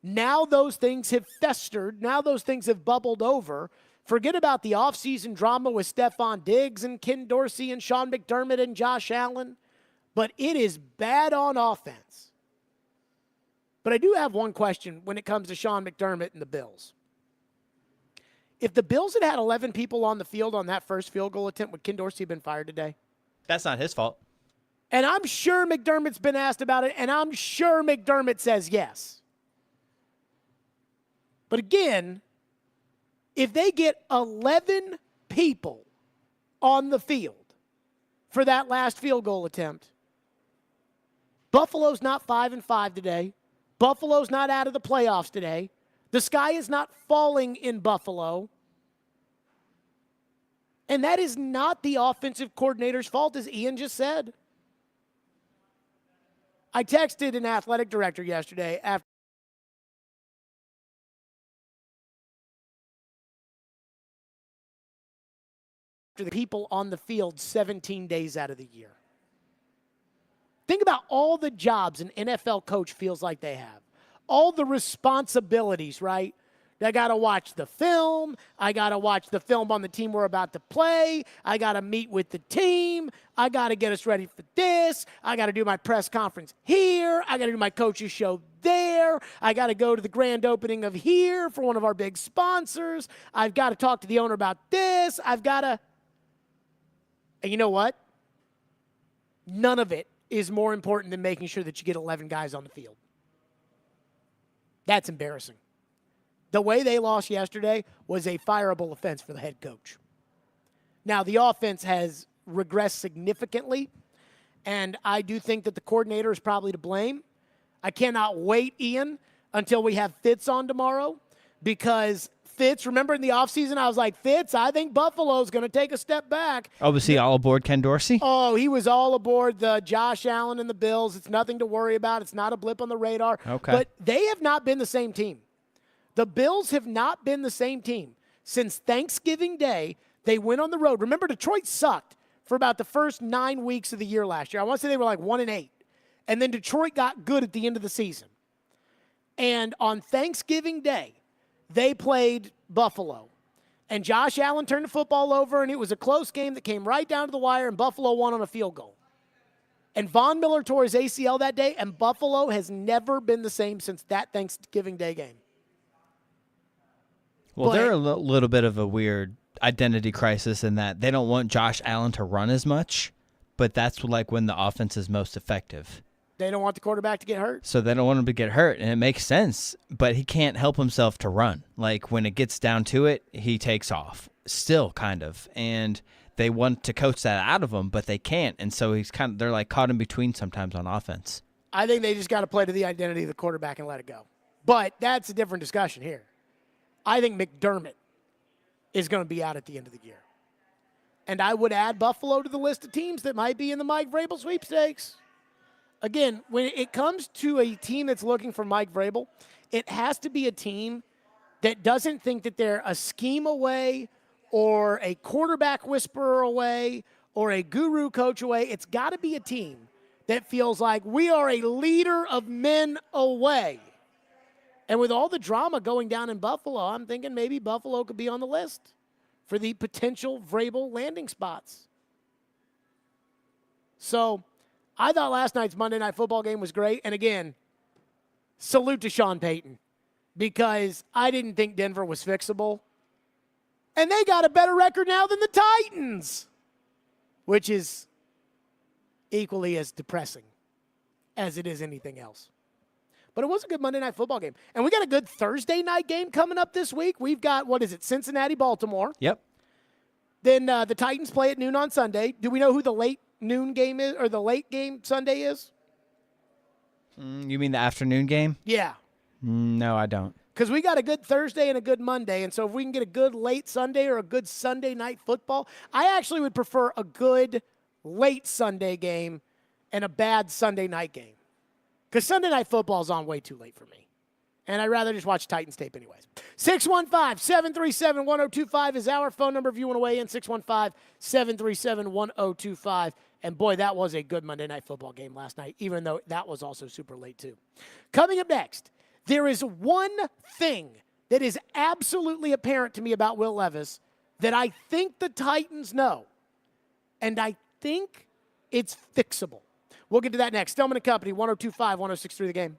Now those things have festered. Now those things have bubbled over. Forget about the offseason drama with Stephon Diggs and Ken Dorsey and Sean McDermott and Josh Allen. But it is bad on offense. But I do have one question when it comes to Sean McDermott and the Bills. If the Bills had 11 people on the field on that first field goal attempt, would Ken Dorsey have been fired today? That's not his fault. And I'm sure McDermott's been asked about it, and I'm sure McDermott says yes. But again, if they get 11 people on the field for that last field goal attempt, Buffalo's not 5-5 today. Buffalo's not out of the playoffs today. The sky is not falling in Buffalo. And that is not the offensive coordinator's fault, as Ian just said. I texted an athletic director yesterday after the people on the field 17 days out of the year. Think about all the jobs an NFL coach feels like they have. All the responsibilities, right? I got to watch the film. I got to watch the film on the team we're about to play. I got to meet with the team. I got to get us ready for this. I got to do my press conference here. I got to do my coach's show there. I got to go to the grand opening of here for one of our big sponsors. I've got to talk to the owner about this. I've got to. And you know what? None of it is more important than making sure that you get 11 guys on the field. That's embarrassing. The way they lost yesterday was a fireable offense for the head coach. Now, the offense has regressed significantly, and I do think that the coordinator is probably to blame. I cannot wait, Ian, until we have Fitz on tomorrow, because Fitz, remember in the offseason, I was like, Fitz, I think Buffalo's going to take a step back. Oh, was he all aboard Ken Dorsey? Oh, he was all aboard the Josh Allen and the Bills. It's nothing to worry about. It's not a blip on the radar. Okay. But they have not been the same team. The Bills have not been the same team. Since Thanksgiving Day, they went on the road. Remember, Detroit sucked for about the first 9 weeks of the year last year. I want to say they were like 1-8. And then Detroit got good at the end of the season. And on Thanksgiving Day, they played Buffalo. And Josh Allen turned the football over, and it was a close game that came right down to the wire, and Buffalo won on a field goal. And Von Miller tore his ACL that day, and Buffalo has never been the same since that Thanksgiving Day game. Well, they're a little bit of a weird identity crisis in that they don't want Josh Allen to run as much, but that's like when the offense is most effective. They don't want the quarterback to get hurt. So they don't want him to get hurt, and it makes sense, but he can't help himself to run. Like when it gets down to it, he takes off, still kind of, and they want to coach that out of him, but they can't, and so they're like caught in between sometimes on offense. I think they just got to play to the identity of the quarterback and let it go. But that's a different discussion here. I think McDermott is going to be out at the end of the year. And I would add Buffalo to the list of teams that might be in the Mike Vrabel sweepstakes. Again, when it comes to a team that's looking for Mike Vrabel, it has to be a team that doesn't think that they're a scheme away or a quarterback whisperer away or a guru coach away. It's got to be a team that feels like we are a leader of men away. And with all the drama going down in Buffalo, I'm thinking maybe Buffalo could be on the list for the potential Vrabel landing spots. So I thought last night's Monday Night Football game was great. And again, salute to Sean Payton, because I didn't think Denver was fixable. And they got a better record now than the Titans, which is equally as depressing as it is anything else. But it was a good Monday Night Football game. And we got a good Thursday night game coming up this week. We've got, Cincinnati, Baltimore. Yep. Then the Titans play at noon on Sunday. Do we know who the late noon game is, or the late game Sunday is? You mean the afternoon game? Yeah. No, I don't. Because we got a good Thursday and a good Monday. And so if we can get a good late Sunday or a good Sunday night football, I actually would prefer a good late Sunday game and a bad Sunday night game. Because Sunday Night Football is on way too late for me. And I'd rather just watch Titans tape anyways. 615-737-1025 is our phone number if you want to weigh in. 615-737-1025. And boy, that was a good Monday Night Football game last night, even though that was also super late too. Coming up next, there is one thing that is absolutely apparent to me about Will Levis that I think the Titans know. And I think it's fixable. We'll get to that next. Stillman & Company, 102.5, 106.3 The Game.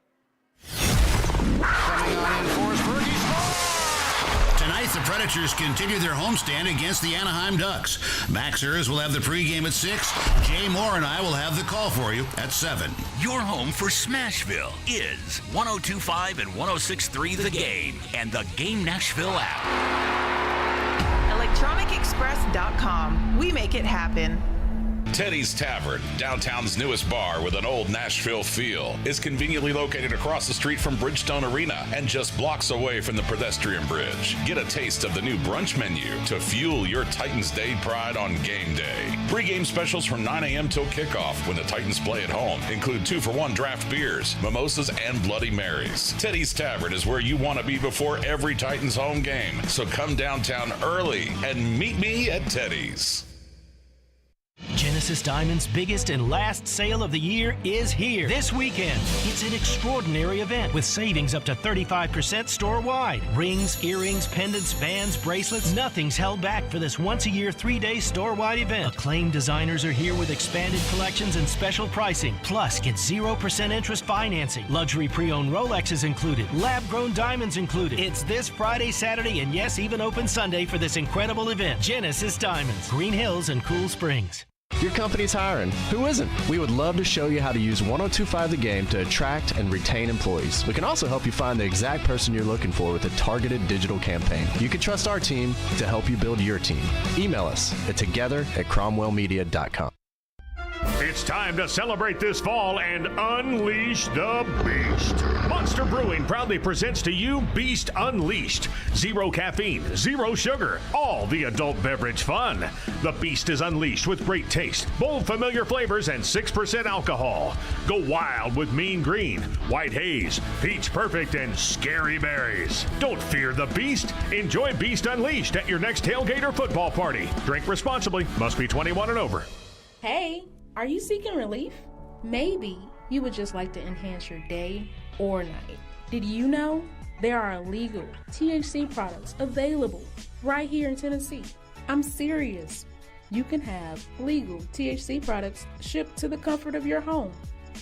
Tonight, the Predators continue their homestand against the Anaheim Ducks. Max Ers will have the pregame at 6. Jay Moore and I will have the call for you at 7. Your home for Smashville is 102.5 and 106.3 The Game and the Game Nashville app. ElectronicExpress.com. We make it happen. Teddy's Tavern, downtown's newest bar with an old Nashville feel, is conveniently located across the street from Bridgestone Arena and just blocks away from the pedestrian bridge. Get a taste of the new brunch menu to fuel your Titans Day pride on game day. Pre-game specials from 9 a.m. till kickoff when the Titans play at home include 2-for-1 draft beers, mimosas, and Bloody Marys. Teddy's Tavern is where you want to be before every Titans home game, so come downtown early and meet me at Teddy's. Genesis Diamond's biggest and last sale of the year is here this weekend. It's an extraordinary event with savings up to 35% store-wide. Rings, earrings, pendants, bands, bracelets, nothing's held back for this once-a-year 3-day store-wide event. Acclaimed designers are here with expanded collections and special pricing. Plus, get 0% interest financing. Luxury pre-owned Rolex is included. Lab-grown diamonds included. It's this Friday, Saturday, and yes, even open Sunday for this incredible event. Genesis Diamonds, Green Hills and Cool Springs. Your company's hiring. Who isn't? We would love to show you how to use 1025 The Game to attract and retain employees. We can also help you find the exact person you're looking for with a targeted digital campaign. You can trust our team to help you build your team. Email us at together@cromwellmedia.com. It's time to celebrate this fall and unleash the beast. Monster Brewing proudly presents to you Beast Unleashed. 0 caffeine, 0 sugar, all the adult beverage fun. The Beast is unleashed with great taste, bold familiar flavors, and 6% alcohol. Go wild with Mean Green, White Haze, Peach Perfect, and Scary Berries. Don't fear the Beast. Enjoy Beast Unleashed at your next tailgate or football party. Drink responsibly. Must be 21 and over. Hey, are you seeking relief? Maybe you would just like to enhance your day or night. Did you know there are illegal THC products available right here in Tennessee? I'm serious. You can have legal THC products shipped to the comfort of your home.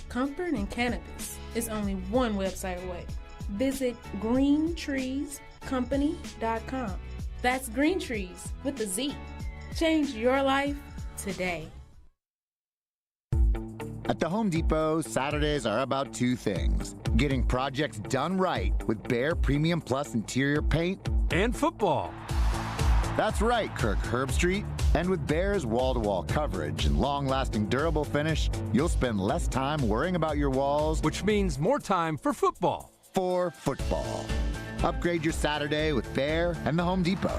Comfort in cannabis is only one website away. Visit greentreescompany.com. That's Green Trees with a Z. Change your life today. At the Home Depot, Saturdays are about two things: getting projects done right with Behr Premium Plus interior paint and football. That's right, Kirk Herbstreit. And with Behr's wall-to-wall coverage and long-lasting durable finish, you'll spend less time worrying about your walls, which means more time for football. For football. Upgrade your Saturday with Behr and the Home Depot.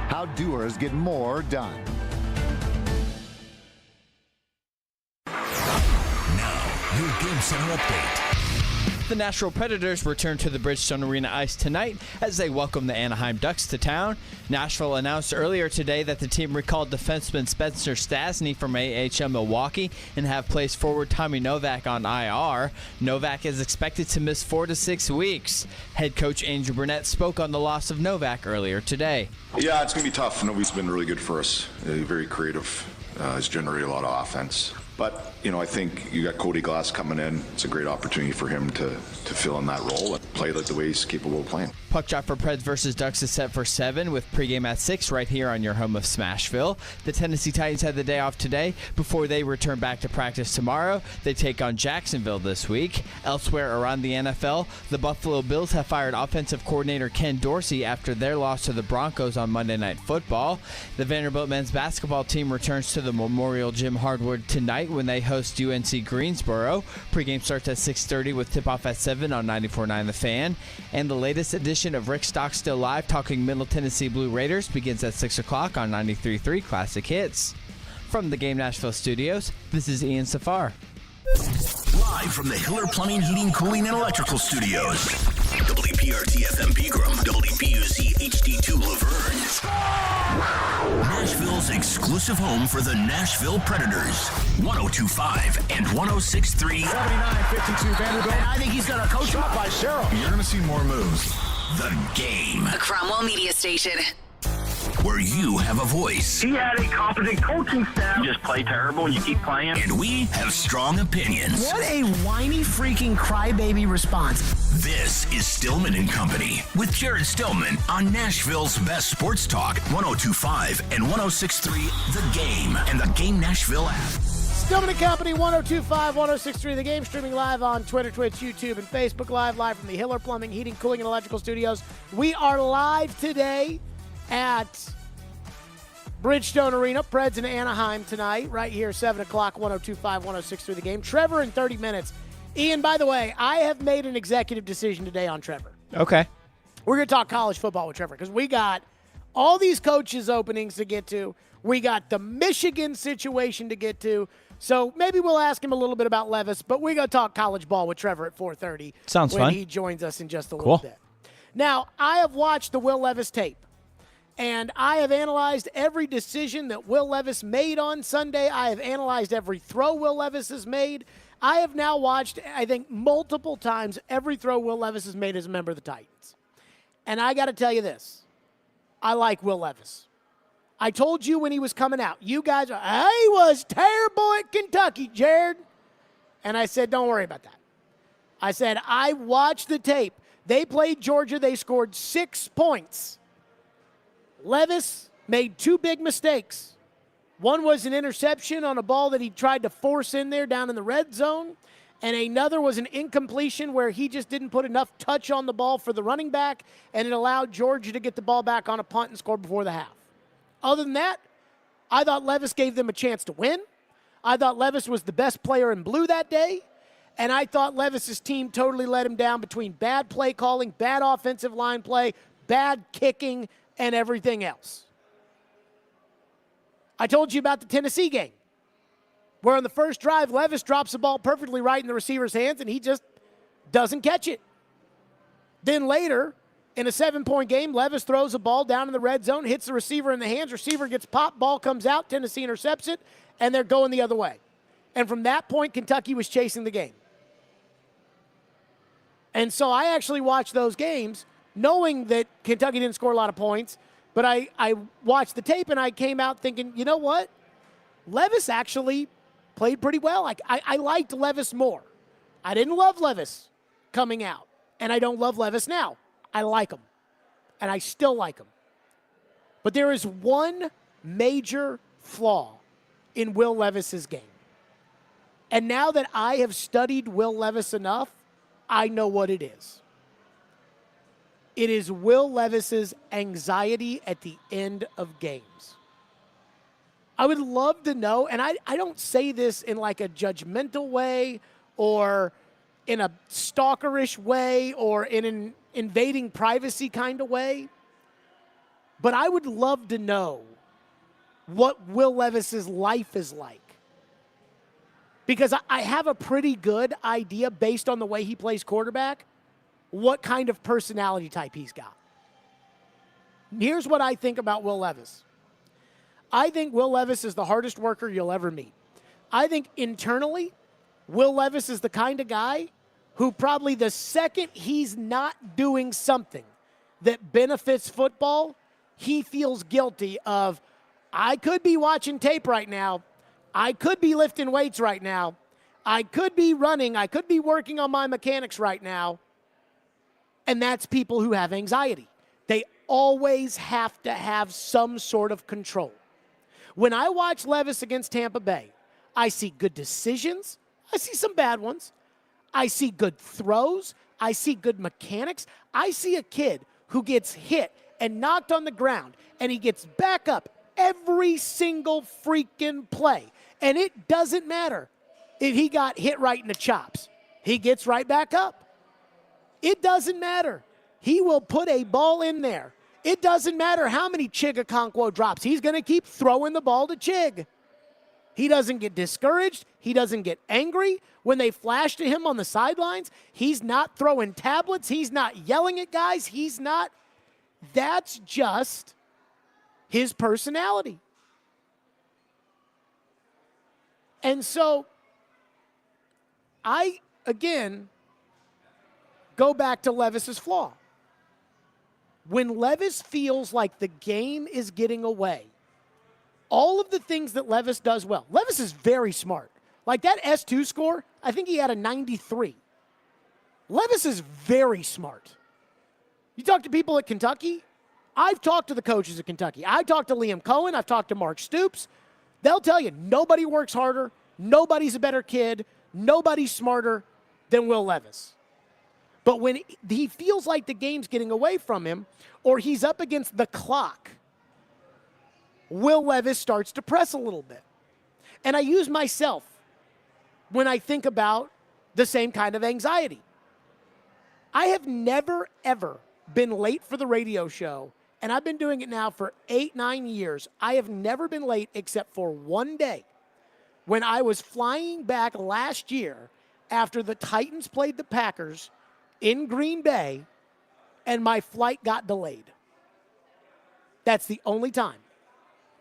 How doers get more done. Your Game Center update. The Nashville Predators return to the Bridgestone Arena ice tonight as they welcome the Anaheim Ducks to town. Nashville announced earlier today that the team recalled defenseman Spencer Stastny from AHL Milwaukee and have placed forward Tommy Novak on IR. Novak is expected to miss 4 to 6 weeks. Head coach Andrew Burnett spoke on the loss of Novak earlier today. Yeah, it's going to be tough. Nobody's been really good for us. Very creative. Has generated a lot of offense. But, I think you got Cody Glass coming in. It's a great opportunity for him to fill in that role and play like the way he's capable of playing. Puck drop for Preds versus Ducks is set for 7 with pregame at 6 right here on your home of Smashville. The Tennessee Titans had the day off today before they return back to practice tomorrow. They take on Jacksonville this week. Elsewhere around the NFL, the Buffalo Bills have fired offensive coordinator Ken Dorsey after their loss to the Broncos on Monday Night Football. The Vanderbilt men's basketball team returns to the Memorial Gym Hardwood tonight when they host UNC Greensboro. Pregame starts at 6:30 with tip-off at 7 on 94.9 The Fan. And the latest edition of Rick Stockstill Live talking Middle Tennessee Blue Raiders begins at 6 o'clock on 93.3 Classic Hits. From the Game Nashville studios, this is Ian Safar. Live from the Hiller Plumbing, Heating, Cooling, and Electrical Studios. WPRT FM Pegram, WPUZ HD2 Laverne. Nashville's exclusive home for the Nashville Predators. 102.5 and 106.3. 79-52 Vanderbilt. And I think he's going to coach him up by Cheryl. You're going to see more moves. The Game. The Cromwell Media Station. Where you have a voice. He had a competent coaching staff. You just play terrible and you keep playing. And we have strong opinions. What a whiny freaking crybaby response. This is Stillman and Company with Jared Stillman on Nashville's best sports talk, 102.5 and 106.3 The Game and the Game Nashville app. Stillman and Company, 102.5, 106.3 The Game, streaming live on Twitter, Twitch, YouTube, and Facebook live from the Hiller Plumbing, Heating, Cooling, and Electrical Studios. We are live today at Bridgestone Arena, Preds in Anaheim tonight, right here, 7 o'clock, 102.5, 106.3 The Game. Trevor in 30 minutes. Ian, by the way, I have made an executive decision today on Trevor. Okay. We're going to talk college football with Trevor because we got all these coaches' openings to get to. We got the Michigan situation to get to. So maybe we'll ask him a little bit about Levis, but we're going to talk college ball with Trevor at 4:30. Sounds when fun. He joins us in just a little bit. Now, I have watched the Will Levis tape, and I have analyzed every decision that Will Levis made on Sunday. I have analyzed every throw Will Levis has made. I have now watched, I think, multiple times every throw Will Levis has made as a member of the Titans. And I got to tell you this. I like Will Levis. I told you when he was coming out, you guys are, he was terrible at Kentucky, Jared. And I said, don't worry about that. I said, I watched the tape. They played Georgia. They scored 6 points. Levis made 2 big mistakes. One was an interception on a ball that he tried to force in there down in the red zone, and another was an incompletion where he just didn't put enough touch on the ball for the running back, and it allowed Georgia to get the ball back on a punt and score before the half. Other than that, I thought Levis gave them a chance to win. I thought Levis was the best player in blue that day, and I thought Levis's team totally let him down between bad play calling, bad offensive line play, bad kicking, and everything else. I told you about the Tennessee game, where on the first drive, Levis drops the ball perfectly right in the receiver's hands, and he just doesn't catch it. Then later, in a 7-point game, Levis throws a ball down in the red zone, hits the receiver in the hands, receiver gets popped, ball comes out, Tennessee intercepts it, and they're going the other way. And from that point, Kentucky was chasing the game. And so I actually watched those games knowing that Kentucky didn't score a lot of points, but I watched the tape and I came out thinking, you know what? Levis actually played pretty well. I liked Levis more. I didn't love Levis coming out, and I don't love Levis now. I like him, and I still like him. But there is one major flaw in Will Levis's game. And now that I have studied Will Levis enough, I know what it is. It is Will Levis's anxiety at the end of games. I would love to know, and I don't say this in like a judgmental way or in a stalkerish way or in an invading privacy kind of way, but I would love to know what Will Levis's life is like. Because I have a pretty good idea based on the way he plays quarterback, what kind of personality type he's got. Here's what I think about Will Levis. I think Will Levis is the hardest worker you'll ever meet. I think internally, Will Levis is the kind of guy who probably the second he's not doing something that benefits football, he feels guilty of, I could be watching tape right now. I could be lifting weights right now. I could be running. I could be working on my mechanics right now. And that's people who have anxiety. They always have to have some sort of control. When I watch Levis against Tampa Bay, I see good decisions. I see some bad ones. I see good throws. I see good mechanics. I see a kid who gets hit and knocked on the ground, and he gets back up every single freaking play. And it doesn't matter if he got hit right in the chops. He gets right back up. It doesn't matter. He will put a ball in there. It doesn't matter how many Chig Okonkwo drops. He's going to keep throwing the ball to Chig. He doesn't get discouraged. He doesn't get angry. When they flash to him on the sidelines, he's not throwing tablets. He's not yelling at guys. He's not. That's just his personality. And so I, again, go back to Levis's flaw. When Levis feels like the game is getting away, all of the things that Levis does well. Levis is very smart. Like that S2 score, I think he had a 93. Levis is very smart. You talk to people at Kentucky, I've talked to the coaches at Kentucky. I've talked to Liam Cohen. I've talked to Mark Stoops. They'll tell you nobody works harder. Nobody's a better kid. Nobody's smarter than Will Levis. But when he feels like the game's getting away from him or he's up against the clock, Will Levis starts to press a little bit. And I use myself when I think about the same kind of anxiety. I have never, ever been late for the radio show, and I've been doing it now for 8-9 years. I have never been late except for one day when I was flying back last year after the Titans played the Packers in Green Bay, and my flight got delayed. That's the only time.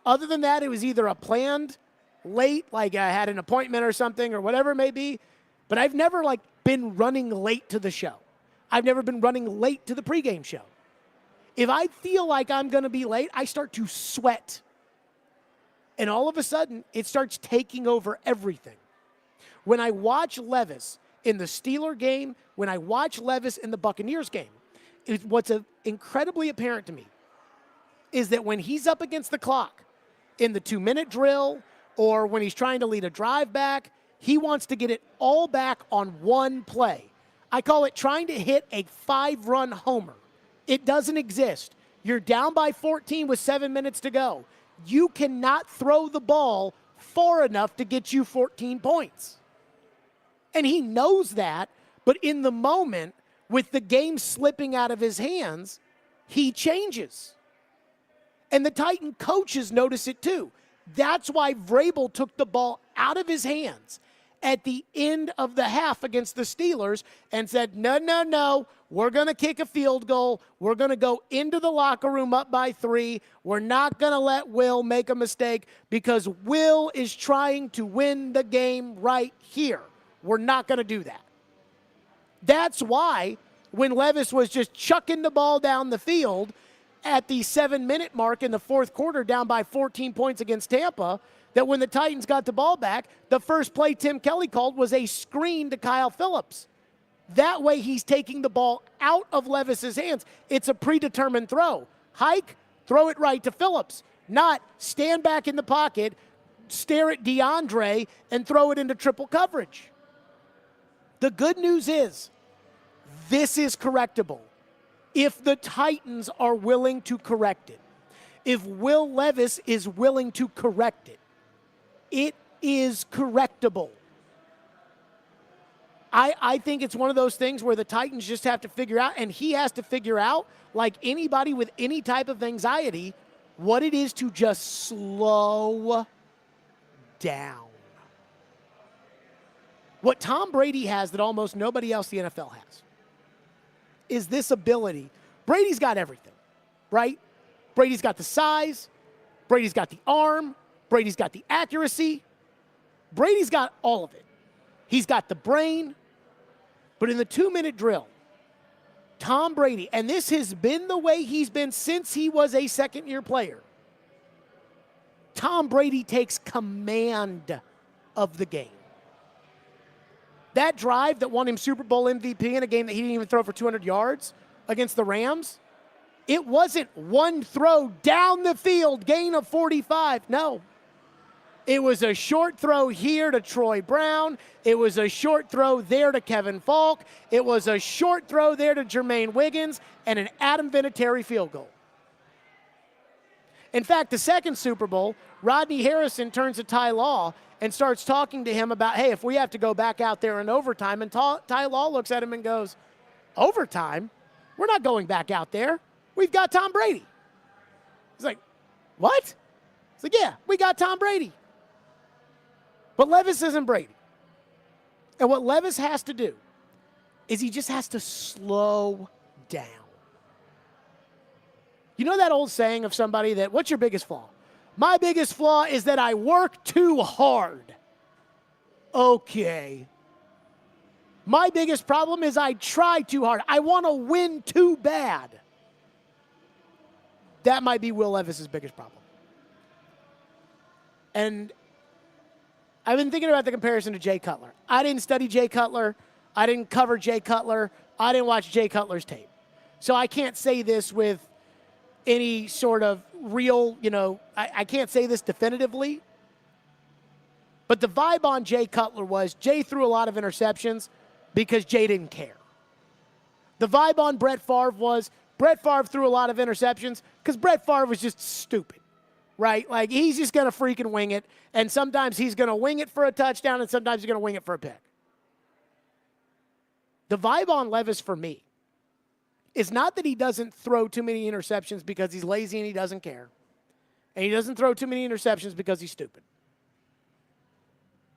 Other than that, it was either a planned late, like I had an appointment or something or whatever it may be, but I've never been running late to the show. I've never been running late to the pregame show. If I feel like I'm going to be late, I start to sweat. And all of a sudden, it starts taking over everything. When I watch Levis in the Steeler game, when I watch Levis in the Buccaneers game, what's incredibly apparent to me is that when he's up against the clock in the 2-minute drill or when he's trying to lead a drive back. He wants to get it all back on one play. I call it trying to hit a 5-run homer. It doesn't exist. You're down by 14 with 7 minutes to go. You cannot throw the ball far enough to get you 14 points. And he knows that, but in the moment, with the game slipping out of his hands, he changes. And the Titan coaches notice it too. That's why Vrabel took the ball out of his hands at the end of the half against the Steelers and said, no, we're going to kick a field goal. We're going to go into the locker room up by 3. We're not going to let Will make a mistake because Will is trying to win the game right here. We're not going to do that. That's why when Levis was just chucking the ball down the field at the 7-minute mark in the fourth quarter down by 14 points against Tampa, that when the Titans got the ball back, the first play Tim Kelly called was a screen to Kyle Phillips. That way he's taking the ball out of Levis's hands. It's a predetermined throw. Hike, throw it right to Phillips. Not stand back in the pocket, stare at DeAndre, and throw it into triple coverage. The good news is this is correctable if the Titans are willing to correct it. If Will Levis is willing to correct it, it is correctable. I think it's one of those things where the Titans just have to figure out, and he has to figure out, like anybody with any type of anxiety, what it is to just slow down. What Tom Brady has that almost nobody else in the NFL has is this ability. Brady's got everything, right? Brady's got the size. Brady's got the arm. Brady's got the accuracy. Brady's got all of it. He's got the brain. But in the 2-minute drill, Tom Brady, and this has been the way he's been since he was a second-year player, Tom Brady takes command of the game. That drive that won him Super Bowl MVP in a game that he didn't even throw for 200 yards against the Rams, it wasn't one throw down the field, gain of 45. No. It was a short throw here to Troy Brown. It was a short throw there to Kevin Falk. It was a short throw there to Jermaine Wiggins and an Adam Vinatieri field goal. In fact, the second Super Bowl, Rodney Harrison turns to Ty Law and starts talking to him about, hey, if we have to go back out there in overtime, and Ty Law looks at him and goes, overtime? We're not going back out there. We've got Tom Brady. He's like, what? He's like, yeah, we got Tom Brady. But Levis isn't Brady. And what Levis has to do is he just has to slow down. You know that old saying of somebody that, what's your biggest flaw? My biggest flaw is that I work too hard. Okay. My biggest problem is I try too hard. I want to win too bad. That might be Will Levis's biggest problem. And I've been thinking about the comparison to Jay Cutler. I didn't study Jay Cutler. I didn't cover Jay Cutler. I didn't watch Jay Cutler's tape. So I can't say this with any sort of real, I can't say this definitively. But the vibe on Jay Cutler was Jay threw a lot of interceptions because Jay didn't care. The vibe on Brett Favre was Brett Favre threw a lot of interceptions because Brett Favre was just stupid. Right? Like, he's just going to freaking wing it, and sometimes he's going to wing it for a touchdown, and sometimes he's going to wing it for a pick. The vibe on Levis for me is not that he doesn't throw too many interceptions because he's lazy and he doesn't care, and he doesn't throw too many interceptions because he's stupid.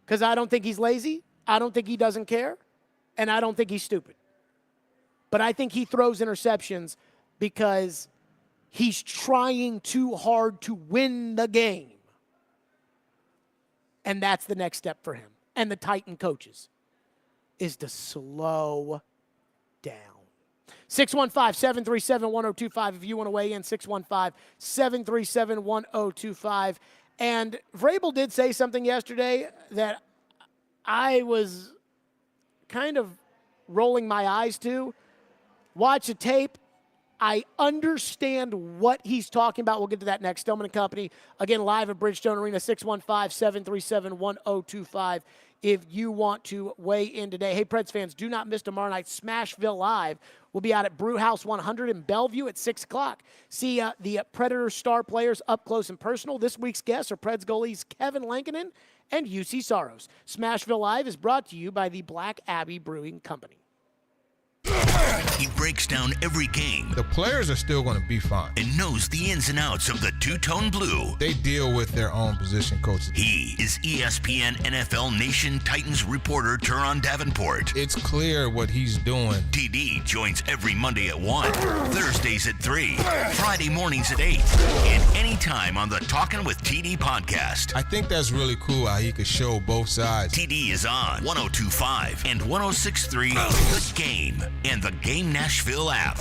Because I don't think he's lazy, I don't think he doesn't care, and I don't think he's stupid. But I think he throws interceptions because he's trying too hard to win the game. And that's the next step for him. And the Titan coaches is to slow down. 615-737-1025 if you want to weigh in. 615-737-1025. And Vrabel did say something yesterday that I was kind of rolling my eyes to. Watch the tape. I understand what he's talking about. We'll get to that next. Stillman & Company, again, live at Bridgestone Arena, 615-737-1025 if you want to weigh in today. Hey, Preds fans, do not miss tomorrow night Smashville Live. We'll be out at Brewhouse 100 in Bellevue at 6 o'clock. See the Predators star players up close and personal. This week's guests are Preds goalies Kevin Lankinen and UC Saros. Smashville Live is brought to you by the Black Abbey Brewing Company. He breaks down every game. The players are still going to be fine. And knows the ins and outs of the two-tone blue. They deal with their own position coaches. He is ESPN NFL Nation Titans reporter Turon Davenport. It's clear what he's doing. TD joins every Monday at 1, Thursdays at 3, Friday mornings at 8, and anytime on the Talkin' with TD podcast. I think that's really cool how he could show both sides. TD is on 102.5 and 106.3 The Game and the Game Nashville app.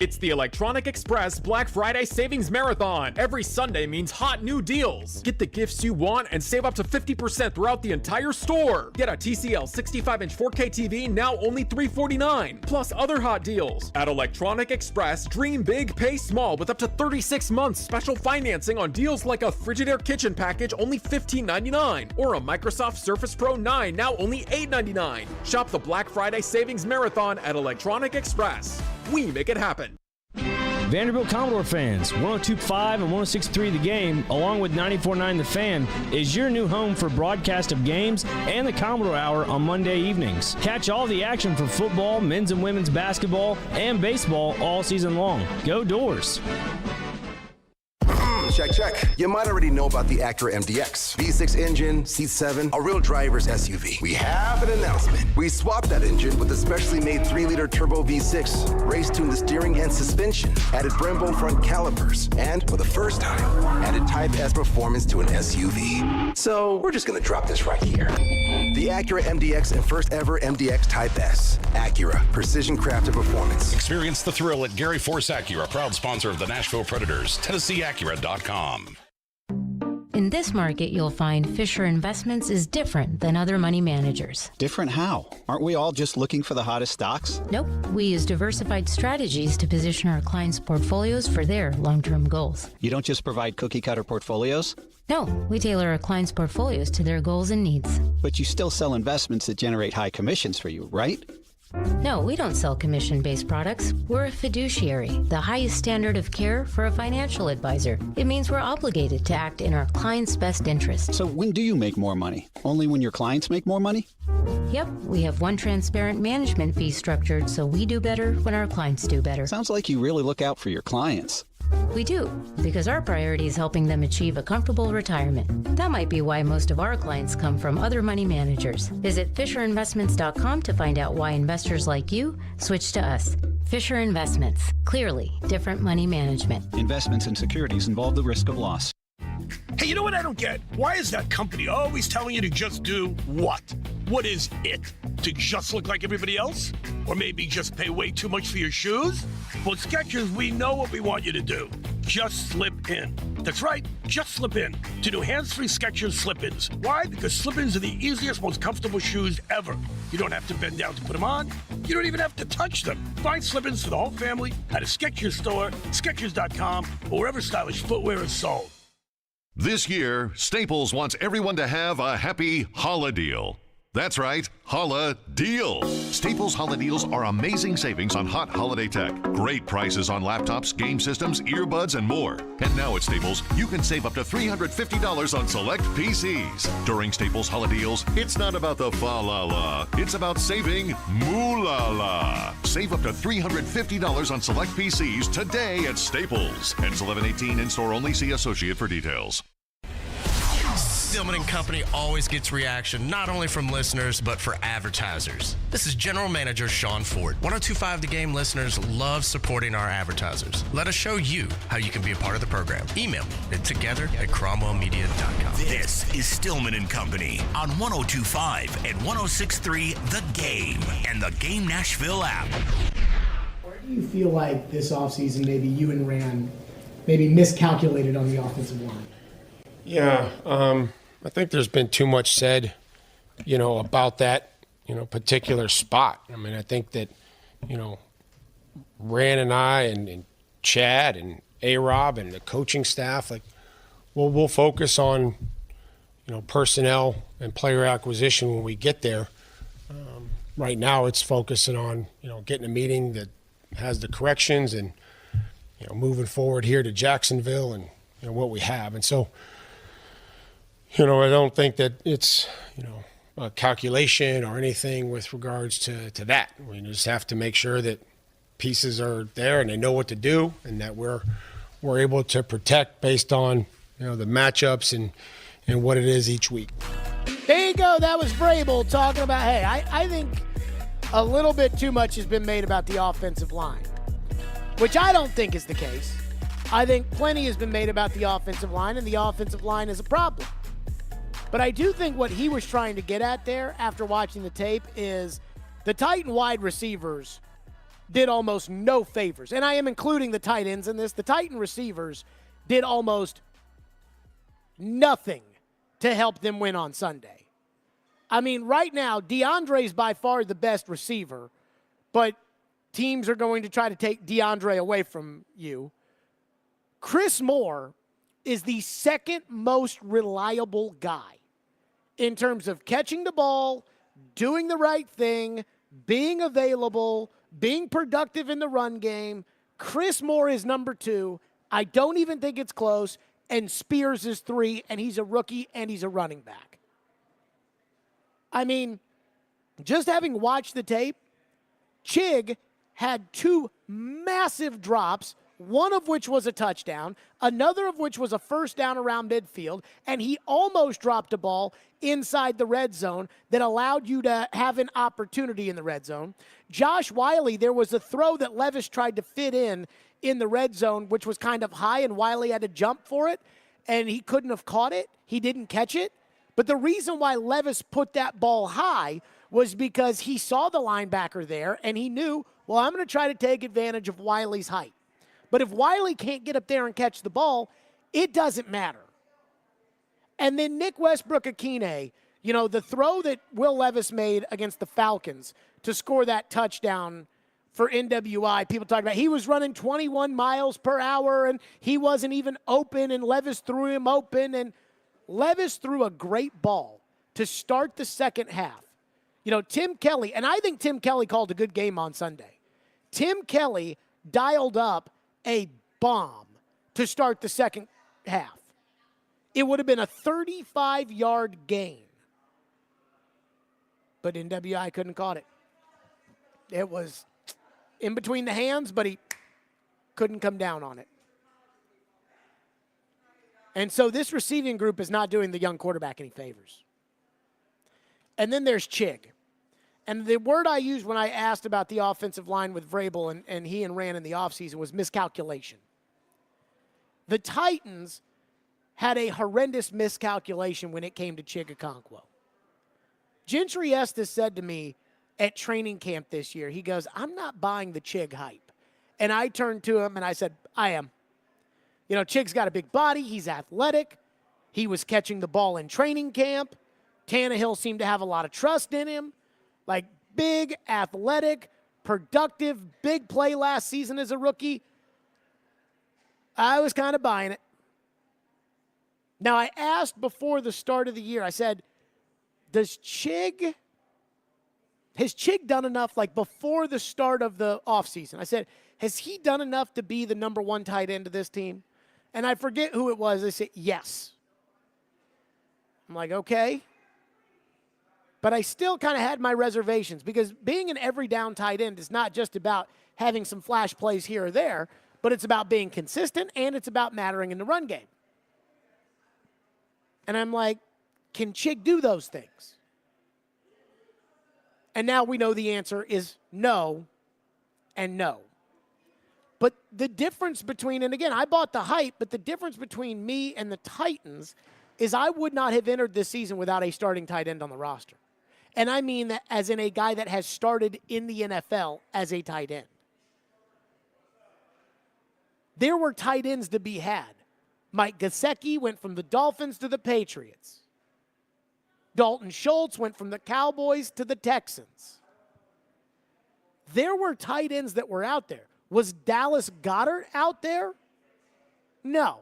It's the Electronic Express Black Friday Savings Marathon. Every Sunday means hot new deals. Get the gifts you want and save up to 50% throughout the entire store. Get a TCL 65-inch 4K TV, now only $349, plus other hot deals. At Electronic Express, dream big, pay small with up to 36 months special financing on deals like a Frigidaire kitchen package, only $15.99, or a Microsoft Surface Pro 9, now only $8.99. Shop the Black Friday Savings Marathon at Electronic Express. We make it happen. Vanderbilt Commodore fans, 102.5 and 106.3 The Game, along with 94.9 The Fan, is your new home for broadcast of games and the Commodore Hour on Monday evenings. Catch all the action for football, men's and women's basketball, and baseball all season long. Go Doors! Check, check. You might already know about the Acura MDX. V6 engine, C7, a real driver's SUV. We have an announcement. We swapped that engine with a specially made 3-liter turbo V6. Race-tuned the steering and suspension. Added Brembo front calipers. And, for the first time, added Type S performance to an SUV. So, we're just gonna drop this right here. The Acura MDX and first ever MDX Type S. Acura, precision crafted performance. Experience the thrill at Gary Force Acura, proud sponsor of the Nashville Predators. TennesseeAcura.com. In this market, you'll find Fisher Investments is different than other money managers. Different how? Aren't we all just looking for the hottest stocks? Nope. We use diversified strategies to position our clients' portfolios for their long-term goals. You don't just provide cookie-cutter portfolios? No, we tailor our clients' portfolios to their goals and needs. But you still sell investments that generate high commissions for you, right? No, we don't sell commission-based products. We're a fiduciary, the highest standard of care for a financial advisor. It means we're obligated to act in our clients' best interest. So when do you make more money? Only when your clients make more money? Yep, we have one transparent management fee structured, so we do better when our clients do better. Sounds like you really look out for your clients. We do, because our priority is helping them achieve a comfortable retirement. That might be why most of our clients come from other money managers. Visit FisherInvestments.com to find out why investors like you switch to us. Fisher Investments. Clearly, different money management. Investments in securities involve the risk of loss. Hey, you know what I don't get? Why is that company always telling you to just do what? What is it? To just look like everybody else? Or maybe just pay way too much for your shoes? Well, at Skechers, we know what we want you to do. Just slip in. That's right, just slip in to new hands-free Skechers slip-ins. Why? Because slip-ins are the easiest, most comfortable shoes ever. You don't have to bend down to put them on. You don't even have to touch them. Find slip-ins for the whole family at a Skechers store, Skechers.com, or wherever stylish footwear is sold. This year, Staples wants everyone to have a happy Holla Deal. That's right, Holla Deal. Staples Holla Deals are amazing savings on hot holiday tech. Great prices on laptops, game systems, earbuds, and more. And now at Staples, you can save up to $350 on select PCs. During Staples Holla Deals, it's not about the fa-la-la. It's about saving moo-la-la. Save up to $350 on select PCs today at Staples. Ends 11/18 in-store only. See associate for details. Stillman & Company always gets reaction, not only from listeners, but for advertisers. This is General Manager Sean Ford. 102.5 The Game listeners love supporting our advertisers. Let us show you how you can be a part of the program. Email me at together@cromwellmedia.com. This is Stillman & Company on 102.5 and 106.3 The Game and the Game Nashville app. Where do you feel like this offseason maybe you and Rand maybe miscalculated on the offensive line? Yeah, I think there's been too much said, about that, particular spot. I mean, I think that, Rand and I and Chad and A-Rob and the coaching staff, like, we'll focus on, personnel and player acquisition when we get there. Right now it's focusing on, getting a meeting that has the corrections and, moving forward here to Jacksonville and, what we have. And so, I don't think that it's, a calculation or anything with regards to that. We just have to make sure that pieces are there and they know what to do, and that we're able to protect based on, the matchups and what it is each week. There you go. That was Vrabel talking about, hey, I think a little bit too much has been made about the offensive line, which I don't think is the case. I think plenty has been made about the offensive line, and the offensive line is a problem. But I do think what he was trying to get at there after watching the tape is the Titan wide receivers did almost no favors. And I am including the tight ends in this. The Titan receivers did almost nothing to help them win on Sunday. I mean, right now, DeAndre is by far the best receiver, but teams are going to try to take DeAndre away from you. Chris Moore is the second most reliable guy in terms of catching the ball, doing the right thing, being available, being productive in the run game. Chris Moore is number 2. I don't even think it's close. And Spears is 3, and he's a rookie, and he's a running back. I mean, just having watched the tape, Chig had 2 massive drops, one of which was a touchdown, another of which was a first down around midfield, and he almost dropped a ball inside the red zone that allowed you to have an opportunity in the red zone. Josh Wiley, there was a throw that Levis tried to fit in the red zone, which was kind of high, and Wiley had to jump for it, and he couldn't have caught it. He didn't catch it. But the reason why Levis put that ball high was because he saw the linebacker there, and he knew, well, I'm going to try to take advantage of Wiley's height. But if Wiley can't get up there and catch the ball, it doesn't matter. And then Nick Westbrook-Akine, the throw that Will Levis made against the Falcons to score that touchdown for NWI, people talk about he was running 21 miles per hour and he wasn't even open, and Levis threw him open, and Levis threw a great ball to start the second half. Tim Kelly, and I think Tim Kelly called a good game on Sunday. Tim Kelly dialed up a bomb to start the second half. It would have been a 35-yard gain. But NWI couldn't caught it. It was in between the hands, but he couldn't come down on it. And so this receiving group is not doing the young quarterback any favors. And then there's Chig. And the word I used when I asked about the offensive line with Vrabel and he and Rand in the offseason was miscalculation. The Titans had a horrendous miscalculation when it came to Chig Okonkwo. Gentry Estes said to me at training camp this year, he goes, I'm not buying the Chig hype. And I turned to him and I said, I am. Chig's got a big body. He's athletic. He was catching the ball in training camp. Tannehill seemed to have a lot of trust in him. Like, big, athletic, productive, big play last season as a rookie. I was kind of buying it. Now, I asked before the start of the year, I said, has Chig done enough, like before the start of the offseason? I said, has he done enough to be the number 1 tight end of this team? And I forget who it was. They said, yes. I'm like, okay. But I still kind of had my reservations, because being an every down tight end is not just about having some flash plays here or there, but it's about being consistent and it's about mattering in the run game. And I'm like, can Chig do those things? And now we know the answer is no and no. But the difference between, and again, I bought the hype, but the difference between me and the Titans is I would not have entered this season without a starting tight end on the roster. And I mean that as in a guy that has started in the NFL as a tight end. There were tight ends to be had. Mike Gesicki went from the Dolphins to the Patriots. Dalton Schultz went from the Cowboys to the Texans. there were tight ends that were out there. Was Dallas Goedert out there? No.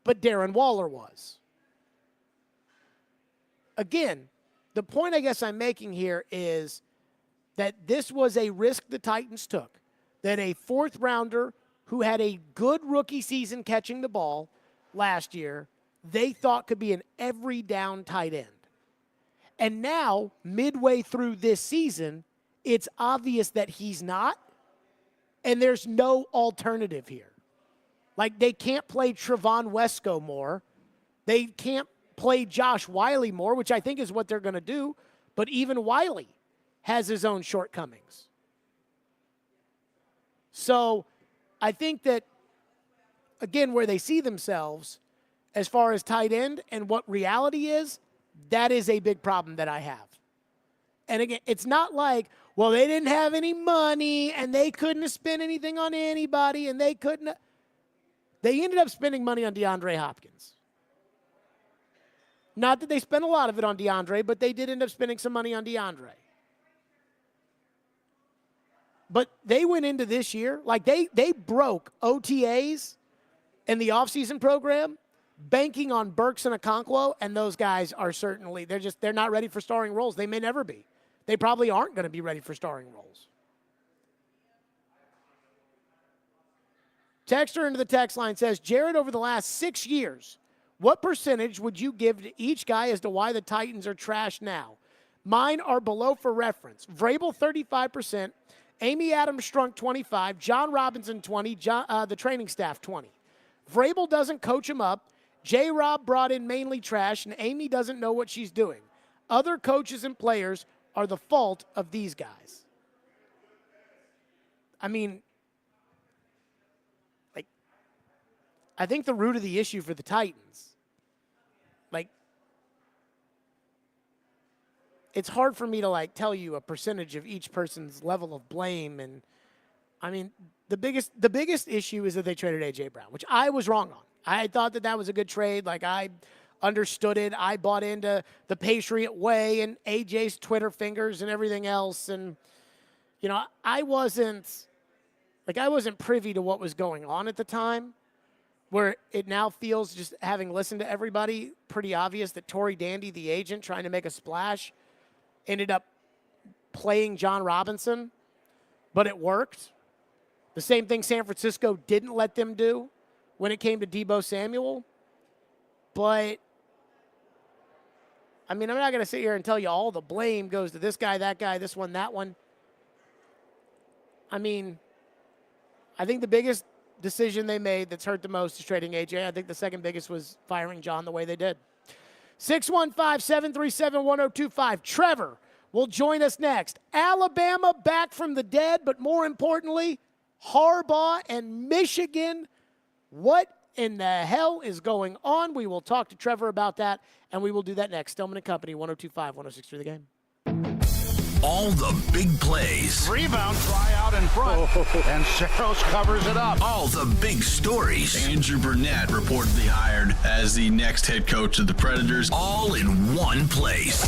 But Darren Waller was. Again, the point I guess I'm making here is that this was a risk the Titans took. That a fourth rounder who had a good rookie season catching the ball last year, they thought could be an every down tight end. And now, midway through this season, it's obvious that he's not, and there's no alternative here. Like, they can't play Trevon Wesco more. They can't play Josh Wiley more, which I think is what they're going to do, but even Wiley has his own shortcomings. So I think that, again, where they see themselves as far as tight end and what reality is, that is a big problem that I have. And again, it's not like, well, they didn't have any money and they couldn't have spent anything on anybody and they couldn't. They ended up spending money on DeAndre Hopkins. Not that they spent a lot of it on DeAndre, but they did end up spending some money on DeAndre. But they went into this year, like they broke OTAs in the offseason program, banking on Burks and Okonkwo, and those guys are certainly, they're not ready for starring roles. They may never be. They probably aren't going to be ready for starring roles. Texter into the text line says, Jared, over the last 6 years, what percentage would you give to each guy as to why the Titans are trash now? Mine are below for reference. Vrabel, 35%. Amy Adams Strunk, 25. John Robinson, 20. The training staff, 20. Vrabel doesn't coach him up. J-Rob brought in mainly trash, and Amy doesn't know what she's doing. Other coaches and players are the fault of these guys. I mean, like, I think the root of the issue for the Titans, like, it's hard for me to, like, tell you a percentage of each person's level of blame. And, I mean, the biggest issue is that they traded A.J. Brown, which I was wrong on. I thought that was a good trade. Like, I understood it. I bought into the Patriot way and AJ's Twitter fingers and everything else. And, you know, I wasn't privy to what was going on at the time, where it now feels, just having listened to everybody, pretty obvious that Tory Dandy, the agent, trying to make a splash, ended up playing John Robinson, but it worked. The same thing San Francisco didn't let them do when it came to Deebo Samuel. But, I mean, I'm not going to sit here and tell you all the blame goes to this guy, that guy, this one, that one. I mean, I think the biggest decision they made that's hurt the most is trading AJ. I think the second biggest was firing John the way they did. 615-737-1025. Trevor will join us next. Alabama back from the dead, but more importantly, Harbaugh and Michigan. What in the hell is going on? We will talk to Trevor about that, and we will do that next. Stillman & Company, 102.5, 106.3 The Game. All the big plays. Rebound, try out in front, and Saros covers it up. All the big stories. Andrew Burnett reportedly hired as the next head coach of the Predators. All in one place.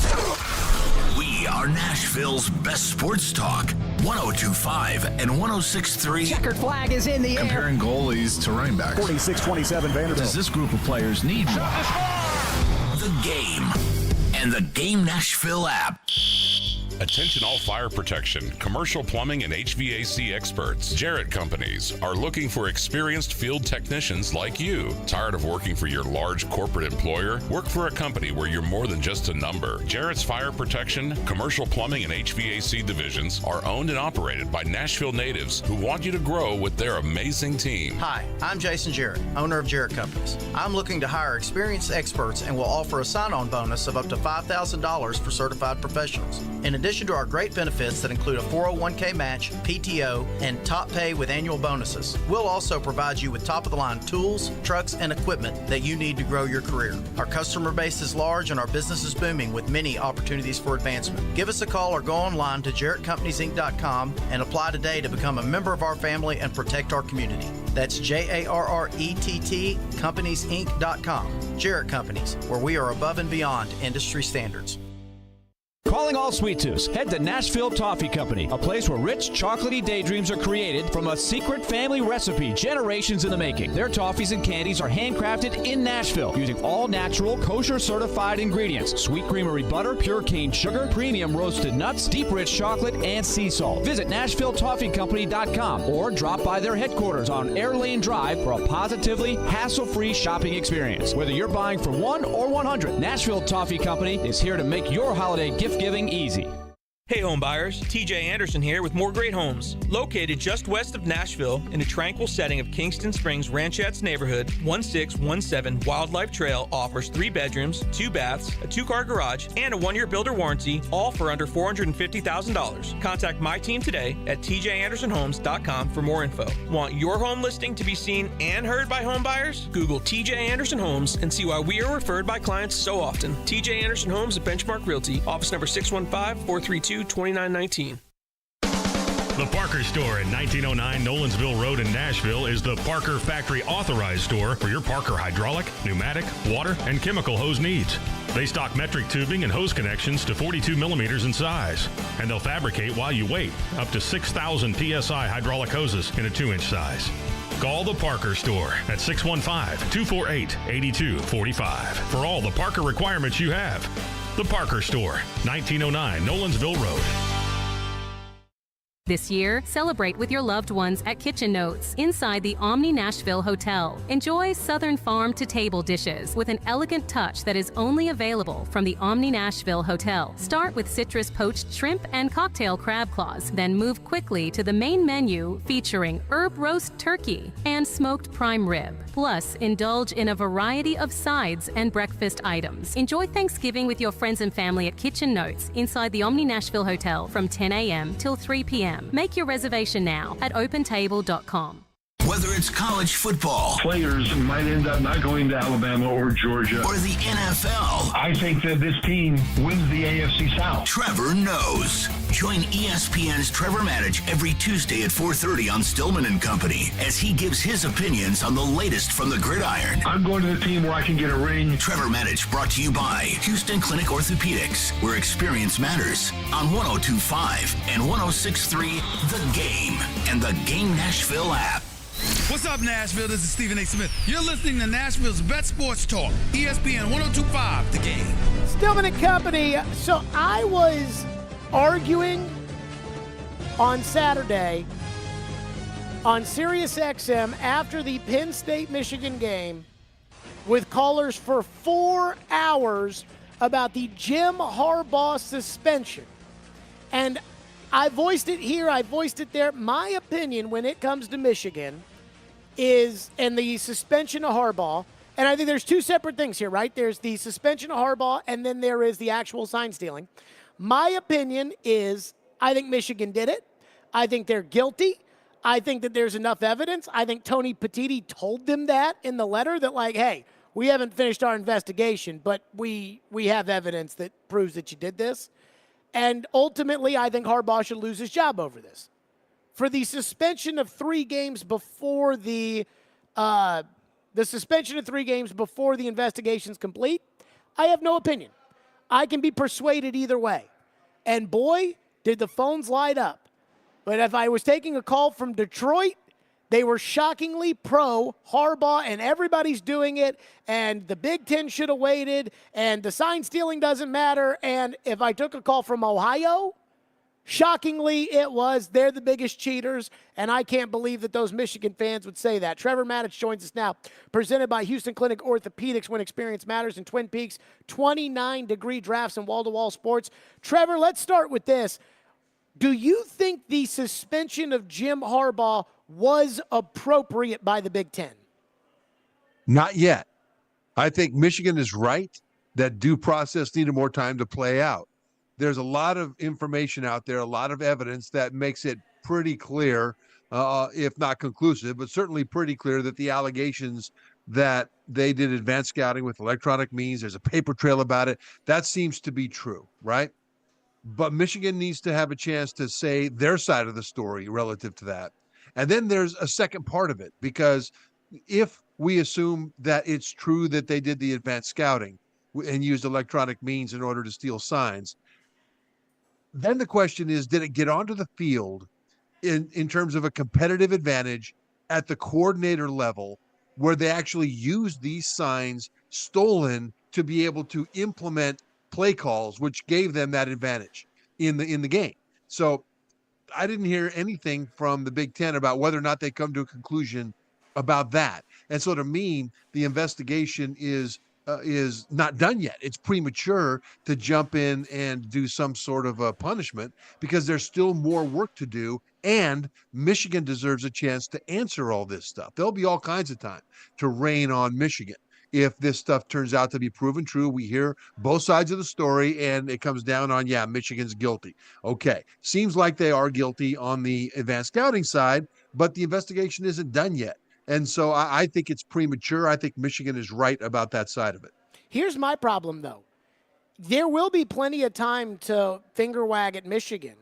We are Nashville's best sports talk. 102.5 and 106.3. Checkered flag is in the air. Comparing goalies to running backs. 46-27 Vanderbilt. Does this group of players need more? The Game and the Game Nashville app. Attention all fire protection, commercial plumbing, and HVAC experts. Jarrett Companies are looking for experienced field technicians like you. Tired of working for your large corporate employer? Work for a company where you're more than just a number. Jarrett's Fire Protection, Commercial Plumbing, and HVAC divisions are owned and operated by Nashville natives who want you to grow with their amazing team. Hi, I'm Jason Jarrett, owner of Jarrett Companies. I'm looking to hire experienced experts and will offer a sign-on bonus of up to $5,000 for certified professionals. In addition to our great benefits that include a 401k match, PTO, and top pay with annual bonuses, we'll also provide you with top-of-the-line tools, trucks, and equipment that you need to grow your career. Our customer base is large and our business is booming with many opportunities for advancement. Give us a call or go online to JarrettCompaniesInc.com and apply today to become a member of our family and protect our community. That's JARRETT Companiesinc.com. Jarrett Companies, where we are above and beyond industry standards. Calling all sweet tooths. Head to Nashville Toffee Company, a place where rich, chocolatey daydreams are created from a secret family recipe generations in the making. Their toffees and candies are handcrafted in Nashville using all natural, kosher certified ingredients. Sweet creamery butter, pure cane sugar, premium roasted nuts, deep rich chocolate, and sea salt. Visit NashvilleToffeeCompany.com or drop by their headquarters on Air Lane Drive for a positively hassle-free shopping experience. Whether you're buying for 1 or 100, Nashville Toffee Company is here to make your holiday gift-giving easy. Hey home buyers, TJ Anderson here with more great homes. Located just west of Nashville in a tranquil setting of Kingston Springs Ranchettes neighborhood, 1617 Wildlife Trail offers 3 bedrooms, 2 baths, a 2-car garage, and a 1-year builder warranty, all for under $450,000. Contact my team today at tjandersonhomes.com for more info. Want your home listing to be seen and heard by home buyers? Google TJ Anderson Homes and see why we are referred by clients so often. TJ Anderson Homes at Benchmark Realty, office number 615-432-2919. The Parker Store at 1909 Nolensville Road in Nashville is the Parker Factory Authorized Store for your Parker hydraulic, pneumatic, water, and chemical hose needs. They stock metric tubing and hose connections to 42 millimeters in size, and they'll fabricate while you wait up to 6,000 PSI hydraulic hoses in a 2-inch size. Call the Parker Store at 615-248-8245 for all the Parker requirements you have. The Parker Store, 1909 Nolensville Road. This year, celebrate with your loved ones at Kitchen Notes inside the Omni Nashville Hotel. Enjoy Southern farm to table dishes with an elegant touch that is only available from the Omni Nashville Hotel. Start with citrus poached shrimp and cocktail crab claws, then move quickly to the main menu featuring herb roast turkey and smoked prime rib. Plus, indulge in a variety of sides and breakfast items. Enjoy Thanksgiving with your friends and family at Kitchen Notes inside the Omni Nashville Hotel from 10 a.m. till 3 p.m. Make your reservation now at opentable.com. Whether it's college football, players might end up not going to Alabama or Georgia, or the NFL, I think that this team wins the AFC South. Trevor knows. Join ESPN's Trevor Maddich every Tuesday at 4:30 on Stillman and Company as he gives his opinions on the latest from the gridiron. I'm going to the team where I can get a ring. Trevor Maddich brought to you by Houston Clinic Orthopedics, where experience matters, on 102.5 and 106.3 The Game and the Game Nashville app. What's up, Nashville? This is Stephen A. Smith. You're listening to Nashville's best sports talk, ESPN 102.5 The Game. Stillman and Company. So I was arguing on Saturday on Sirius XM after the Penn State-Michigan game with callers for 4 hours about the Jim Harbaugh suspension. And I voiced it here, I voiced it there. My opinion when it comes to Michigan is, and the suspension of Harbaugh, and I think there's 2 separate things here, right? There's the suspension of Harbaugh, and then there is the actual sign stealing. My opinion is I think Michigan did it. I think they're guilty. I think that there's enough evidence. I think Tony Petitti told them that in the letter that, like, hey, we haven't finished our investigation, but we have evidence that proves that you did this. And ultimately, I think Harbaugh should lose his job over this. For the suspension of 3 games before the suspension of 3 games before the investigation's complete, I have no opinion. I can be persuaded either way. And boy, did the phones light up. But if I was taking a call from Detroit, they were shockingly pro Harbaugh, and everybody's doing it, and the Big Ten should have waited, and the sign stealing doesn't matter. And if I took a call from Ohio, shockingly it was they're the biggest cheaters, and I can't believe that those Michigan fans would say that. Trevor Maddich joins us now, presented by Houston Clinic Orthopedics, when experience matters in Twin Peaks, 29-degree drafts and wall-to-wall sports. Trevor, let's start with this. Do you think the suspension of Jim Harbaugh was appropriate by the Big Ten? Not yet. I think Michigan is right that due process needed more time to play out. There's a lot of information out there, a lot of evidence that makes it pretty clear, if not conclusive, but certainly pretty clear that the allegations that they did advanced scouting with electronic means, there's a paper trail about it, that seems to be true, right? But Michigan needs to have a chance to say their side of the story relative to that. And then there's a second part of it, because if we assume that it's true that they did the advanced scouting and used electronic means in order to steal signs, Then the question is, did it get onto the field in terms of a competitive advantage at the coordinator level where they actually used these signs stolen to be able to implement play calls, which gave them that advantage in the game. So I didn't hear anything from the Big Ten about whether or not they come to a conclusion about that. And so to me, the investigation is not done yet. It's premature to jump in and do some sort of a punishment because there's still more work to do. And Michigan deserves a chance to answer all this stuff. There'll be all kinds of time to rain on Michigan. If this stuff turns out to be proven true, we hear both sides of the story and it comes down on, yeah, Michigan's guilty. Okay. Seems like they are guilty on the advanced scouting side, but the investigation isn't done yet. And so I think it's premature. I think Michigan is right about that side of it. Here's my problem, though. There will be plenty of time to finger wag at Michigan,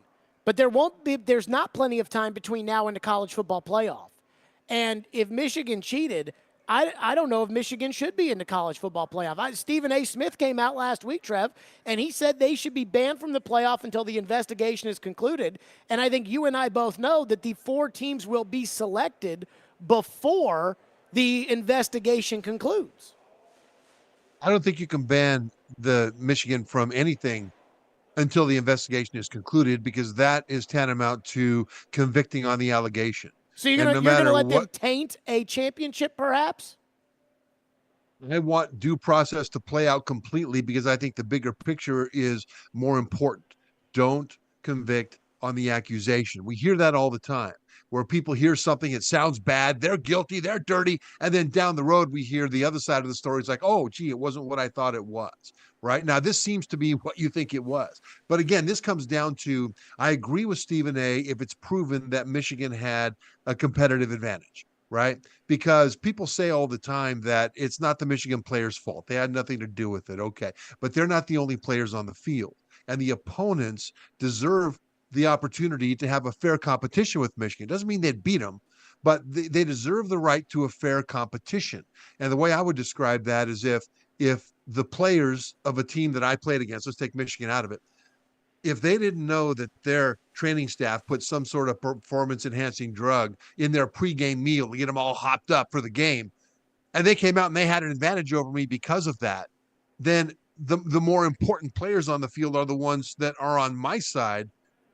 but there's not plenty of time between now and the college football playoff. And if Michigan cheated, I don't know if Michigan should be in the college football playoff. Stephen A. Smith came out last week, Trev, and he said they should be banned from the playoff until the investigation is concluded. And I think you and I both know that the 4 teams will be selected before the investigation concludes. I don't think you can ban the Michigan from anything until the investigation is concluded because that is tantamount to convicting on the allegation. So you're going to let them taint a championship, perhaps? I want due process to play out completely because I think the bigger picture is more important. Don't convict on the accusation. We hear that all the time, where people hear something, it sounds bad, they're guilty, they're dirty, and then down the road we hear the other side of the story. It's like, oh, gee, it wasn't what I thought it was, right? Now, this seems to be what you think it was. But again, this comes down to, I agree with Stephen A. if it's proven that Michigan had a competitive advantage, right? Because people say all the time that it's not the Michigan players' fault. They had nothing to do with it. Okay. But they're not the only players on the field. And the opponents deserve the opportunity to have a fair competition with Michigan. Doesn't mean they'd beat them, but they deserve the right to a fair competition. And the way I would describe that is if the players of a team that I played against, let's take Michigan out of it, if they didn't know that their training staff put some sort of performance-enhancing drug in their pregame meal to get them all hopped up for the game, and they came out and they had an advantage over me because of that, then the more important players on the field are the ones that are on my side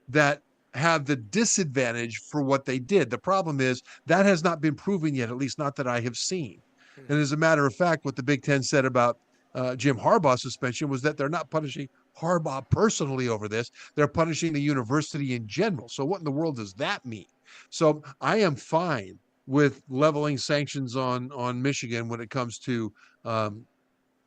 that have the disadvantage for what they did. The problem is that has not been proven yet, at least not that I have seen. And as a matter of fact, what the Big Ten said about Jim Harbaugh's suspension was that they're not punishing Harbaugh personally over this. They're punishing the university in general. So what in the world does that mean? So I am fine with leveling sanctions on Michigan when it comes to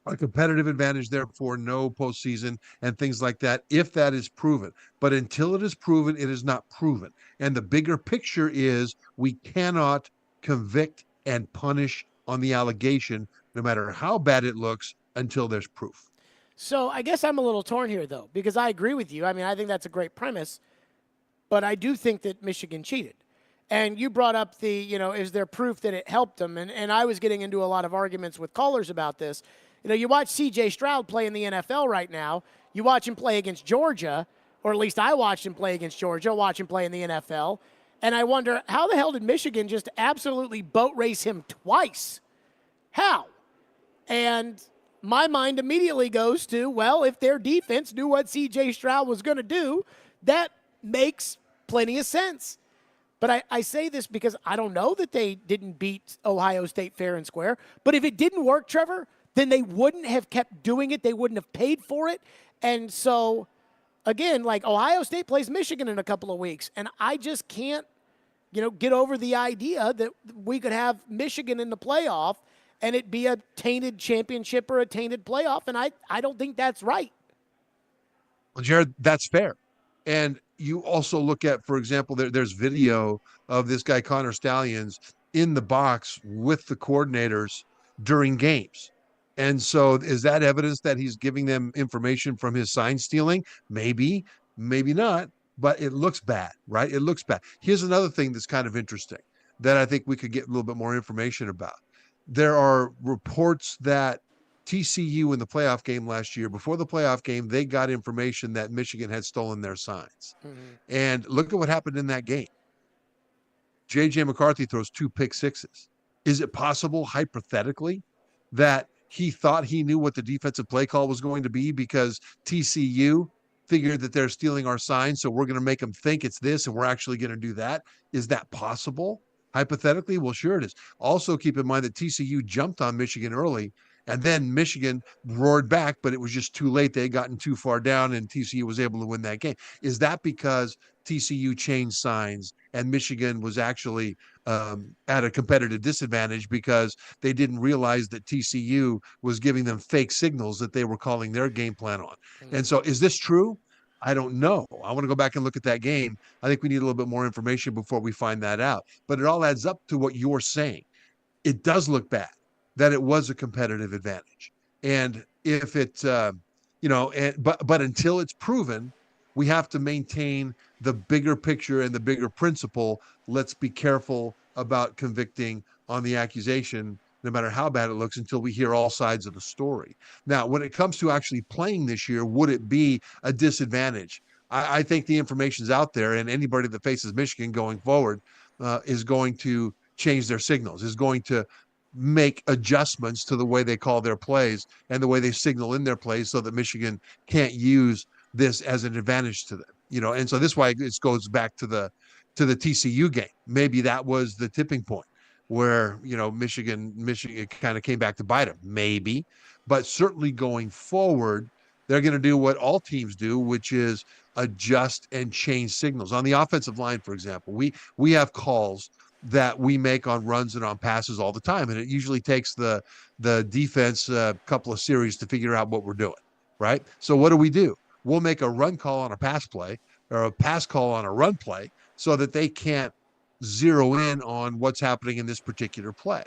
a competitive advantage, therefore no postseason and things like that, if that is proven. But until it is proven, it is not proven. And the bigger picture is we cannot convict and punish on the allegation, no matter how bad it looks, until there's proof. So I guess I'm a little torn here, though, because I agree with you. I mean, I think that's a great premise, but I do think that Michigan cheated. And you brought up is there proof that it helped them? And I was getting into a lot of arguments with callers about this. You watch C.J. Stroud play in the NFL right now. You watch him play against Georgia, or at least I watched him play against Georgia, watch him play in the NFL. And I wonder, how the hell did Michigan just absolutely boat race him twice? How? And my mind immediately goes to, well, if their defense knew what C.J. Stroud was going to do, that makes plenty of sense. But I say this because I don't know that they didn't beat Ohio State fair and square. But if it didn't work, Trevor, then they wouldn't have kept doing it. They wouldn't have paid for it. And so, again, like Ohio State plays Michigan in a couple of weeks. And I just can't, get over the idea that we could have Michigan in the playoff and it be a tainted championship or a tainted playoff. And I don't think that's right. Well, Jared, that's fair. And you also look at, for example, there's video of this guy, Connor Stallions, in the box with the coordinators during games. And so is that evidence that he's giving them information from his sign stealing? Maybe, maybe not, but it looks bad, right? It looks bad. Here's another thing that's kind of interesting that I think we could get a little bit more information about. There are reports that TCU in the playoff game last year, before the playoff game, they got information that Michigan had stolen their signs. And look at what happened in that game. J.J. McCarthy throws 2 pick sixes. Is it possible, hypothetically, that he thought he knew what the defensive play call was going to be because TCU figured that they're stealing our signs, so we're going to make them think it's this and we're actually going to do that? Is that possible? Hypothetically? Well, sure it is. Also, keep in mind that TCU jumped on Michigan early, and then Michigan roared back, but it was just too late. They had gotten too far down, and TCU was able to win that game. Is that because TCU changed signs and Michigan was actually at a competitive disadvantage because they didn't realize that TCU was giving them fake signals that they were calling their game plan on? And so is this true? I don't know. I want to go back and look at that game. I think we need a little bit more information before we find that out. But it all adds up to what you're saying. It does look bad that it was a competitive advantage. And if it, but until it's proven, we have to maintain the bigger picture and the bigger principle. Let's be careful about convicting on the accusation, no matter how bad it looks, until we hear all sides of the story. Now, when it comes to actually playing this year, would it be a disadvantage? I think the information's out there, and anybody that faces Michigan going forward is going to change their signals, is going to make adjustments to the way they call their plays and the way they signal in their plays so that Michigan can't use this as an advantage to them. And so this is why it goes back to the TCU game. Maybe that was the tipping point where, Michigan kind of came back to bite them, maybe. But certainly going forward, they're going to do what all teams do, which is adjust and change signals. On the offensive line, for example, we have calls that we make on runs and on passes all the time. And it usually takes the defense a couple of series to figure out what we're doing, right? So what do? We'll make a run call on a pass play or a pass call on a run play so that they can't zero in on what's happening in this particular play.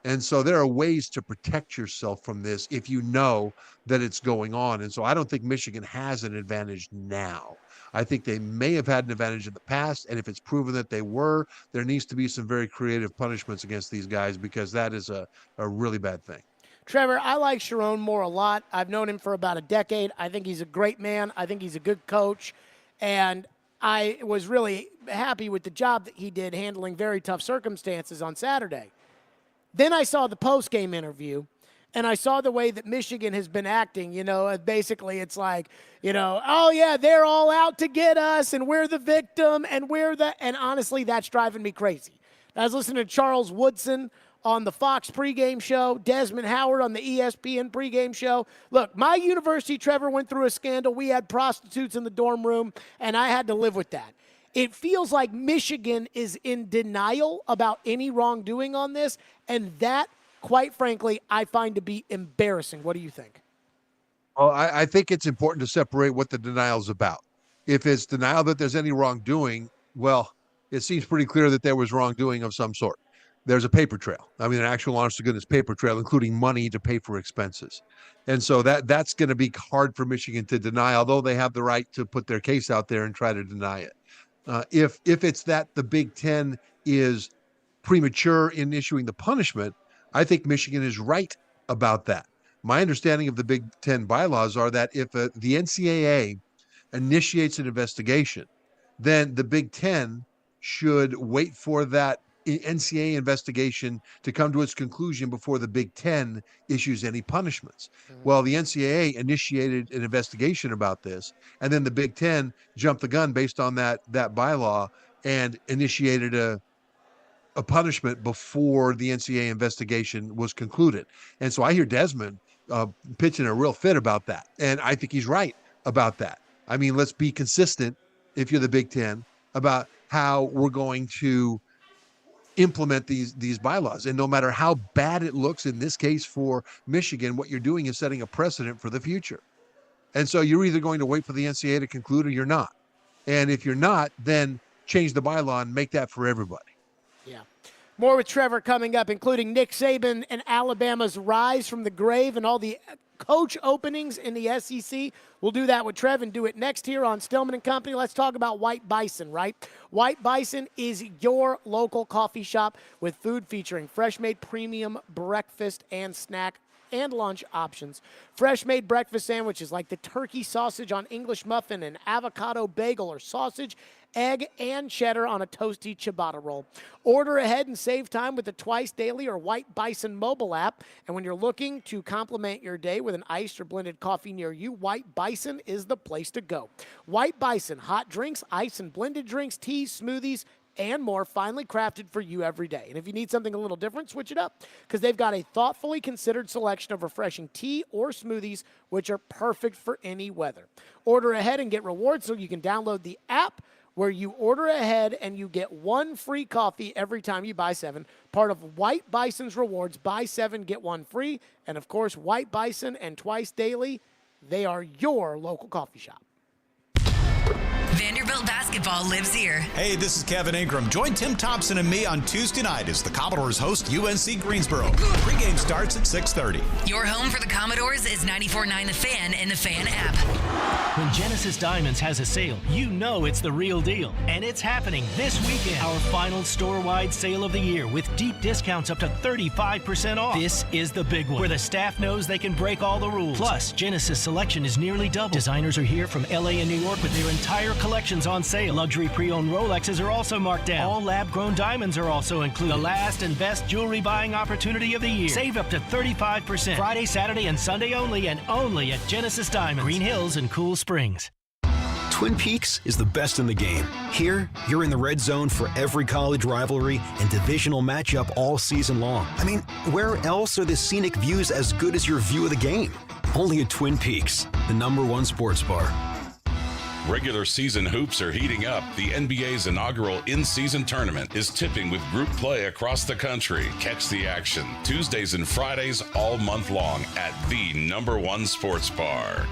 And so there are ways to protect yourself from this if you know that it's going on. And so I don't think Michigan has an advantage now. I think they may have had an advantage in the past. And if it's proven that they were, there needs to be some very creative punishments against these guys, because that is a really bad thing. Trevor, I like Sharon Moore a lot. I've known him for about a decade. I think he's a great man. I think he's a good coach. And I was really happy with the job that he did handling very tough circumstances on Saturday. Then I saw the post-game interview, and I saw the way that Michigan has been acting. Basically it's like, oh, yeah, they're all out to get us, and we're the victim, and and honestly, that's driving me crazy. I was listening to Charles Woodson on the Fox pregame show, Desmond Howard on the ESPN pregame show. Look, my university, Trevor, went through a scandal. We had prostitutes in the dorm room, and I had to live with that. It feels like Michigan is in denial about any wrongdoing on this, and that, quite frankly, I find to be embarrassing. What do you think? Well, I think it's important to separate what the denial is about. If it's denial that there's any wrongdoing, well, it seems pretty clear that there was wrongdoing of some sort. There's a paper trail. I mean, an actual honest-to-goodness paper trail, including money to pay for expenses. And so that's going to be hard for Michigan to deny, although they have the right to put their case out there and try to deny it. If it's that the Big Ten is premature in issuing the punishment, I think Michigan is right about that. My understanding of the Big Ten bylaws are that if the NCAA initiates an investigation, then the Big Ten should wait for that NCAA investigation to come to its conclusion before the Big Ten issues any punishments. Well, the NCAA initiated an investigation about this, and then the Big Ten jumped the gun based on that bylaw and initiated a punishment before the NCAA investigation was concluded. And so I hear Desmond pitching a real fit about that, and I think he's right about that. I mean, let's be consistent, if you're the Big Ten, about how we're going to implement these bylaws. And no matter how bad it looks in this case for Michigan, what you're doing is setting a precedent for the future. And so you're either going to wait for the NCAA to conclude or you're not. And if you're not, then change the bylaw and make that for everybody. Yeah. More with Trevor coming up, including Nick Saban and Alabama's rise from the grave and all the coach openings in the SEC. We'll do that with Trev and do it next here on Stillman and Company. Let's talk about White Bison, right? White Bison is your local coffee shop with food featuring fresh-made premium breakfast and snack and lunch options. Fresh-made breakfast sandwiches like the turkey sausage on English muffin and avocado bagel or sausage, egg, and cheddar on a toasty ciabatta roll. Order ahead and save time with the Twice Daily or White Bison mobile app. And when you're looking to complement your day with an iced or blended coffee near you, White Bison is the place to go. White Bison, hot drinks, ice and blended drinks, teas, smoothies, and more, finely crafted for you every day. And if you need something a little different, switch it up, because they've got a thoughtfully considered selection of refreshing tea or smoothies, which are perfect for any weather. Order ahead and get rewards so you can download the app where you order ahead and you get one free coffee every time you buy 7. Part of White Bison's rewards, buy 7, get 1 free. And of course, White Bison and Twice Daily, they are your local coffee shop. Vanderbilt basketball lives here. Hey, this is Kevin Ingram. Join Tim Thompson and me on Tuesday night as the Commodores host UNC Greensboro. Pre-game starts at 6:30. Your home for the Commodores is 94.9 The Fan and the Fan app. When Genesis Diamonds has a sale, you know it's the real deal. And it's happening this weekend. Our final store-wide sale of the year with deep discounts up to 35% off. This is the big one, where the staff knows they can break all the rules. Plus, Genesis selection is nearly double. Designers are here from LA and New York with their entire collections on sale. Luxury pre-owned Rolexes are also marked down. All lab-grown diamonds are also included. The last and best jewelry buying opportunity of the year. Save up to 35%. Friday, Saturday, and Sunday only, and only at Genesis Diamonds, Green Hills and Cool Springs. Twin Peaks is the best in the game. Here, you're in the red zone for every college rivalry and divisional matchup all season long. I mean, where else are the scenic views as good as your view of the game? Only at Twin Peaks, the #1 sports bar. Regular season hoops are heating up. The NBA's inaugural in-season tournament is tipping with group play across the country. Catch the action Tuesdays and Fridays all month long at the #1 sports bar.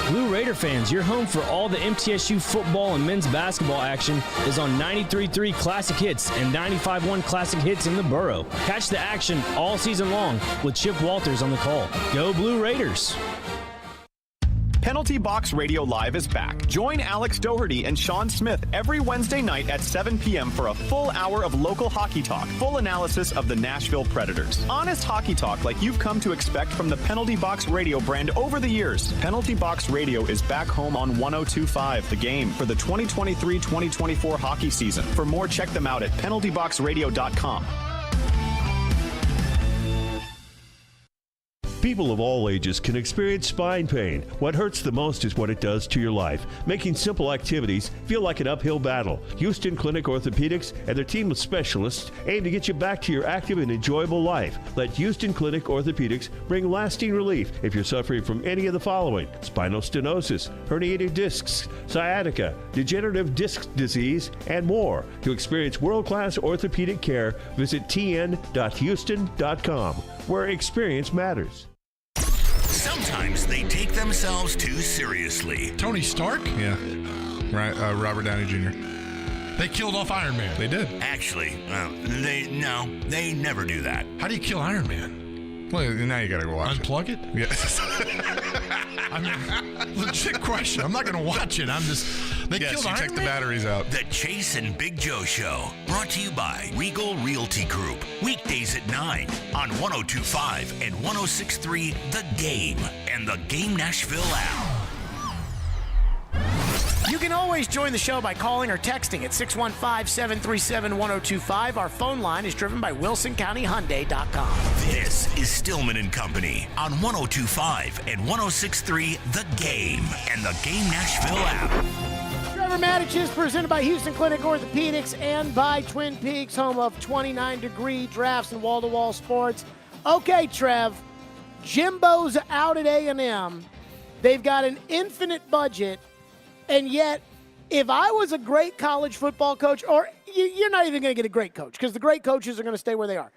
Blue Raider fans, your home for all the MTSU football and men's basketball action is on 93.3 Classic Hits and 95.1 Classic Hits in the borough. Catch the action all season long with Chip Walters on the call. Go Blue Raiders! Penalty Box Radio Live is back. Join Alex Doherty and Sean Smith every Wednesday night at 7 p.m. for a full hour of local hockey talk, full analysis of the Nashville Predators. Honest hockey talk like you've come to expect from the Penalty Box Radio brand over the years. Penalty Box Radio is back home on 102.5 The Game for the 2023-2024 hockey season. For more, check them out at penaltyboxradio.com. People of all ages can experience spine pain. What hurts the most is what it does to your life, making simple activities feel like an uphill battle. Houston Clinic Orthopedics and their team of specialists aim to get you back to your active and enjoyable life. Let Houston Clinic Orthopedics bring lasting relief if you're suffering from any of the following: spinal stenosis, herniated discs, sciatica, degenerative disc disease, and more. To experience world-class orthopedic care, visit tn.houston.com, where experience matters. Sometimes they take themselves too seriously. Tony Stark? Yeah. Right, Robert Downey Jr. They killed off Iron Man. They did. Actually, they never do that. How do you kill Iron Man? Well, now you gotta go watch Unplug it? Yeah. I mean, legit question. I'm not gonna watch it. They killed Iron Man? Take the batteries out. The Chase and Big Joe Show, brought to you by Regal Realty Group. Weekdays at 9 on 102.5 and 106.3 The Game and the Game Nashville app. You can always join the show by calling or texting at 615-737-1025. Our phone line is driven by WilsonCountyHyundai.com. This is Stillman and Company on 102.5 and 106.3 The Game and the Game Nashville app. Trevor Maddich is presented by Houston Clinic Orthopedics and by Twin Peaks, home of 29-degree drafts and wall-to-wall sports. Okay, Trev, Jimbo's out at A&M. They've got an infinite budget. And yet, if I was a great college football coach, or you're not even going to get a great coach because the great coaches are going to stay where they are.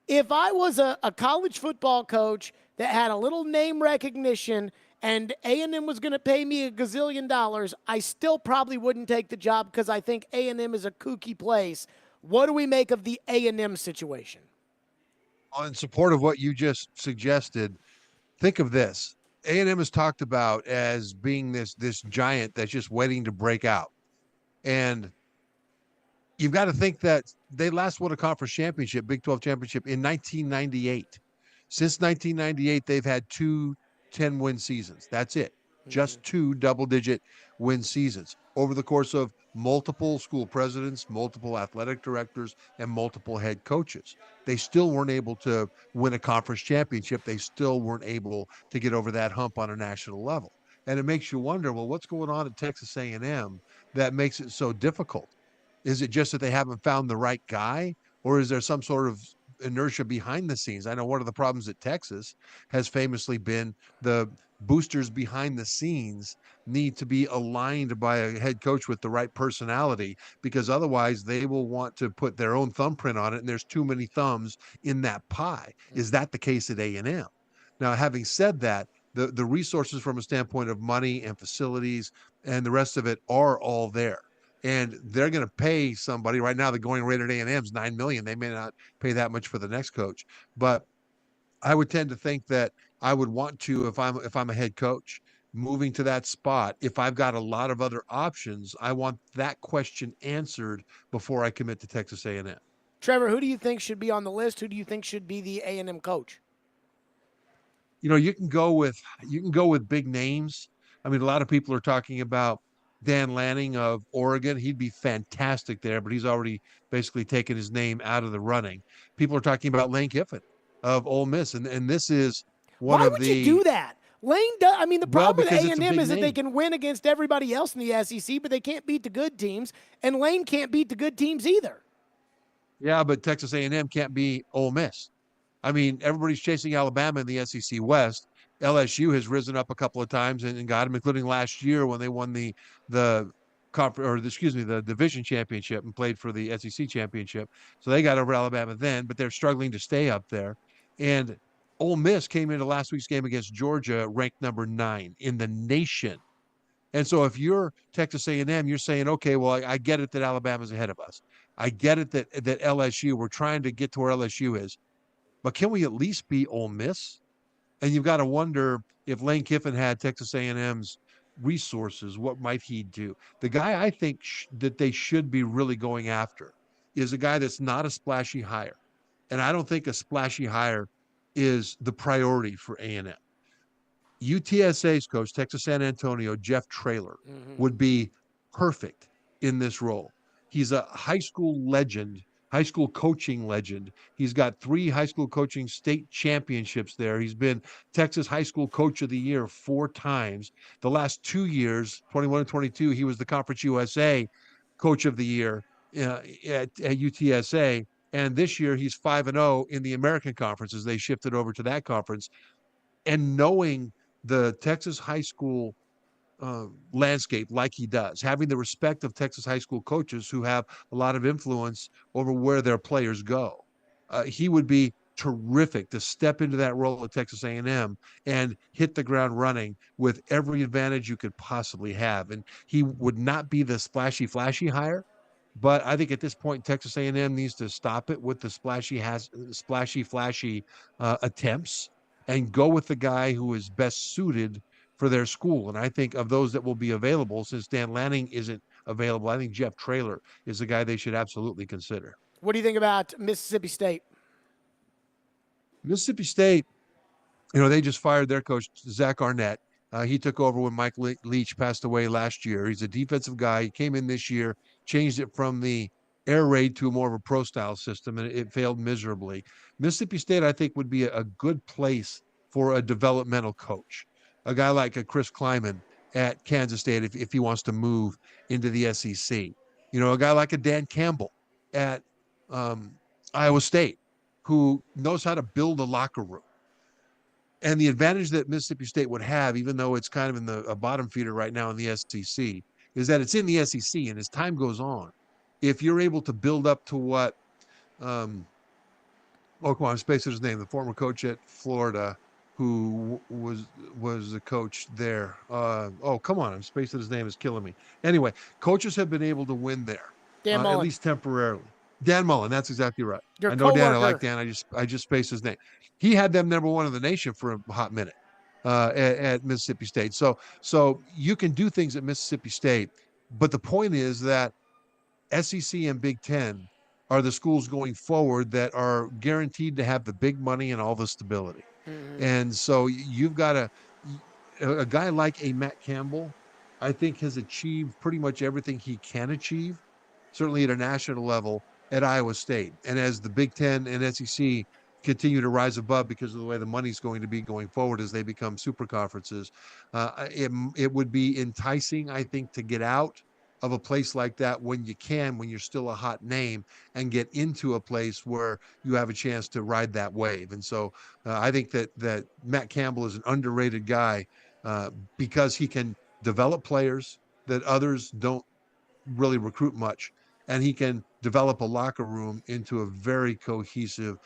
If I was a college football coach that had a little name recognition and A&M was going to pay me $1 gazillion, I still probably wouldn't take the job because I think A&M is a kooky place. What do we make of the A&M situation? In support of what you just suggested, think of this. A&M is talked about as being this giant that's just waiting to break out. And you've got to think that they last won a conference championship, Big 12 championship, in 1998. Since 1998, they've had two 10-win seasons. That's it. Just two double-digit win seasons over the course of multiple school presidents, multiple athletic directors, and multiple head coaches. They still weren't able to win a conference championship. They still weren't able to get over that hump on a national level. And it makes you wonder, well, what's going on at Texas A&M that makes it so difficult? Is it just that they haven't found the right guy, or is there some sort of inertia behind the scenes? I know one of the problems at Texas has famously been the boosters behind the scenes need to be aligned by a head coach with the right personality, because otherwise they will want to put their own thumbprint on it, and there's too many thumbs in that pie. Is that the case at A&M? Now, having said that, the resources from a standpoint of money and facilities and the rest of it are all there. And they're going to pay somebody right now. The going rate at A&M is $9 million. They may not pay that much for the next coach, but I would tend to think that I would want to, if I'm a head coach moving to that spot, if I've got a lot of other options, I want that question answered before I commit to Texas A&M. Trevor, who do you think should be on the list? Who do you think should be the A&M coach? You can go with big names. I mean, a lot of people are talking about Dan Lanning of Oregon. He'd be fantastic there, but he's already basically taken his name out of the running. People are talking about Lane Kiffin of Ole Miss, and this is one Why of would the. you do that? Lane does. I mean, the problem with because it's a A&M big is that they name. can win against everybody else in the SEC, but they can't beat the good teams, and Lane can't beat the good teams either. Yeah, but Texas A&M can't be Ole Miss. I mean, everybody's chasing Alabama in the SEC West. LSU has risen up a couple of times and got them, including last year when they won the the division championship and played for the SEC championship. So they got over Alabama then, but they're struggling to stay up there. And Ole Miss came into last week's game against Georgia ranked number 9 in the nation. And so if you're Texas A&M, you're saying, okay, well, I get it that Alabama's ahead of us. I get it that LSU, we're trying to get to where LSU is. But can we at least be Ole Miss? And you've got to wonder, if Lane Kiffin had Texas A&M's resources, what might he do? The guy I think that they should be really going after is a guy that's not a splashy hire. And I don't think a splashy hire is the priority for A&M. UTSA's coach, Texas San Antonio, Jeff Traylor, would be perfect in this role. He's a high school legend, high school coaching legend. He's got 3 high school coaching state championships there. He's been Texas High School Coach of the Year 4 times. The last 2 years, 21 and 22, he was the Conference USA Coach of the Year at UTSA. And this year, he's 5-0 in the American Conference as they shifted over to that conference. And knowing the Texas high school landscape like he does, having the respect of Texas high school coaches who have a lot of influence over where their players go, he would be terrific to step into that role at Texas A&M and hit the ground running with every advantage you could possibly have. And he would not be the splashy, flashy hire, but I think at this point, Texas A&M needs to stop it with the splashy, flashy attempts and go with the guy who is best suited for their school. And I think of those that will be available, since Dan Lanning isn't available, I think Jeff Traylor is the guy they should absolutely consider. What do you think about Mississippi State? Mississippi State, they just fired their coach, Zach Arnett. He took over when Mike Leach passed away last year. He's a defensive guy. He came in this year, changed it from the air raid to more of a pro-style system, and it failed miserably. Mississippi State, I think, would be a good place for a developmental coach, a guy like a Chris Kleiman at Kansas State if he wants to move into the SEC. A guy like a Dan Campbell at Iowa State, who knows how to build a locker room. And the advantage that Mississippi State would have, even though it's kind of in a bottom feeder right now in the SEC, is that it's in the SEC. And as time goes on, if you're able to build up to what, I'm spacing his name, the former coach at Florida, who was the coach there. I'm spacing his name, is killing me. Anyway, coaches have been able to win there, Dan Mullen. at least temporarily. Dan Mullen, that's exactly right. Your I know Dan. I coworker. like Dan. I just spaced his name. He had them number 1 in the nation for a hot minute at Mississippi State. So you can do things at Mississippi State, but the point is that SEC and Big Ten are the schools going forward that are guaranteed to have the big money and all the stability. And so you've got a guy like a Matt Campbell, I think has achieved pretty much everything he can achieve, certainly at a national level at Iowa State. And as the Big Ten and SEC continue to rise above because of the way the money's going to be going forward as they become super conferences, it would be enticing, I think, to get out of a place like that when you can, when you're still a hot name, and get into a place where you have a chance to ride that wave. And so I think that Matt Campbell is an underrated guy because he can develop players that others don't really recruit much, and he can develop a locker room into a very cohesive,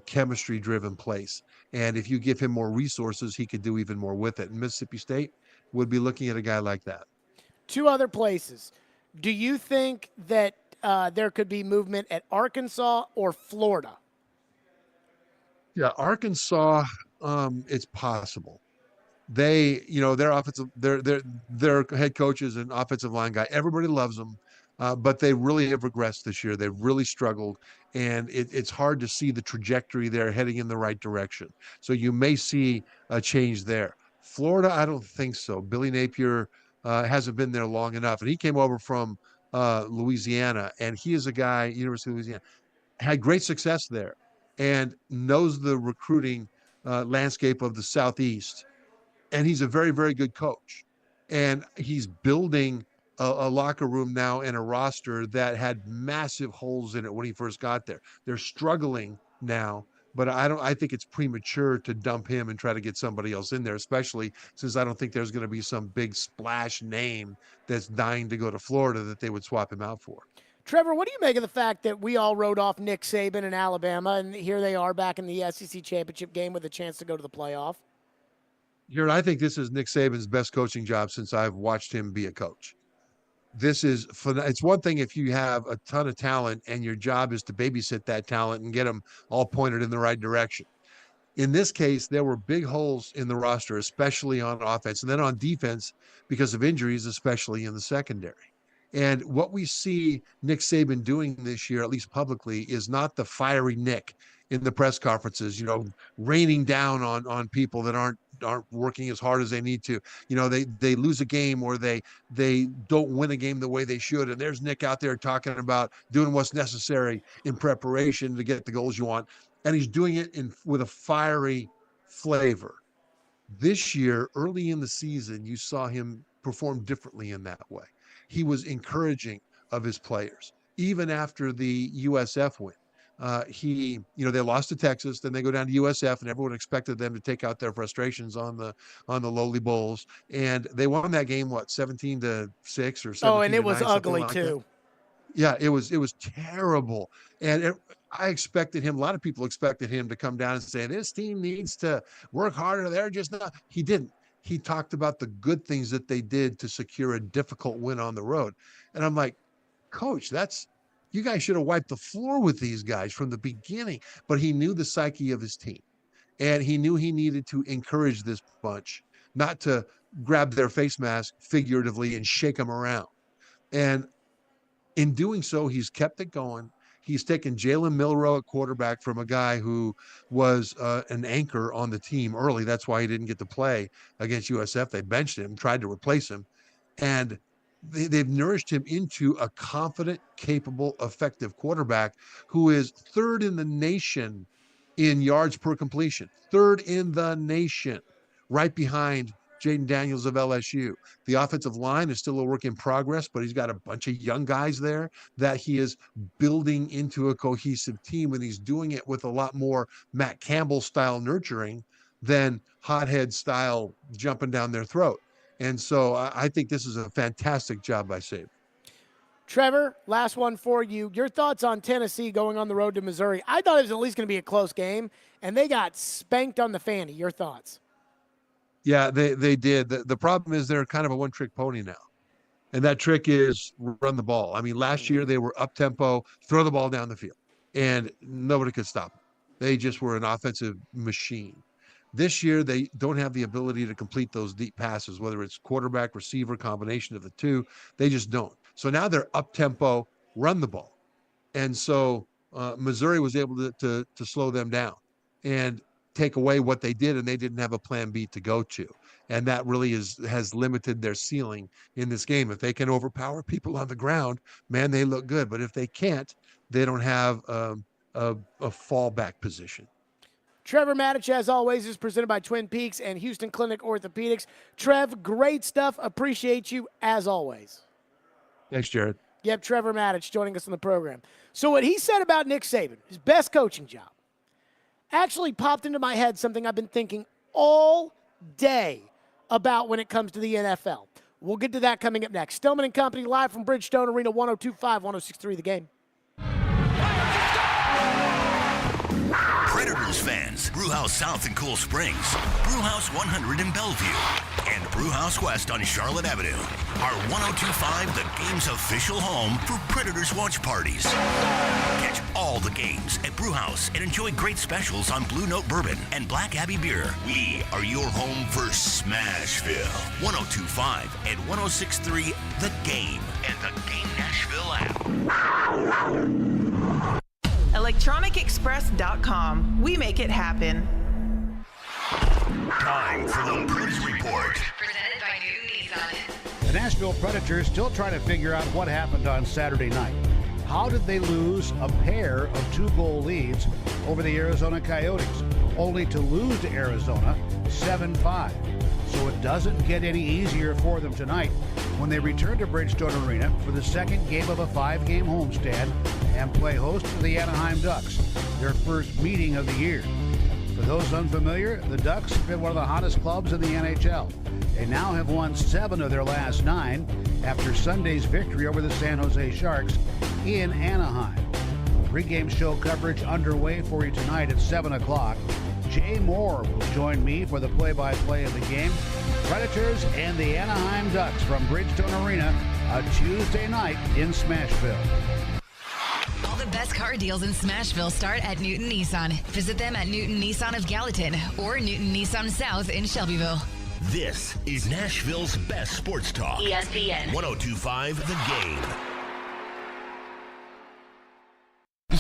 chemistry-driven place. And if you give him more resources, he could do even more with it. And Mississippi State would be looking at a guy like that. Two other places. Do you think that there could be movement at Arkansas or Florida? Yeah, Arkansas, it's possible. They, their offensive, their head coach is an offensive line guy. Everybody loves them, but they really have regressed this year. They've really struggled, and it's hard to see the trajectory there heading in the right direction. So you may see a change there. Florida, I don't think so. Billy Napier hasn't been there long enough, and he came over from Louisiana, and he is a guy, University of Louisiana, had great success there, and knows the recruiting landscape of the Southeast, and he's a very, very good coach. And he's building a locker room now and a roster that had massive holes in it when he first got there. They're struggling now, but I think it's premature to dump him and try to get somebody else in there, especially since I don't think there's going to be some big splash name that's dying to go to Florida that they would swap him out for. Trevor, what do you make of the fact that we all wrote off Nick Saban in Alabama, and here they are back in the SEC championship game with a chance to go to the playoff? I think this is Nick Saban's best coaching job since I've watched him be a coach. It's one thing if you have a ton of talent and your job is to babysit that talent and get them all pointed in the right direction. In this case, there were big holes in the roster, especially on offense, and then on defense because of injuries, especially in the secondary. And what we see Nick Saban doing this year, at least publicly, is not the fiery Nick in the press conferences, raining down on people that aren't working as hard as they need to. They lose a game or they don't win a game the way they should. And there's Nick out there talking about doing what's necessary in preparation to get the goals you want. And he's doing it with a fiery flavor. This year, early in the season, you saw him perform differently in that way. He was encouraging of his players, even after the USF win. They lost to Texas, then they go down to USF, and everyone expected them to take out their frustrations on the lowly Bulls, and they won that game 17-6 or 17-9. Oh, and it was ugly like too. That. Yeah, it was terrible, and I expected him. A lot of people expected him to come down and say this team needs to work harder. They're just not. He didn't. He talked about the good things that they did to secure a difficult win on the road, and I'm like, Coach, you guys should have wiped the floor with these guys from the beginning. But he knew the psyche of his team, and he knew he needed to encourage this bunch, not to grab their face mask figuratively and shake them around. And in doing so, he's kept it going. He's taken Jalen Milroe at quarterback from a guy who was an anchor on the team early. That's why he didn't get to play against USF. They benched him, tried to replace him. And they've nourished him into a confident, capable, effective quarterback who is third in the nation in yards per completion, third in the nation, right behind Jaden Daniels of LSU. The offensive line is still a work in progress, but he's got a bunch of young guys there that he is building into a cohesive team, and he's doing it with a lot more Matt Campbell style nurturing than hothead style jumping down their throat. And so I think this is a fantastic job by Saban. Trevor, last one for you. Your thoughts on Tennessee going on the road to Missouri? I thought it was at least going to be a close game, and they got spanked on the fanny. Your thoughts? Yeah, they did. The problem is they're kind of a one-trick pony now. And that trick is run the ball. I mean, last year they were up-tempo, throw the ball down the field, and nobody could stop them. They just were an offensive machine. This year, they don't have the ability to complete those deep passes, whether it's quarterback, receiver, combination of the two. They just don't. So now they're up-tempo, run the ball. And so Missouri was able to slow them down and take away what they did, and they didn't have a plan B to go to. And that really has limited their ceiling in this game. If they can overpower people on the ground, man, they look good. But if they can't, they don't have a fallback position. Trevor Matich, as always, is presented by Twin Peaks and Houston Clinic Orthopedics. Trev, great stuff. Appreciate you, as always. Thanks, Jared. Yep, Trevor Matich joining us on the program. So what he said about Nick Saban, his best coaching job, actually popped into my head something I've been thinking all day about when it comes to the NFL. We'll get to that coming up next. Stillman and Company live from Bridgestone Arena, 102.5, 106.3 The Game. Predators fans, Brewhouse South in Cool Springs, Brewhouse 100 in Bellevue, and Brewhouse West on Charlotte Avenue are 102.5 The Game's official home for Predators watch parties. Catch all the games at Brewhouse and enjoy great specials on Blue Note Bourbon and Black Abbey Beer. We are your home for Smashville. 102.5 and 106.3 The Game and the Game Nashville app. ElectronicExpress.com. We make it happen. Time for the Predators Report. Presented by Newton Nissan. The Nashville Predators still trying to figure out what happened on Saturday night. How did they lose a pair of 2-goal leads over the Arizona Coyotes, only to lose to Arizona 7-5? So it doesn't get any easier for them tonight when they return to Bridgestone Arena for the second game of a 5-game homestand and play host to the Anaheim Ducks, their first meeting of the year. For those unfamiliar, the Ducks have been one of the hottest clubs in the NHL. They now have won 7 of their last 9 after Sunday's victory over the San Jose Sharks in Anaheim. Pre-game show coverage underway for you tonight at 7 o'clock. Jay Moore will join me for the play-by-play of the game. Predators and the Anaheim Ducks from Bridgestone Arena, a Tuesday night in Smashville. All the best car deals in Smashville start at Newton Nissan. Visit them at Newton Nissan of Gallatin or Newton Nissan South in Shelbyville. This is Nashville's best sports talk. ESPN 102.5 The Game.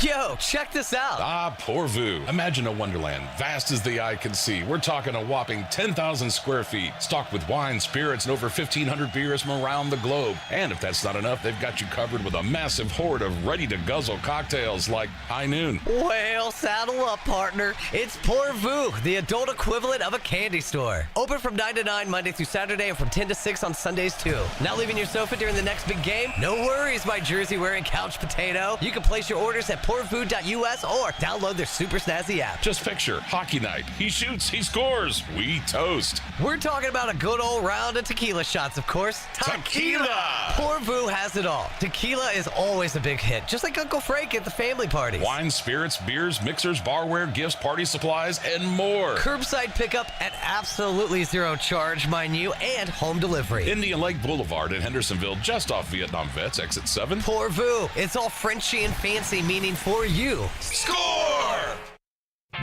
Yo, check this out. Ah, Pourvu. Imagine a wonderland, vast as the eye can see. We're talking a whopping 10,000 square feet, stocked with wine, spirits, and over 1,500 beers from around the globe. And if that's not enough, they've got you covered with a massive horde of ready-to-guzzle cocktails like High Noon. Well, saddle up, partner. It's Pourvu, the adult equivalent of a candy store. Open from 9 to 9 Monday through Saturday and from 10 to 6 on Sundays, too. Not leaving your sofa during the next big game? No worries, my jersey-wearing couch potato. You can place your orders at pourvu.us or download their super snazzy app. Just picture hockey night. He shoots, he scores, we toast. We're talking about a good old round of tequila shots, of course. Tequila! Pourvu has it all. Tequila is always a big hit, just like Uncle Frank at the family parties. Wine, spirits, beers, mixers, barware, gifts, party supplies, and more. Curbside pickup at absolutely zero charge, mind you, and home delivery. Indian Lake Boulevard in Hendersonville, just off Vietnam Vets, exit 7. Pourvu. It's all Frenchy and fancy, meaning for you. Score!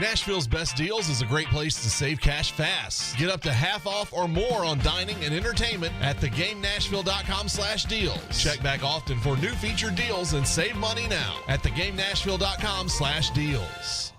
Nashville's Best Deals is a great place to save cash fast. Get up to half off or more on dining and entertainment at thegamenashville.com/deals. Check back often for new featured deals and save money now at thegamenashville.com/deals.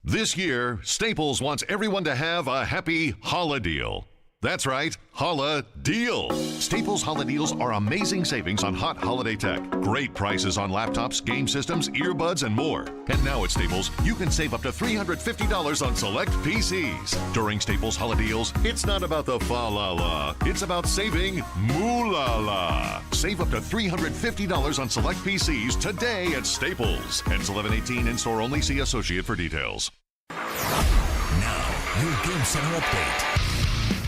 This year, Staples wants everyone to have a happy Holla Deal. That's right, Holla Deal. Staples Holla Deals are amazing savings on hot holiday tech. Great prices on laptops, game systems, earbuds, and more. And now at Staples, you can save up to $350 on select PCs. During Staples Holla Deals, it's not about the fa-la-la. It's about saving moo-la-la. Save up to $350 on select PCs today at Staples. Ends 11/18 in-store only. See associate for details. Now, your Game Center update.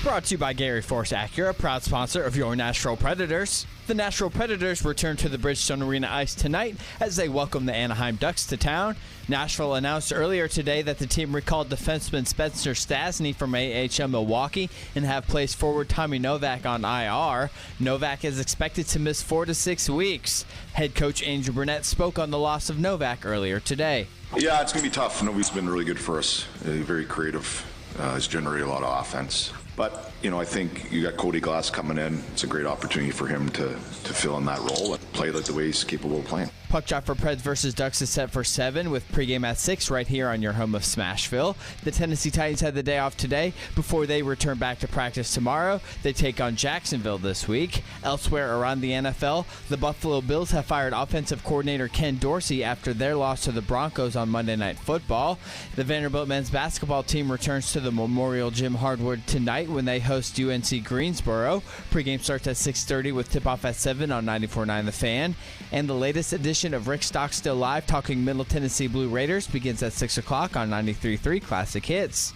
Brought to you by Gary Force Acura, proud sponsor of your Nashville Predators. The Nashville Predators return to the Bridgestone Arena ice tonight as they welcome the Anaheim Ducks to town. Nashville announced earlier today that the team recalled defenseman Spencer Stastny from AHL Milwaukee and have placed forward Tommy Novak on IR. Novak is expected to miss 4 to 6 weeks. Head coach Andrew Burnett spoke on the loss of Novak earlier today. Yeah, it's going to be tough. Nobody's been really good for us. Very creative. Has generated a lot of offense. But, I think you got Cody Glass coming in. It's a great opportunity for him to fill in that role. play the way he's capable of playing. Puck drop for Preds versus Ducks is set for 7 with pregame at 6 right here on your home of Smashville. The Tennessee Titans had the day off today before they return back to practice tomorrow. They take on Jacksonville this week. Elsewhere around the NFL, the Buffalo Bills have fired offensive coordinator Ken Dorsey after their loss to the Broncos on Monday Night Football. The Vanderbilt men's basketball team returns to the Memorial Gym Hardwood tonight when they host UNC Greensboro. Pregame starts at 6:30 with tip-off at 7 on 94.9 The Fan. And the latest edition of Rick Stock Still Live talking Middle Tennessee Blue Raiders begins at 6 o'clock on 93.3 Classic Hits.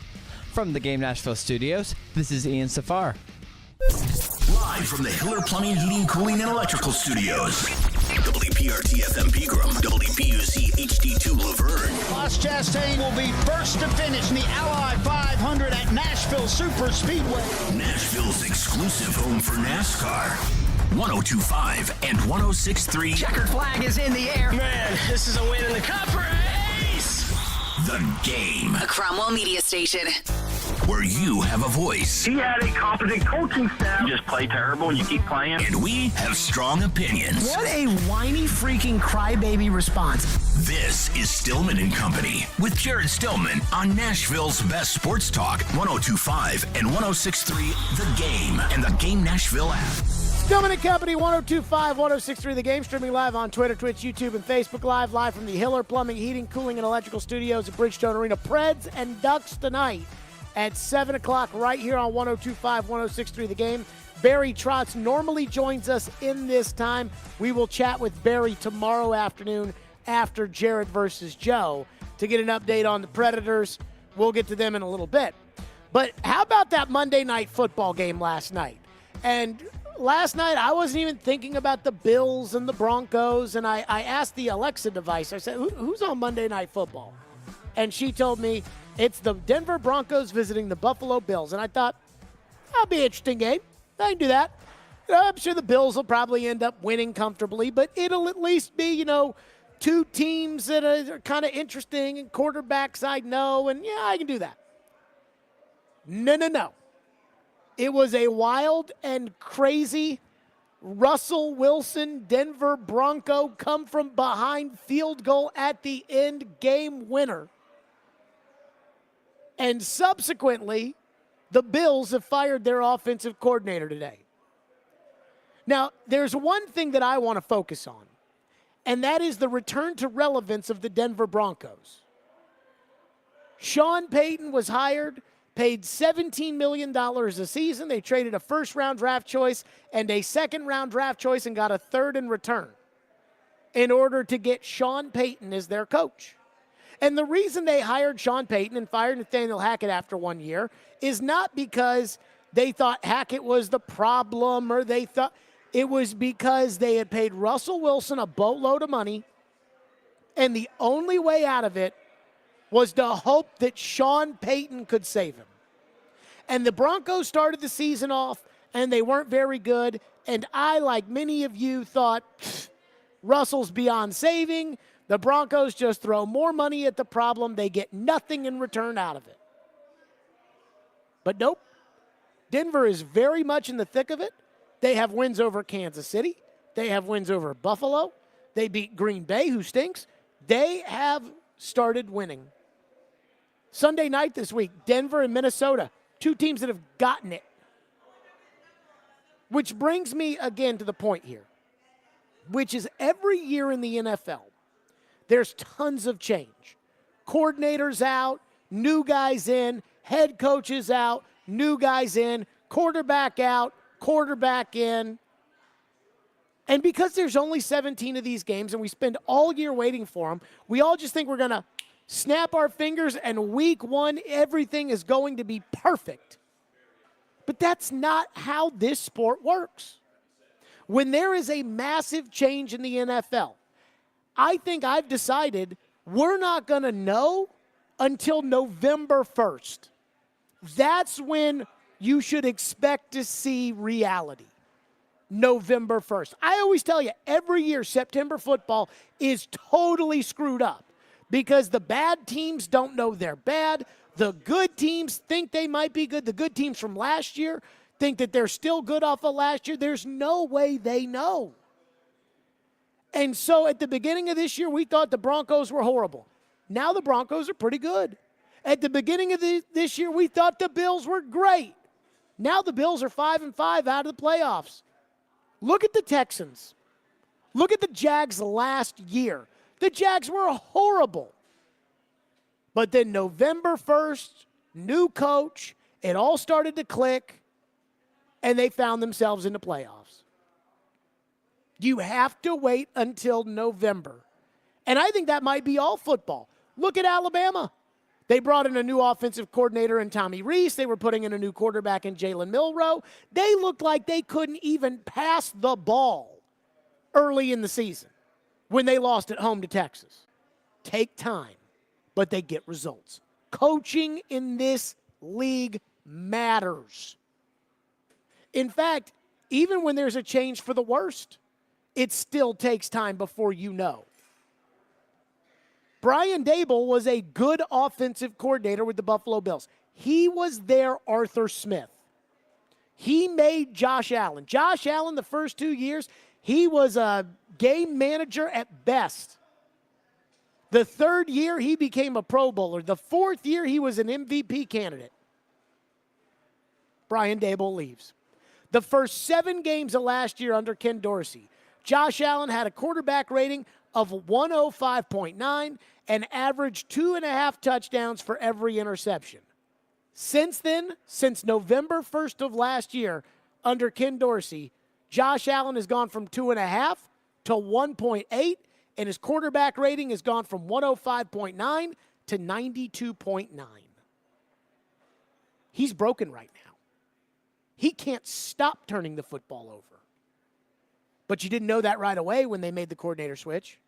From the Game Nashville studios, this is Ian Safar. Live from the Hiller Plumbing, Heating, Cooling, and Electrical Studios. WPRT FM Pegram, WPUC HD2 Laverne. Ross Chastain will be first to finish in the Ally 500 at Nashville Super Speedway. Nashville's exclusive home for NASCAR. 102.5 and 106.3. Checkered flag is in the air. Man, this is a win in the cup race. The Game. A Cromwell media station. Where you have a voice. He had a competent coaching staff. You just play terrible and you keep playing. And we have strong opinions. What a whiny freaking crybaby response. This is Stillman and Company with Jared Stillman on Nashville's best sports talk, 102.5 and 106.3 The Game and the Game Nashville app. Stillman and Company, 102.5, 106.3 The Game, streaming live on Twitter, Twitch, YouTube, and Facebook live from the Hiller Plumbing, Heating, Cooling, and Electrical Studios at Bridgestone Arena. Preds and Ducks tonight at 7 o'clock right here on 102.5, 106.3 The Game. Barry Trotz normally joins us in this time. We will chat with Barry tomorrow afternoon after Jared versus Joe to get an update on the Predators. We'll get to them in a little bit. But how about that Monday Night Football game last night? And last night, I wasn't even thinking about the Bills and the Broncos, and I asked the Alexa device, I said, who's on Monday Night Football? And she told me it's the Denver Broncos visiting the Buffalo Bills. And I thought, that'll be an interesting game. I can do that. I'm sure the Bills will probably end up winning comfortably, but it'll at least be, two teams that are kind of interesting and quarterbacks I know, and yeah, I can do that. No. It was a wild and crazy Russell Wilson, Denver Bronco, come from behind field goal at the end game winner. And subsequently, the Bills have fired their offensive coordinator today. Now, there's one thing that I want to focus on, and that is the return to relevance of the Denver Broncos. Sean Payton was hired, paid $17 million a season. They traded a first-round draft choice and a second-round draft choice and got a third in return in order to get Sean Payton as their coach. And the reason they hired Sean Payton and fired Nathaniel Hackett after 1 year is not because they thought Hackett was the problem or they thought it was because they had paid Russell Wilson a boatload of money, and the only way out of it was to hope that Sean Payton could save him. And the Broncos started the season off, and they weren't very good, and I, like many of you, thought, Russell's beyond saving. The Broncos just throw more money at the problem. They get nothing in return out of it. But nope. Denver is very much in the thick of it. They have wins over Kansas City. They have wins over Buffalo. They beat Green Bay, who stinks. They have started winning. Sunday night this week, Denver and Minnesota, two teams that have gotten it. Which brings me again to the point here, which is every year in the NFL, there's tons of change. Coordinators out, new guys in, head coaches out, new guys in, quarterback out, quarterback in. And because there's only 17 of these games and we spend all year waiting for them, we all just think we're going to snap our fingers and week one, everything is going to be perfect. But that's not how this sport works. When there is a massive change in the NFL, I think I've decided we're not going to know until November 1st. That's when you should expect to see reality. November 1st. I always tell you, every year September football is totally screwed up because the bad teams don't know they're bad. The good teams think they might be good. The good teams from last year think that they're still good off of last year. There's no way they know. And so at the beginning of this year, we thought the Broncos were horrible. Now the Broncos are pretty good. At the beginning of this year, we thought the Bills were great. Now the Bills are 5-5 out of the playoffs. Look at the Texans. Look at the Jags last year. The Jags were horrible. But then November 1st, new coach, it all started to click, and they found themselves in the playoffs. You have to wait until November. And I think that might be all football. Look at Alabama. They brought in a new offensive coordinator in Tommy Rees. They were putting in a new quarterback in Jalen Milroe. They looked like they couldn't even pass the ball early in the season when they lost at home to Texas. Take time, but they get results. Coaching in this league matters. In fact, even when there's a change for the worst, it still takes time before you know. Brian Daboll was a good offensive coordinator with the Buffalo Bills. He was their Arthur Smith. He made Josh Allen. Josh Allen, the first 2 years, he was a game manager at best. The third year, he became a Pro Bowler. The fourth year, he was an MVP candidate. Brian Daboll leaves. The first 7 games of last year under Ken Dorsey, Josh Allen had a quarterback rating of 105.9 and averaged 2.5 touchdowns for every interception. Since then, since November 1st of last year, under Ken Dorsey, Josh Allen has gone from 2.5 to 1.8, and his quarterback rating has gone from 105.9 to 92.9. He's broken right now. He can't stop turning the football over. But you didn't know that right away when they made the coordinator switch.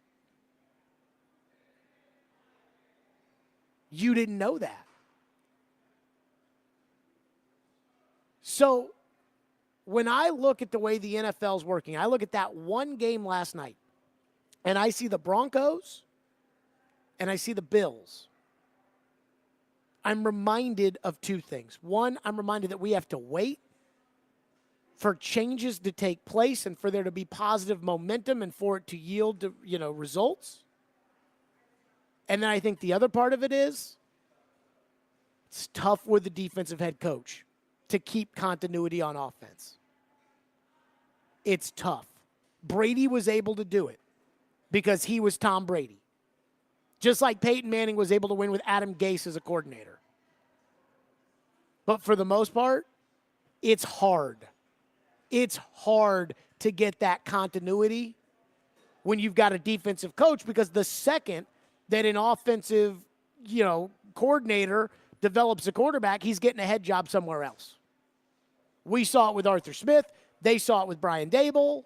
You didn't know that. So when I look at the way the NFL is working, I look at that one game last night, and I see the Broncos, and I see the Bills. I'm reminded of 2 things. One, I'm reminded that we have to wait for changes to take place and for there to be positive momentum and for it to yield, results. And then I think the other part of it is it's tough with the defensive head coach to keep continuity on offense. It's tough. Brady was able to do it because he was Tom Brady. Just like Peyton Manning was able to win with Adam Gase as a coordinator. But for the most part, it's hard. It's hard to get that continuity when you've got a defensive coach, because the second that an offensive, coordinator develops a quarterback, he's getting a head job somewhere else. We saw it with Arthur Smith. They saw it with Brian Daboll.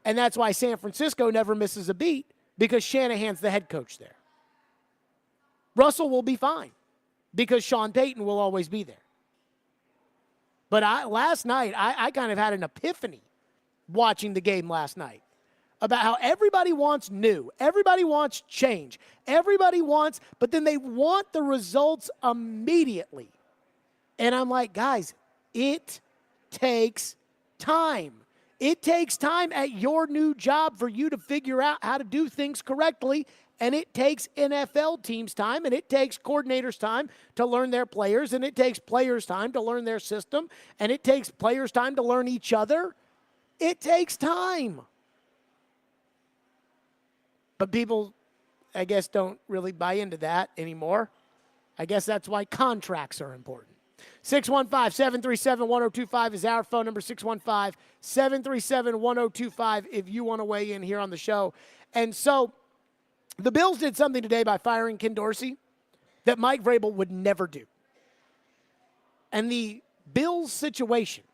And that's why San Francisco never misses a beat, because Shanahan's the head coach there. Russell will be fine because Sean Payton will always be there. But last night, I kind of had an epiphany watching the game last night about how everybody wants new. Everybody wants change. Everybody wants, but then they want the results immediately. And I'm like, guys, it takes time. It takes time at your new job for you to figure out how to do things correctly. And it takes NFL teams time, and it takes coordinators time to learn their players, and it takes players time to learn their system, and it takes players time to learn each other. It takes time. But people, I guess, don't really buy into that anymore. I guess that's why contracts are important. 615-737-1025 is our phone number, 615-737-1025 if you want to weigh in here on the show. And so the Bills did something today by firing Ken Dorsey that Mike Vrabel would never do. And the Bills situation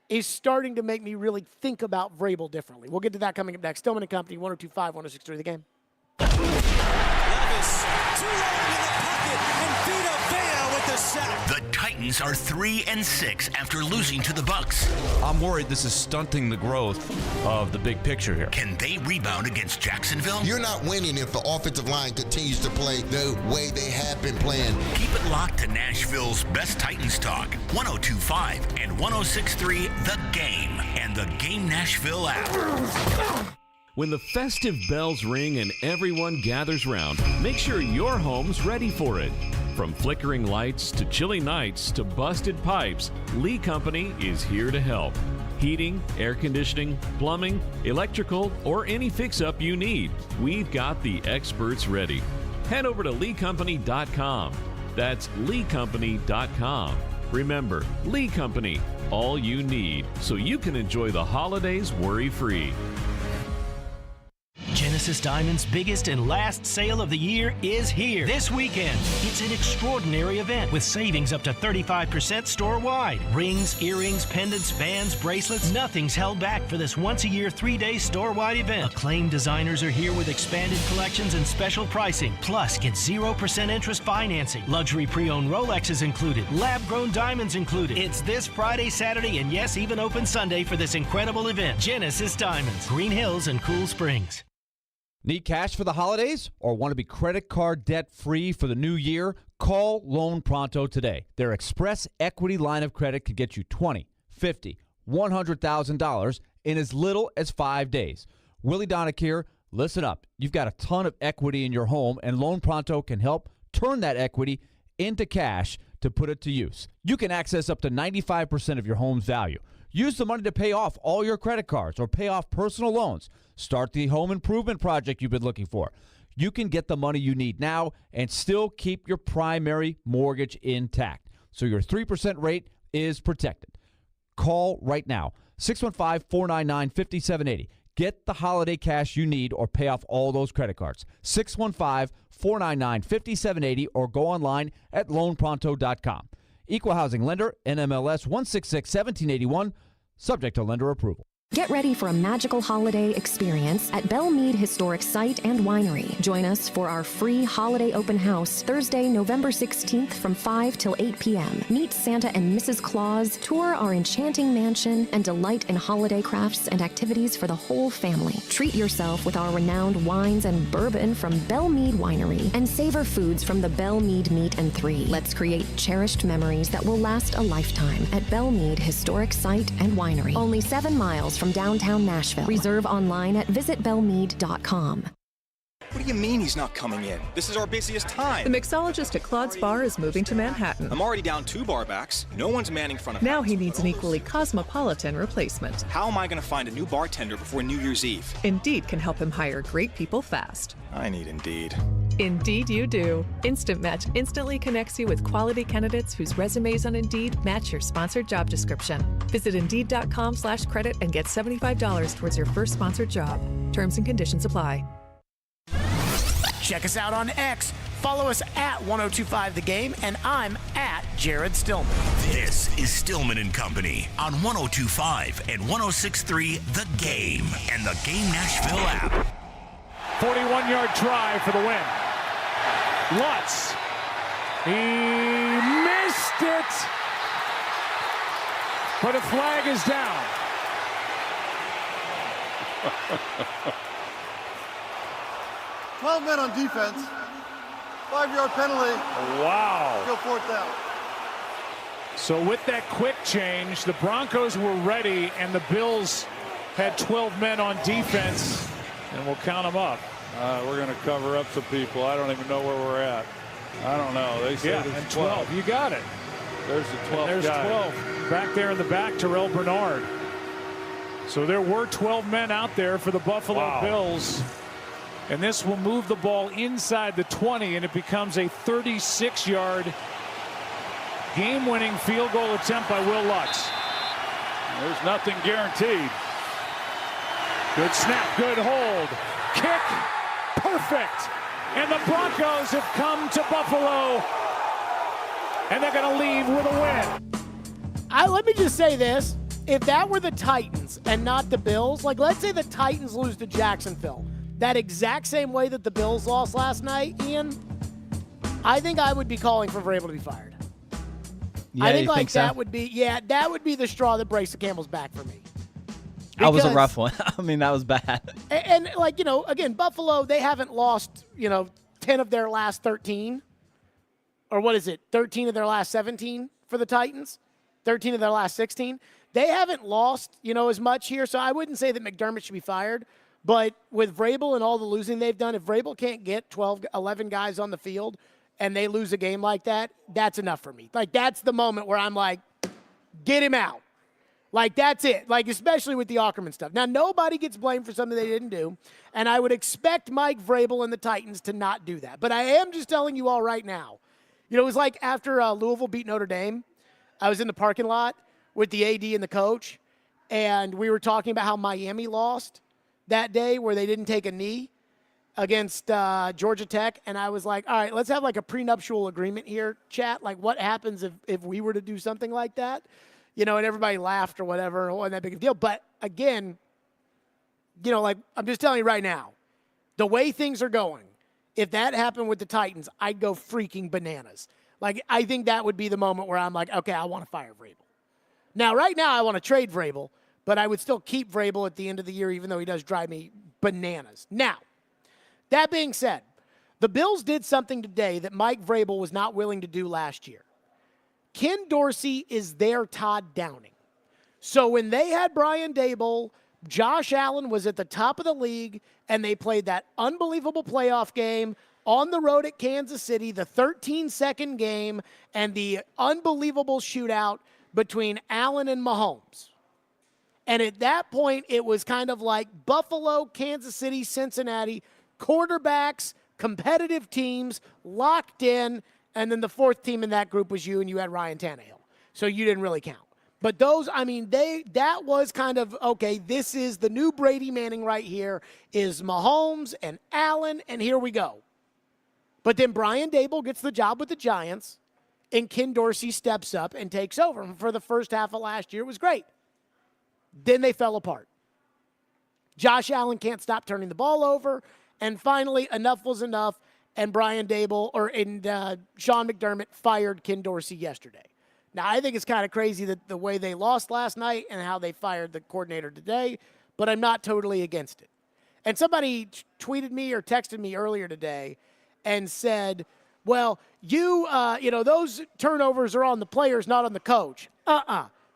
is starting to make me really think about Vrabel differently. We'll get to that coming up next. Stillman and Company, 102.5, 106.3 The Game. Levis, too long in the pocket, and Vita Vea with the sack. The Titans are 3-6 after losing to the Bucs. I'm worried this is stunting the growth of the big picture here. Can they rebound against Jacksonville? You're not winning if the offensive line continues to play the way they have been playing. Keep it locked to Nashville's best Titans talk, 102.5 and 106.3 The Game, and the Game Nashville app. When the festive bells ring and everyone gathers round, make sure your home's ready for it. From flickering lights to chilly nights to busted pipes, Lee Company is here to help. Heating, air conditioning, plumbing, electrical, or any fix-up you need, we've got the experts ready. Head over to leecompany.com. That's leecompany.com. Remember, Lee Company, all you need so you can enjoy the holidays worry-free. Genesis Diamond's biggest and last sale of the year is here this weekend. It's an extraordinary event with savings up to 35% store-wide. Rings, earrings, pendants, bands, bracelets, nothing's held back for this once-a-year 3-day store-wide event. Acclaimed designers are here with expanded collections and special pricing. Plus, get 0% interest financing. Luxury pre-owned Rolexes included. Lab-grown diamonds included. It's this Friday, Saturday, and yes, even open Sunday for this incredible event. Genesis Diamonds, Green Hills and Cool Springs. Need cash for the holidays or want to be credit card debt free for the new year? Call Loan Pronto today. Their Express Equity line of credit could get you $20, $50, $100,000 in as little as 5 days. Willie Donick here. Listen up. You've got a ton of equity in your home, and Loan Pronto can help turn that equity into cash to put it to use. You can access up to 95% of your home's value. Use the money to pay off all your credit cards or pay off personal loans. Start the home improvement project you've been looking for. You can get the money you need now and still keep your primary mortgage intact, so your 3% rate is protected. Call right now, 615-499-5780. Get the holiday cash you need or pay off all those credit cards. 615-499-5780 or go online at loanpronto.com. Equal housing lender, NMLS 166-1781, subject to lender approval. Get ready for a magical holiday experience at Belle Meade Historic Site and Winery. Join us for our free holiday open house Thursday, November 16th from 5 till 8 p.m. Meet Santa and Mrs. Claus, tour our enchanting mansion, and delight in holiday crafts and activities for the whole family. Treat yourself with our renowned wines and bourbon from Belle Meade Winery and savor foods from the Belle Meade Meat and 3. Let's create cherished memories that will last a lifetime at Belle Meade Historic Site and Winery. Only 7 miles from downtown Nashville. Reserve online at visitbelmeade.com. What do you mean he's not coming in? This is our busiest time. The mixologist at Claude's Bar is moving to Manhattan. I'm already down 2 bar backs. No one's manning front of Now he needs an equally cosmopolitan replacement. How am I going to find a new bartender before New Year's Eve? Indeed can help him hire great people fast. I need Indeed. Indeed you do. Instant Match instantly connects you with quality candidates whose resumes on Indeed match your sponsored job description. Visit Indeed.com/credit and get $75 towards your first sponsored job. Terms and conditions apply. Check us out on X. Follow us at 1025 The Game, and I'm at Jared Stillman. This is Stillman and Company on 1025 and 1063 The Game and the Game Nashville app. 41-yard try for the win. Lutz. He missed it. But a flag is down. 12 men on defense. 5-yard penalty. Wow. Go 4th down. So with that quick change, the Broncos were ready, and the Bills had 12 men on defense, and we'll count them up. We're going to cover up some people. I don't even know where we're at. I don't know. They said yeah, it's 12. You got it. There's the 12th There's guy. 12. Back there in the back, Terrell Bernard. So there were 12 men out there for the Buffalo Bills. And this will move the ball inside the 20, and it becomes a 36-yard game-winning field goal attempt by Will Lutz. There's nothing guaranteed. Good snap, good hold. Kick, perfect. And the Broncos have come to Buffalo, and they're going to leave with a win. Let me just say this. If that were the Titans and not the Bills, like let's say the Titans lose to Jacksonville, that exact same way that the Bills lost last night, Ian, I think I would be calling for Vrabel to be fired. Yeah, I think you like think so? that would be the straw that breaks the camel's back for me. That was a rough one. I mean, that was bad. And like, again, Buffalo, they haven't lost, 10 of their last 13. Or what is it? 13 of their last 17 for the Titans? 13 of their last 16. They haven't lost, as much here. So I wouldn't say that McDermott should be fired. But with Vrabel and all the losing they've done, if Vrabel can't get 12, 11 guys on the field and they lose a game like that, that's enough for me. Like, that's the moment where I'm like, get him out. Like, that's it. Like, especially with the Ackerman stuff. Now, nobody gets blamed for something they didn't do, and I would expect Mike Vrabel and the Titans to not do that. But I am just telling you all right now. You know, it was like after Louisville beat Notre Dame, I was in the parking lot with the AD and the coach, and we were talking about how Miami lost that day where they didn't take a knee against Georgia Tech, and I was like, all right, let's have like a prenuptial agreement here, chat. Like, what happens if we were to do something like that? You know, and everybody laughed or whatever. It wasn't that big a deal. But, again, you know, like, I'm just telling you right now, the way things are going, if that happened with the Titans, I'd go freaking bananas. Like, I think that would be the moment where I'm like, okay, I want to fire Vrabel. Now, right now, I want to trade Vrabel, but I would still keep Vrabel at the end of the year, even though he does drive me bananas. Now, that being said, the Bills did something today that Mike Vrabel was not willing to do last year. Ken Dorsey is their Todd Downing. So when they had Brian Daboll, Josh Allen was at the top of the league, and they played that unbelievable playoff game on the road at Kansas City, the 13-second game, and the unbelievable shootout between Allen and Mahomes. And at that point, it was kind of like Buffalo, Kansas City, Cincinnati, quarterbacks, competitive teams, locked in, and then the fourth team in that group was you, and you had Ryan Tannehill. So you didn't really count. But those, I mean, that was kind of, okay, this is the new Brady Manning right here, is Mahomes and Allen, and here we go. But then Brian Daboll gets the job with the Giants, and Ken Dorsey steps up and takes over. And for the first half of last year, it was great. Then they fell apart. Josh Allen can't stop turning the ball over, and finally, enough was enough, and Brian Daboll Sean McDermott fired Ken Dorsey yesterday. Now, I think it's kind of crazy that the way they lost last night and how they fired the coordinator today, but I'm not totally against it. And somebody tweeted me or texted me earlier today and said, well, those turnovers are on the players, not on the coach.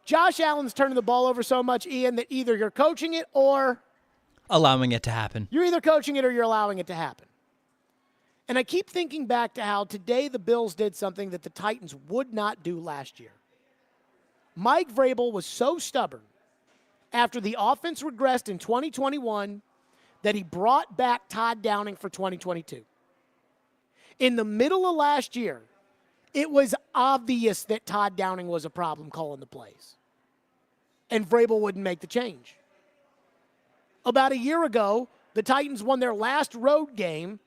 Josh Allen's turning the ball over so much, Ian, that either you're coaching it or allowing it to happen. You're either coaching it or you're allowing it to happen. And I keep thinking back to how today the Bills did something that the Titans would not do last year. Mike Vrabel was so stubborn after the offense regressed in 2021 that he brought back Todd Downing for 2022. In the middle of last year, it was obvious that Todd Downing was a problem calling the plays. And Vrabel wouldn't make the change. About a year ago, the Titans won their last road game.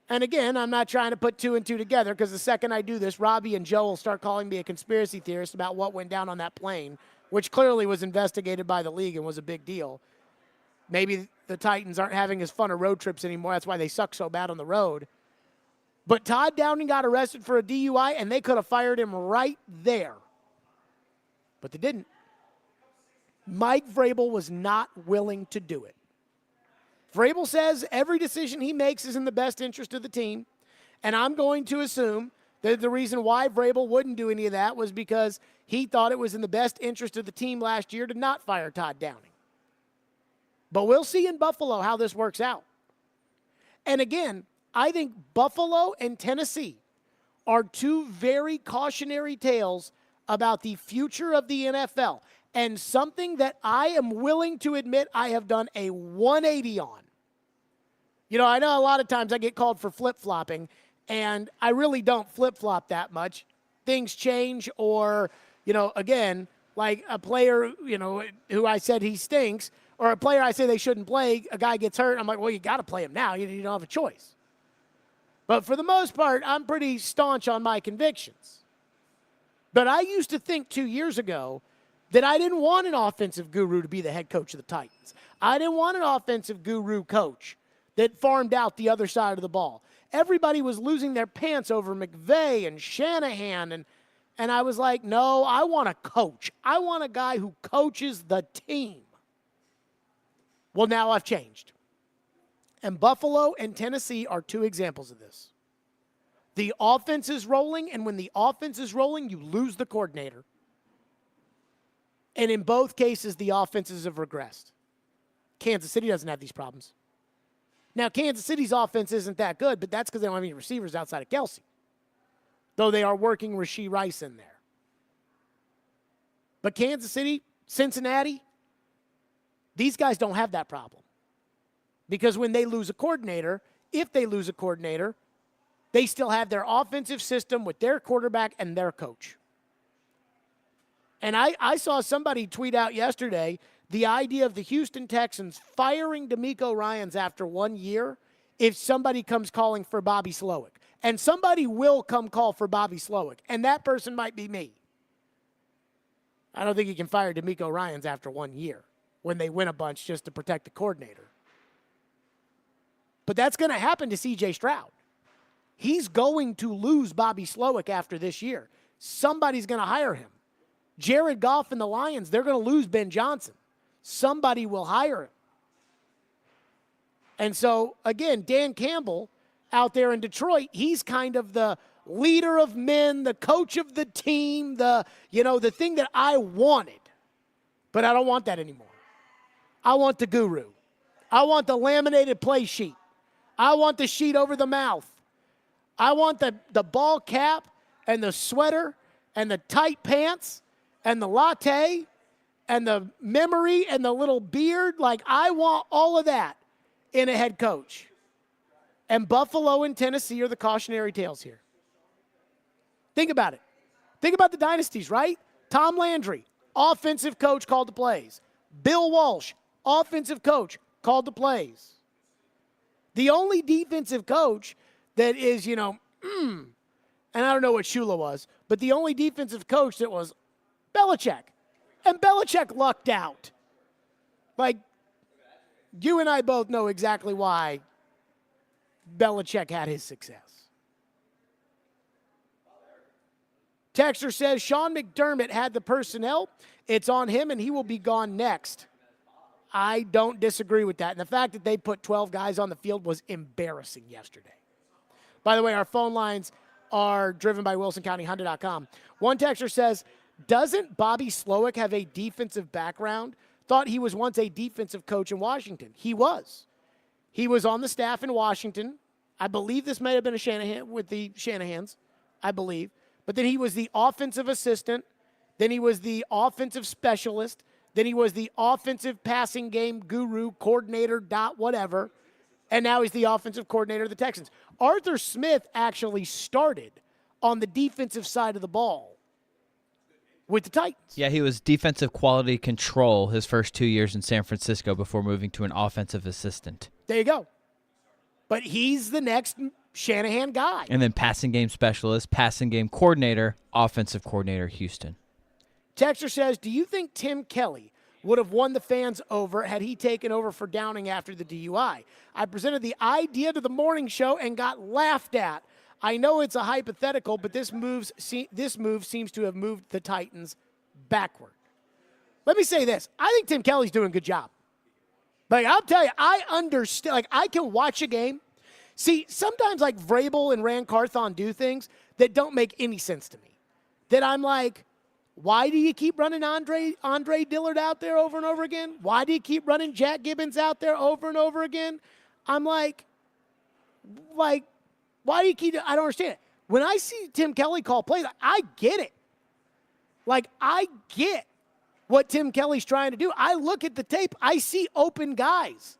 And again, I'm not trying to put two and two together because the second I do this, Robbie and Joe will start calling me a conspiracy theorist about what went down on that plane, which clearly was investigated by the league and was a big deal. Maybe the Titans aren't having as fun of road trips anymore. That's why they suck so bad on the road. But Todd Downing got arrested for a DUI, and they could have fired him right there. But they didn't. Mike Vrabel was not willing to do it. Vrabel says every decision he makes is in the best interest of the team, and I'm going to assume that the reason why Vrabel wouldn't do any of that was because he thought it was in the best interest of the team last year to not fire Todd Downing. But we'll see in Buffalo how this works out. And again, I think Buffalo and Tennessee are two very cautionary tales about the future of the NFL, and something that I am willing to admit I have done a 180 on. You know, I know a lot of times I get called for flip-flopping, and I really don't flip-flop that much. Things change, or, again, like a player, who I said he stinks, or a player I say they shouldn't play, a guy gets hurt, I'm like, well, you got to play him now. You don't have a choice. But for the most part, I'm pretty staunch on my convictions. But I used to think 2 years ago that I didn't want an offensive guru to be the head coach of the Titans. I didn't want an offensive guru coach that farmed out the other side of the ball. Everybody was losing their pants over McVay and Shanahan, and I was like, no, I want a coach. I want a guy who coaches the team. Well, now I've changed. And Buffalo and Tennessee are two examples of this. The offense is rolling, and when the offense is rolling, you lose the coordinator. And in both cases, the offenses have regressed. Kansas City doesn't have these problems. Now, Kansas City's offense isn't that good, but that's because they don't have any receivers outside of Kelsey. Though they are working Rashee Rice in there. But Kansas City, Cincinnati, these guys don't have that problem. Because when they lose a coordinator, if they lose a coordinator, they still have their offensive system with their quarterback and their coach. And I saw somebody tweet out yesterday the idea of the Houston Texans firing DeMeco Ryans after 1 year if somebody comes calling for Bobby Slowick. And somebody will come call for Bobby Slowick, and that person might be me. I don't think you can fire DeMeco Ryans after 1 year when they win a bunch just to protect the coordinator. But that's going to happen to C.J. Stroud. He's going to lose Bobby Slowick after this year. Somebody's going to hire him. Jared Goff and the Lions, they're going to lose Ben Johnson. Somebody will hire him. And so, again, Dan Campbell out there in Detroit, he's kind of the leader of men, the coach of the team, the thing that I wanted. But I don't want that anymore. I want the guru. I want the laminated play sheet. I want the sheet over the mouth. I want the ball cap and the sweater and the tight pants and the latte and the memory and the little beard. Like, I want all of that in a head coach. And Buffalo and Tennessee are the cautionary tales here. Think about it. Think about the dynasties, right? Tom Landry, offensive coach, called the plays. Bill Walsh, offensive coach, called the plays. The only defensive coach that is, and I don't know what Shula was, but the only defensive coach that was Belichick. And Belichick lucked out. Like, you and I both know exactly why Belichick had his success. Texter says, Sean McDermott had the personnel. It's on him, and he will be gone next. I don't disagree with that. And the fact that they put 12 guys on the field was embarrassing yesterday. By the way, our phone lines are driven by WilsonCountyHonda.com. One texter says, doesn't Bobby Slowick have a defensive background? Thought he was once a defensive coach in Washington. He was. He was on the staff in Washington. I believe this may have been a Shanahan with the Shanahans, I believe. But then he was the offensive assistant. Then he was the offensive specialist. Then he was the offensive passing game guru, coordinator, whatever. And now he's the offensive coordinator of the Texans. Arthur Smith actually started on the defensive side of the ball with the Titans. Yeah, he was defensive quality control his first 2 years in San Francisco before moving to an offensive assistant. There you go. But he's the next Shanahan guy. And then passing game specialist, passing game coordinator, offensive coordinator, Houston. Texter says, do you think Tim Kelly would have won the fans over had he taken over for Downing after the DUI? I presented the idea to the morning show and got laughed at. I know it's a hypothetical, but this move seems to have moved the Titans backward. Let me say this. I think Tim Kelly's doing a good job. Like, I'll tell you, I understand. Like, I can watch a game. See, sometimes, like, Vrabel and Rand Carthon do things that don't make any sense to me. That I'm like, why do you keep running Andre Dillard out there over and over again? Why do you keep running Jack Gibbons out there over and over again? I'm like, why do you keep – I don't understand it. When I see Tim Kelly call plays, I get it. Like, I get what Tim Kelly's trying to do. I look at the tape. I see open guys.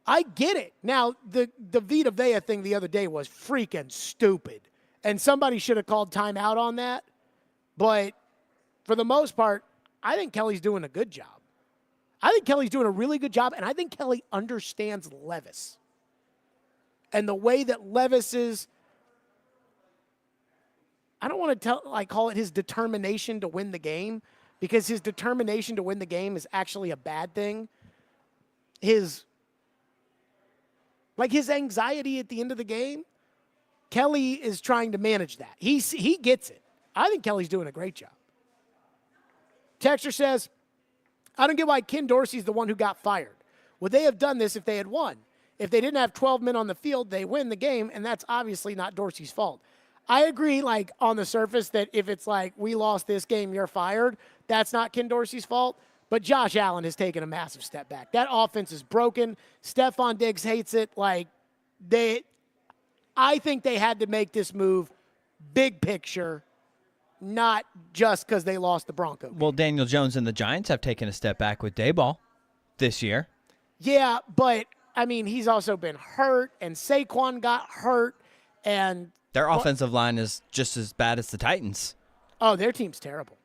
I get it. Now, the Vita Vea thing the other day was freaking stupid, and somebody should have called timeout on that. But for the most part, I think Kelly's doing a good job. I think Kelly's doing a really good job, and I think Kelly understands Levis. And the way that Levis is, I don't want to call it his determination to win the game, because his determination to win the game is actually a bad thing. His anxiety at the end of the game, Kelly is trying to manage that. He gets it. I think Kelly's doing a great job. Texter says, I don't get why Ken Dorsey's the one who got fired. Would they have done this if they had won? If they didn't have 12 men on the field, they win the game, and that's obviously not Dorsey's fault. I agree, on the surface, that if it's like, we lost this game, you're fired, that's not Ken Dorsey's fault. But Josh Allen has taken a massive step back. That offense is broken. Stephon Diggs hates it. I think they had to make this move big picture, not just because they lost the Broncos. Well, Daniel Jones and the Giants have taken a step back with Dayball this year. Yeah, but, he's also been hurt, and Saquon got hurt, and their offensive line is just as bad as the Titans. Oh, their team's terrible.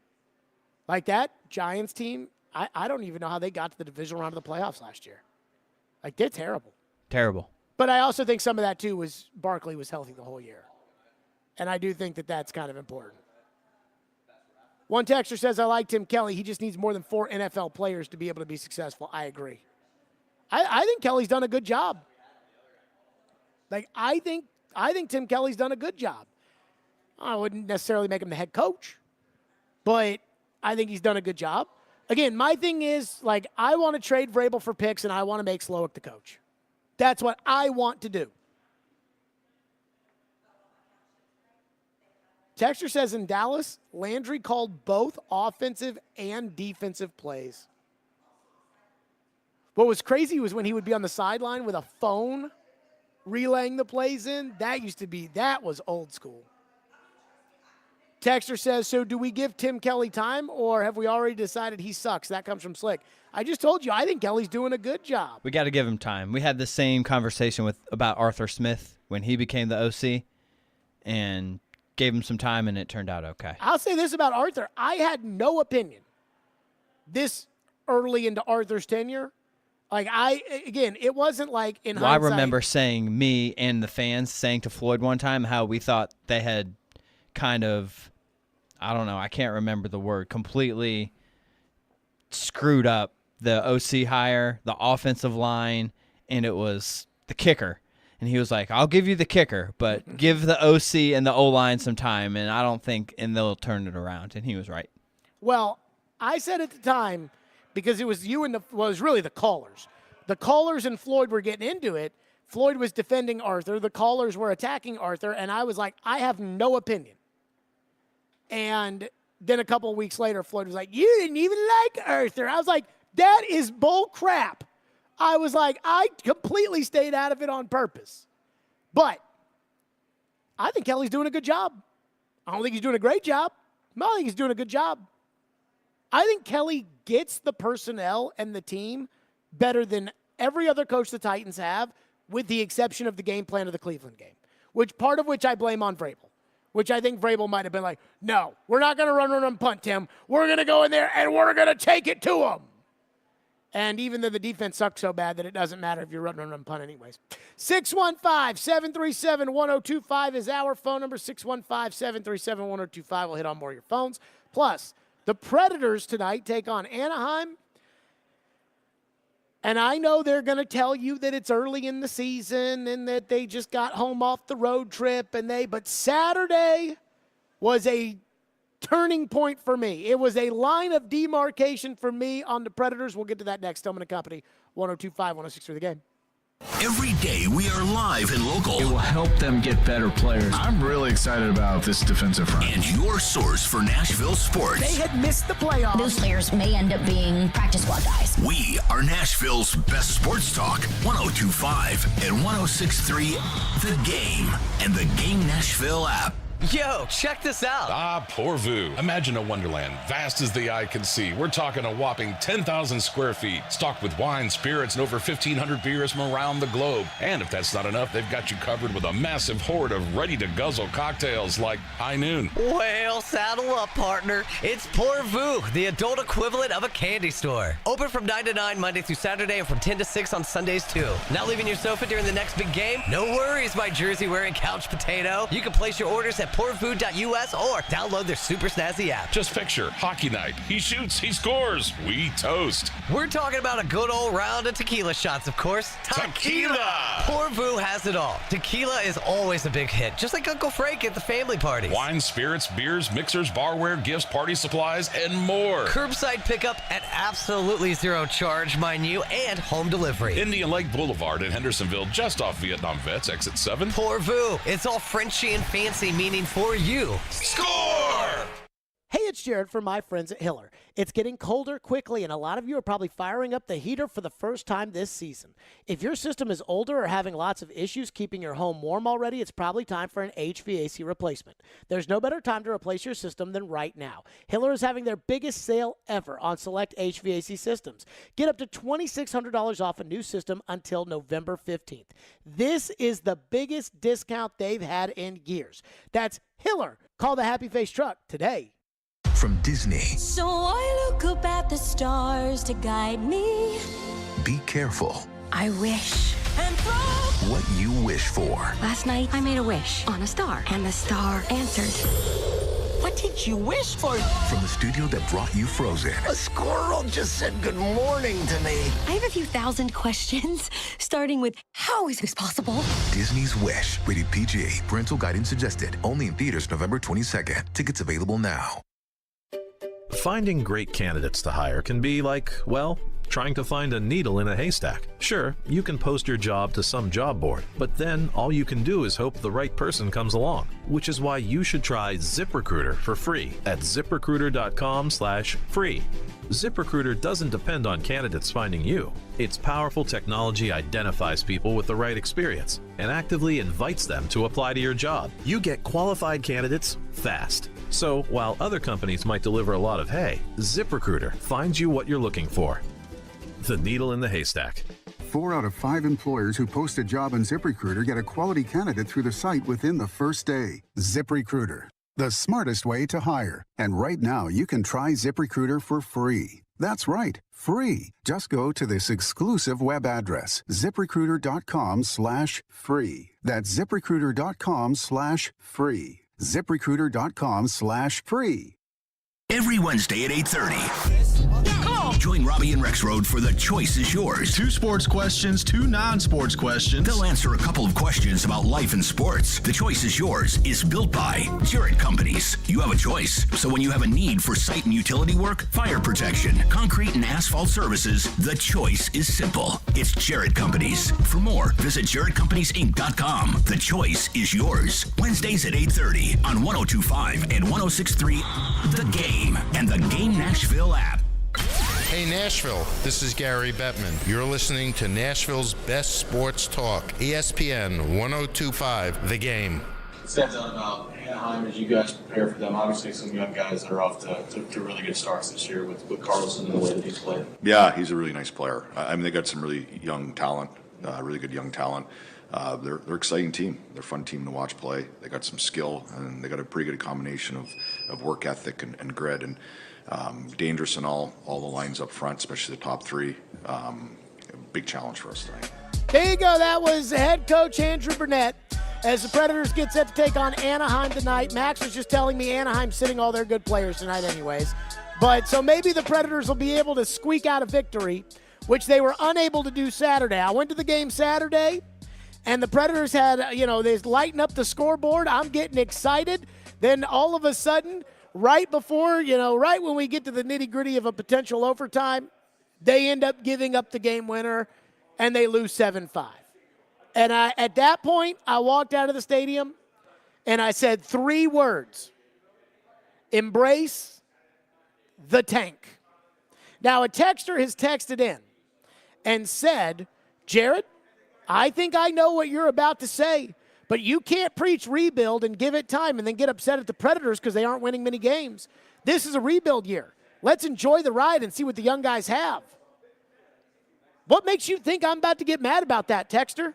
Like that Giants team, I don't even know how they got to the divisional round of the playoffs last year. They're terrible. Terrible. But I also think some of that, too, was Barkley was healthy the whole year. And I do think that that's kind of important. One texter says, I like Tim Kelly. He just needs more than 4 NFL players to be able to be successful. I agree. I think Kelly's done a good job. I think Tim Kelly's done a good job. I wouldn't necessarily make him the head coach, but I think he's done a good job. Again, my thing is, I want to trade Vrabel for picks, and I want to make Slowick the coach. That's what I want to do. Texter says in Dallas, Landry called both offensive and defensive plays. What was crazy was when he would be on the sideline with a phone relaying the plays in. That was old school. Texter says, so do we give Tim Kelly time, or have we already decided he sucks? That comes from Slick. I just told you, I think Kelly's doing a good job. We got to give him time. We had the same conversation about Arthur Smith when he became the OC, and gave him some time, and it turned out okay. I'll say this about Arthur. I had no opinion this early into Arthur's tenure. It wasn't like in hindsight. I remember saying, me and the fans saying to Floyd one time how we thought they had kind of, I don't know, I can't remember the word, completely screwed up the OC hire, the offensive line, and it was the kicker. And he was like, I'll give you the kicker, but give the OC and the O-line some time, and they'll turn it around. And he was right. Well, I said at the time, because it was you and it was really the callers. The callers and Floyd were getting into it. Floyd was defending Arthur. The callers were attacking Arthur, and I was like, I have no opinion. And then a couple of weeks later, Floyd was like, you didn't even like Arthur. I was like, that is bull crap. I was like, I completely stayed out of it on purpose. But I think Kelly's doing a good job. I don't think he's doing a great job. I think he's doing a good job. I think Kelly gets the personnel and the team better than every other coach the Titans have, with the exception of the game plan of the Cleveland game, part of which I blame on Vrabel, which I think Vrabel might have been like, no, we're not going to run and punt, Tim. We're going to go in there and we're going to take it to them. And even though the defense sucks so bad that it doesn't matter if you're run punt anyways. 615-737-1025 is our phone number, 615-737-1025. We'll hit on more of your phones. Plus, the Predators tonight take on Anaheim. And I know they're going to tell you that it's early in the season and that they just got home off the road trip. But Saturday was a turning point for me. It was a line of demarcation for me on the Predators. We'll get to that next. Stillman & Company, 102.5, 106 for the game. Every day we are live and local. It will help them get better players. I'm really excited about this defensive front. And your source for Nashville sports. They had missed the playoffs. Those players may end up being practice squad guys. We are Nashville's best sports talk. 102.5 and 106.3 The Game and the Game Nashville app. Yo, check this out. Porvu. Imagine a wonderland, vast as the eye can see. We're talking a whopping 10,000 square feet, stocked with wine, spirits, and over 1,500 beers from around the globe. And if that's not enough, they've got you covered with a massive horde of ready-to-guzzle cocktails like High Noon. Well, saddle up, partner. It's Porvu, the adult equivalent of a candy store. Open from 9 to 9 Monday through Saturday and from 10 to 6 on Sundays, too. Not leaving your sofa during the next big game? No worries, my jersey-wearing couch potato. You can place your orders at porvu.us or download their super snazzy app. Just picture hockey night. He shoots, he scores, we toast. We're talking about a good old round of tequila shots, of course. Tequila! Porvu has it all. Tequila is always a big hit, just like Uncle Frank at the family parties. Wine, spirits, beers, mixers, barware, gifts, party supplies, and more. Curbside pickup at absolutely zero charge, mind you, and home delivery. Indian Lake Boulevard in Hendersonville, just off Vietnam Vets, exit 7. Porvu. It's all Frenchy and fancy, meaning for you. Score! Hey, it's it's Jared from my friends at Hiller. It's getting colder quickly, and a lot of you are probably firing up the heater for the first time this season. If your system is older or having lots of issues keeping your home warm already, it's probably time for an HVAC replacement. There's no better time to replace your system than right now. Hiller is having their biggest sale ever on select HVAC systems. Get up to $2,600 off a new system until November 15th. This is the biggest discount they've had in years. That's Hiller. Call the Happy Face Truck today. From Disney, So I look up at the stars to guide me. be careful I wish. And from what you wish for. last night, I made a wish on a star, and the star answered. What did you wish for? From the studio that brought you Frozen. A squirrel just said good morning to me. I have a few thousand questions, starting with how is this possible? Disney's Wish. Rated PG. Parental guidance suggested. Only in theaters November 22nd. Tickets available now. Finding great candidates to hire can be like, well, trying to find a needle in a haystack. Sure, you can post your job to some job board, but then all you can do is hope the right person comes along, which is why you should try ZipRecruiter for free at ZipRecruiter.com/free. ZipRecruiter doesn't depend on candidates finding you. Its powerful technology identifies people with the right experience and actively invites them to apply to your job. You get qualified candidates fast. So while other companies might deliver a lot of hay, ZipRecruiter finds you what you're looking for. The needle in the haystack. 4 out of 5 employers who post a job on ZipRecruiter get a quality candidate through the site within the first day. ZipRecruiter, the smartest way to hire. And right now, you can try ZipRecruiter for free. That's right, free. Just go to this exclusive web address, ZipRecruiter.com/free. That's ZipRecruiter.com/free. ZipRecruiter.com/free. Every Wednesday at 8:30. Join Robbie and Rex Road for The Choice is Yours. 2 sports questions, 2 non-sports questions. They'll answer a couple of questions about life and sports. The Choice is Yours is built by Jarrett Companies. You have a choice. So when you have a need for site and utility work, fire protection, concrete and asphalt services, the choice is simple. It's Jarrett Companies. For more, visit JarrettCompaniesInc.com. The Choice is Yours. Wednesdays at 8:30 on 102.5 and 106.3 The Game and the Game Nashville app. Hey Nashville, this is Gary Bettman. You're listening to Nashville's best sports talk, ESPN 102.5 The Game. Stands out about Anaheim as you guys prepare for them. Obviously, some young guys that are off to really good starts this year with Carlson and the way that he's played. Yeah, he's a really nice player. I mean, they got some really young talent, really good young talent. They're an exciting team. They're a fun team to watch play. They got some skill, and they got a pretty good combination of work ethic and grit, and dangerous in all the lines up front, especially the top 3. Big challenge for us tonight. There you go. That was head coach Andrew Burnett as the Predators get set to take on Anaheim tonight. Max was just telling me Anaheim's sitting all their good players tonight anyways. But so maybe the Predators will be able to squeak out a victory, which they were unable to do Saturday. I went to the game Saturday, and the Predators had, they lighten up the scoreboard. I'm getting excited. Then all of a sudden, right before, right when we get to the nitty-gritty of a potential overtime, they end up giving up the game winner, and they lose 7-5. And at that point, I walked out of the stadium, and I said 3 words: embrace the tank. Now, a texter has texted in and said, Jared, I think I know what you're about to say, but you can't preach rebuild and give it time and then get upset at the Predators because they aren't winning many games. This is a rebuild year. Let's enjoy the ride and see what the young guys have. What makes you think I'm about to get mad about that, texter?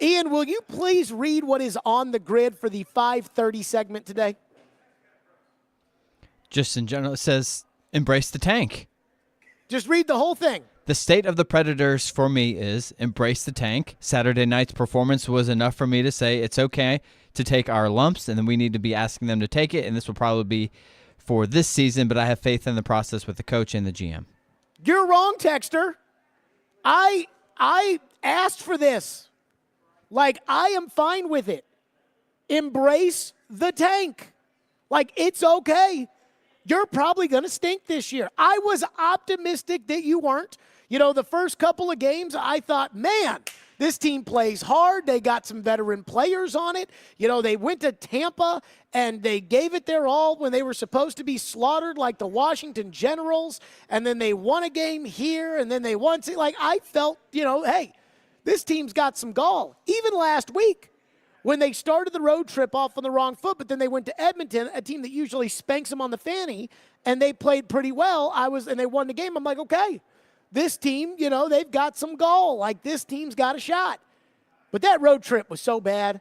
Ian, will you please read what is on the grid for the 5:30 segment today? Just in general, it says, embrace the tank. Just read the whole thing. The state of the Predators for me is embrace the tank. Saturday night's performance was enough for me to say it's okay to take our lumps, and then we need to be asking them to take it, and this will probably be for this season, but I have faith in the process with the coach and the GM. You're wrong, texter. I asked for this. I am fine with it. Embrace the tank. It's okay. You're probably going to stink this year. I was optimistic that you weren't. The first couple of games, I thought, man, This team plays hard. They got some veteran players on it. You know, they went to Tampa and they gave it their all when they were supposed to be slaughtered like the Washington Generals, and then they won a game here, and then they won. Like, I felt, you know, hey, this team's got some gall. Even last week, when they started the road trip off on the wrong foot, but then they went to Edmonton, a team that usually spanks them on the fanny, and they played pretty well. And they won the game. I'm like, okay, this team, you know, they've got some gall. Like, this team's got a shot. But that road trip was so bad,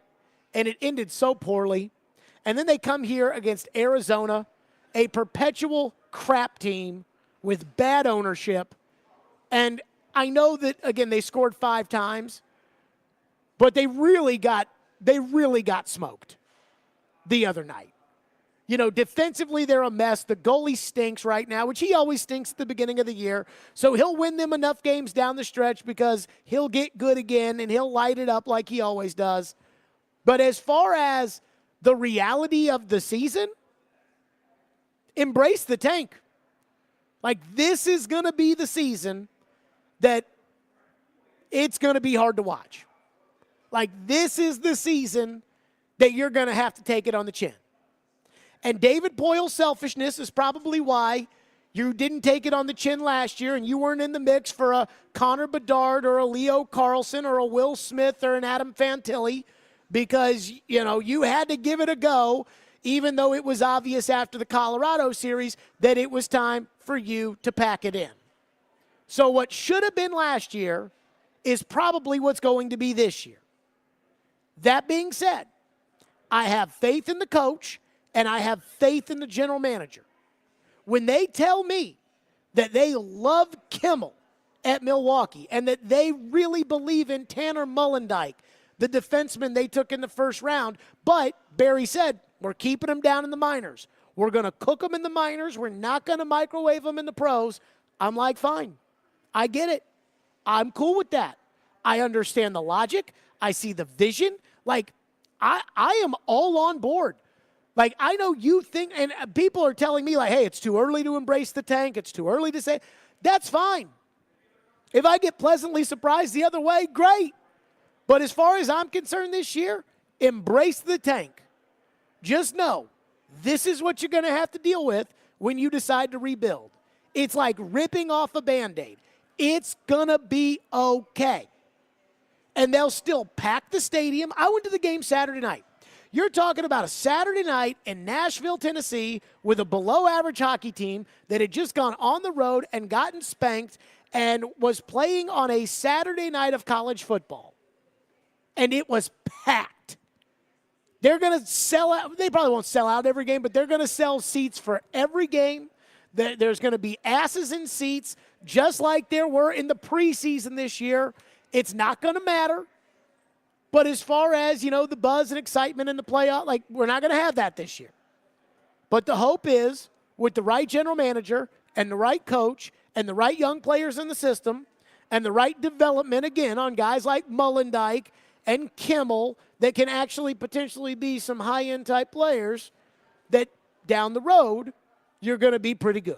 and it ended so poorly. And then they come here against Arizona, a perpetual crap team with bad ownership. And I know that, again, they scored 5 times, but they really got smoked the other night. You know, defensively, they're a mess. The goalie stinks right now, which he always stinks at the beginning of the year. So he'll win them enough games down the stretch because he'll get good again and he'll light it up like he always does. But as far as the reality of the season, embrace the tank. Like, this is going to be the season that it's going to be hard to watch. Like, this is the season that you're going to have to take it on the chin. And David Boyle's selfishness is probably why you didn't take it on the chin last year and you weren't in the mix for a Connor Bedard or a Leo Carlson or a Will Smith or an Adam Fantilli, because, you know, you had to give it a go, even though it was obvious after the Colorado series that it was time for you to pack it in. So what should have been last year is probably what's going to be this year. That being said, I have faith in the coach and I have faith in the general manager. When they tell me that they love Kimmel at Milwaukee and that they really believe in Tanner Mullendijk, the defenseman they took in the first round, but Barry said, we're keeping him down in the minors. We're going to cook him in the minors. We're not going to microwave him in the pros. I'm like, fine. I get it. I'm cool with that. I understand the logic. I see the vision. Like, I am all on board. Like, I know you think, and people are telling me, like, hey, it's too early to embrace the tank. It's too early to say. That's fine. If I get pleasantly surprised the other way, great. But as far as I'm concerned this year, embrace the tank. Just know, this is what you're going to have to deal with when you decide to rebuild. It's like ripping off a Band-Aid. It's going to be okay. And they'll still pack the stadium. I went to the game Saturday night. You're talking about a Saturday night in Nashville, Tennessee, with a below-average hockey team that had just gone on the road and gotten spanked and was playing on a Saturday night of college football. And it was packed. They're going to sell out. They probably won't sell out every game, but they're going to sell seats for every game. There's going to be asses in seats, just like there were in the preseason this year. It's not going to matter. But as far as, you know, the buzz and excitement in the playoff, like, we're not going to have that this year. But the hope is, with the right general manager and the right coach and the right young players in the system and the right development, again, on guys like Mullendijk and Kimmel that can actually potentially be some high-end type players, that down the road you're going to be pretty good,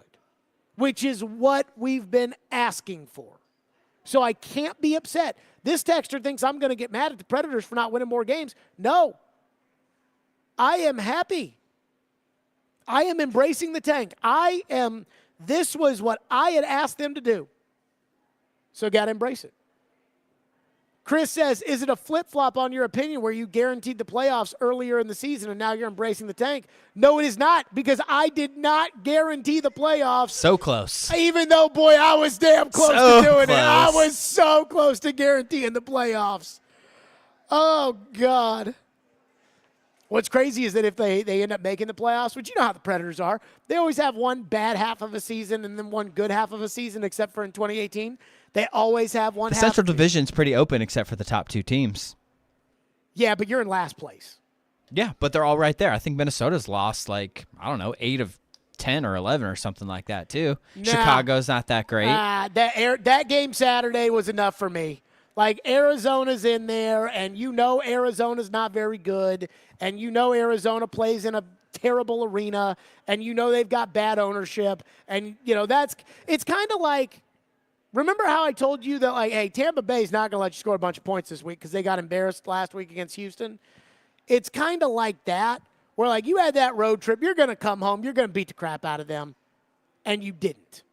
which is what we've been asking for. So I can't be upset. This texter thinks I'm going to get mad at the Predators for not winning more games. No. I am happy. I am embracing the tank. This was what I had asked them to do. So got to embrace it. Chris says, is it a flip-flop on your opinion where you guaranteed the playoffs earlier in the season and now you're embracing the tank? No, it is not, because I did not guarantee the playoffs. So close. Even though, boy, I was damn close to doing it. I was so close to guaranteeing the playoffs. Oh, God. What's crazy is that if they end up making the playoffs, which you know how the Predators are, they always have one bad half of a season and then one good half of a season, except for in 2018. They always have one. The Central Division's pretty open except for the top 2 teams. Yeah, but you're in last place. Yeah, but they're all right there. I think Minnesota's lost, 8 of 10 or 11 or something like that, too. Nah, Chicago's not that great. That game Saturday was enough for me. Like, Arizona's in there, and you know Arizona's not very good, and you know Arizona plays in a terrible arena, and you know they've got bad ownership, and, you know, it's kind of like remember how I told you that, like, hey, Tampa Bay's not going to let you score a bunch of points this week because they got embarrassed last week against Houston? It's kind of like that, where, like, you had that road trip. You're going to come home. You're going to beat the crap out of them, and you didn't.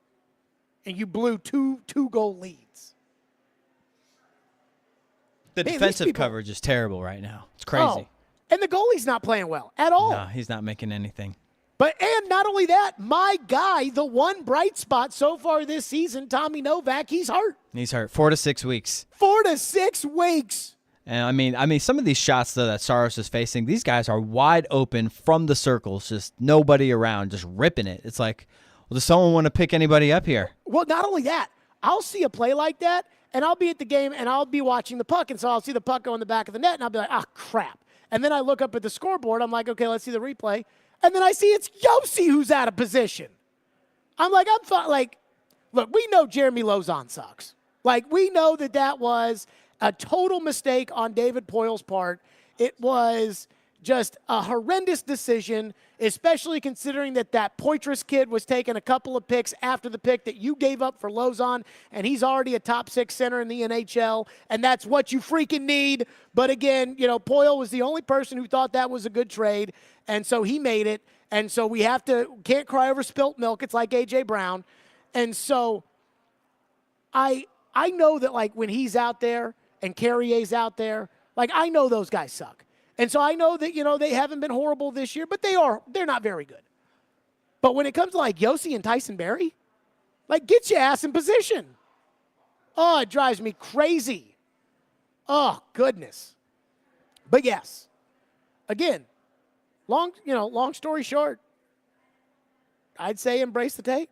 And you blew two-goal leads. The defensive coverage is terrible right now. It's crazy. Oh, and the goalie's not playing well at all. No, he's not making anything. And not only that, my guy, the one bright spot so far this season, Tommy Novak, he's hurt. He's hurt. 4 to 6 weeks. 4 to 6 weeks. And I mean, some of these shots though that Saros is facing, these guys are wide open from the circles, just nobody around, just ripping it. It's like, well, does someone want to pick anybody up here? Well, not only that, I'll see a play like that, and I'll be at the game, and I'll be watching the puck, and so I'll see the puck go in the back of the net, and I'll be like, ah, crap. And then I look up at the scoreboard. I'm like, okay, let's see the replay. And then I see it's Yossi who's out of position. I'm like, look, we know Jeremy Lauzon sucks. Like, we know that was a total mistake on David Poyle's part. It was just a horrendous decision, especially considering that Poitras kid was taking a couple of picks after the pick that you gave up for Lauzon, and he's already a top 6 center in the NHL, and that's what you freaking need. But again, Poyle was the only person who thought that was a good trade, and so he made it. And so we can't cry over spilt milk. It's like A.J. Brown. And so I know that, like, when he's out there and Carrier's out there, like, I know those guys suck. And so I know that, they haven't been horrible this year, but they're not very good. But when it comes to, like, Yossi and Tyson Barrie, like, get your ass in position. Oh, it drives me crazy. Oh, goodness. But yes, again, long story short, I'd say embrace the take.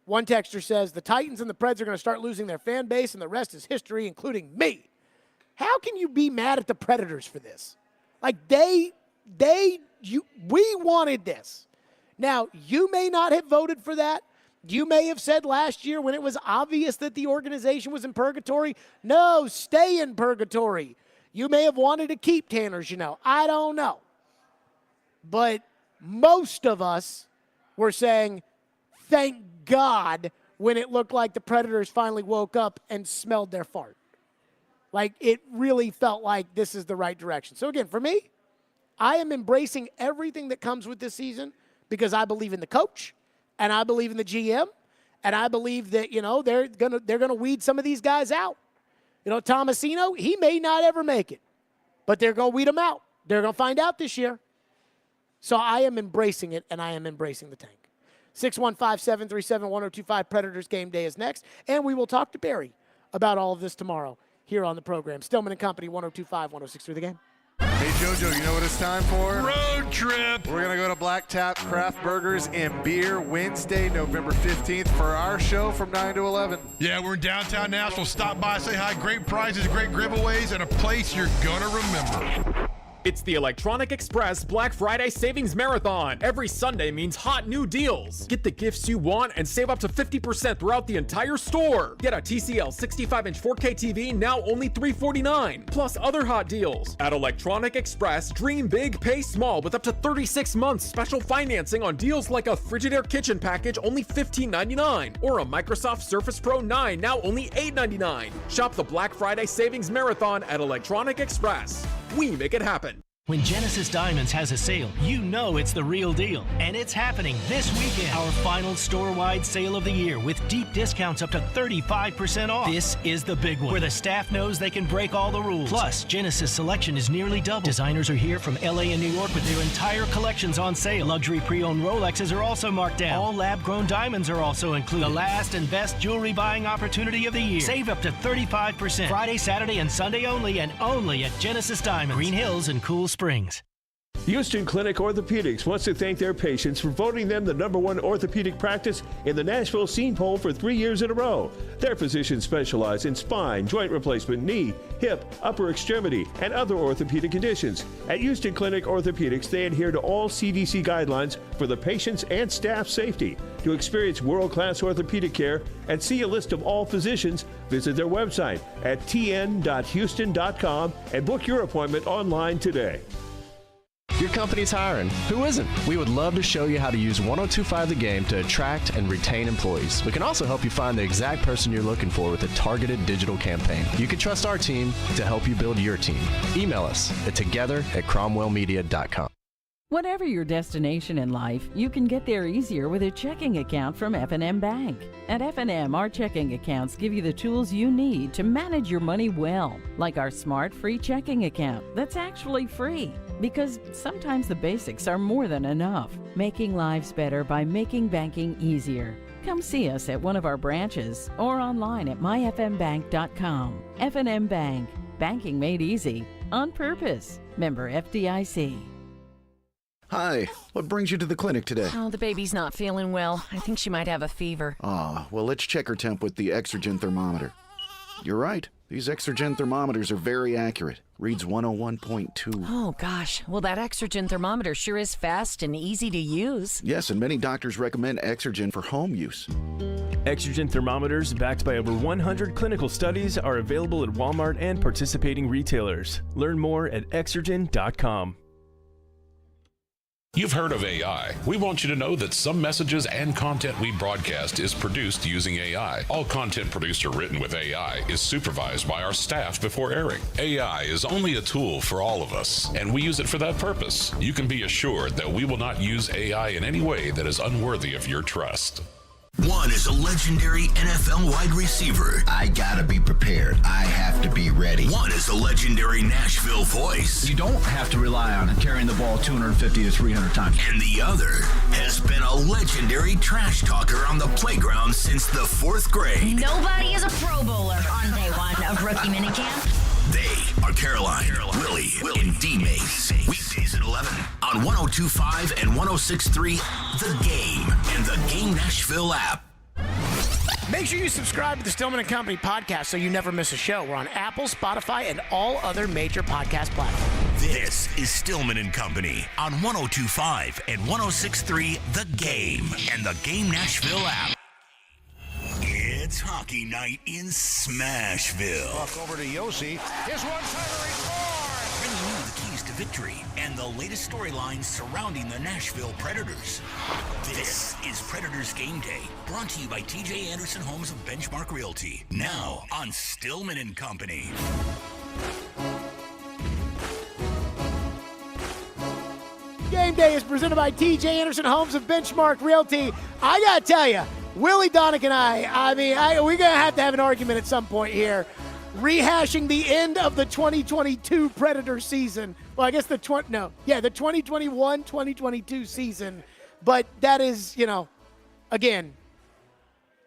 One texter says, the Titans and the Preds are going to start losing their fan base, and the rest is history, including me. How can you be mad at the Predators for this? Like, we wanted this. Now, you may not have voted for that. You may have said last year when it was obvious that the organization was in purgatory, no, stay in purgatory. You may have wanted to keep Tanner Jeannot. I don't know. But most of us were saying, thank God, when it looked like the Predators finally woke up and smelled their fart. Like, it really felt like this is the right direction. So, again, for me, I am embracing everything that comes with this season because I believe in the coach and I believe in the GM and I believe that, they're gonna weed some of these guys out. Tomasino, he may not ever make it, but they're going to weed him out. They're going to find out this year. So I am embracing it, and I am embracing the tank. 615-737-1025 Predators Game Day is next, and we will talk to Barry about all of this tomorrow here on the program. Stillman and Company, 1025, 1063 The Game. Hey, JoJo, you know what it's time for? Road trip. We're going to go to Black Tap Craft Burgers and Beer Wednesday, November 15th for our show from 9 to 11. Yeah, we're in downtown Nashville. Stop by, say hi. Great prizes, great giveaways, and a place you're going to remember. It's the Electronic Express Black Friday Savings Marathon. Every Sunday means hot new deals. Get the gifts you want and save up to 50% throughout the entire store. Get a TCL 65-inch 4K TV, now only $349, plus other hot deals. At Electronic Express, dream big, pay small with up to 36 months special financing on deals like a Frigidaire kitchen package, only $15.99, or a Microsoft Surface Pro 9, now only $8.99. Shop the Black Friday Savings Marathon at Electronic Express. We make it happen. When Genesis Diamonds has a sale, you know it's the real deal. And it's happening this weekend. Our final store-wide sale of the year with deep discounts up to 35% off. This is the big one, where the staff knows they can break all the rules. Plus, Genesis selection is nearly double. Designers are here from LA and New York with their entire collections on sale. Luxury pre-owned Rolexes are also marked down. All lab-grown diamonds are also included. The last and best jewelry buying opportunity of the year. Save up to 35%. Friday, Saturday, and Sunday only, and only at Genesis Diamonds. Green Hills and Cool Springs. Houston Clinic Orthopedics wants to thank their patients for voting them the #1 orthopedic practice in the Nashville Scene Poll for 3 years in a row. Their physicians specialize in spine, joint replacement, knee, hip, upper extremity, and other orthopedic conditions. At Houston Clinic Orthopedics, they adhere to all CDC guidelines for the patient's and staff safety. To experience world-class orthopedic care and see a list of all physicians, visit their website at tn.houston.com and book your appointment online today. Your company's hiring. Who isn't? We would love to show you how to use 1025 The Game to attract and retain employees. We can also help you find the exact person you're looking for with a targeted digital campaign. You can trust our team to help you build your team. Email us at together@cromwellmedia.com. Whatever your destination in life, you can get there easier with a checking account from F&M Bank. At F&M, our checking accounts give you the tools you need to manage your money well, like our smart free checking account that's actually free. Because sometimes the basics are more than enough, making lives better by making banking easier. Come see us at one of our branches or online at myfmbank.com. F&M Bank, banking made easy on purpose. Member FDIC. Hi, what brings you to the clinic today? Oh, the baby's not feeling well. I think she might have a fever. Well, let's check her temp with the Exergen thermometer. You're right. These Exergen thermometers are very accurate. Reads 101.2. Oh, gosh. Well, that Exergen thermometer sure is fast and easy to use. Yes, and many doctors recommend Exergen for home use. Exergen thermometers, backed by over 100 clinical studies, are available at Walmart and participating retailers. Learn more at Exergen.com. You've heard of AI. We want you to know that some messages and content we broadcast is produced using AI. All content produced or written with AI is supervised by our staff before airing. AI is only a tool for all of us, and we use it for that purpose. You can be assured that we will not use AI in any way that is unworthy of your trust. One is a legendary NFL wide receiver. I gotta be prepared. I have to be ready. One is a legendary Nashville voice. You don't have to rely on carrying the ball 250 to 300 times. And the other has been a legendary trash talker on the playground since the 4th grade. Nobody is a Pro Bowler on day one of rookie minicamp. They are Caroline, Willie, and D-Mace. Weekdays at 11 on 102.5 and 106.3 The Game and the Game Nashville app. Make sure you subscribe to the Stillman & Company podcast so you never miss a show. We're on Apple, Spotify, and all other major podcast platforms. This is Stillman & Company on 102.5 and 106.3 The Game and the Game Nashville app. It's hockey night in Smashville. Walk over to Yossi. Here's one-timer, he scores! Bringing you the keys to victory and the latest storylines surrounding the Nashville Predators. This is Predators Game Day, brought to you by TJ Anderson Homes of Benchmark Realty. Now on Stillman & Company. Game Day is presented by TJ Anderson Homes of Benchmark Realty. I gotta tell you, Willie Donick and we're going to have an argument at some point here, rehashing the end of the 2022 Predator season. Well, I guess the 2021-2022 season. But that is, again,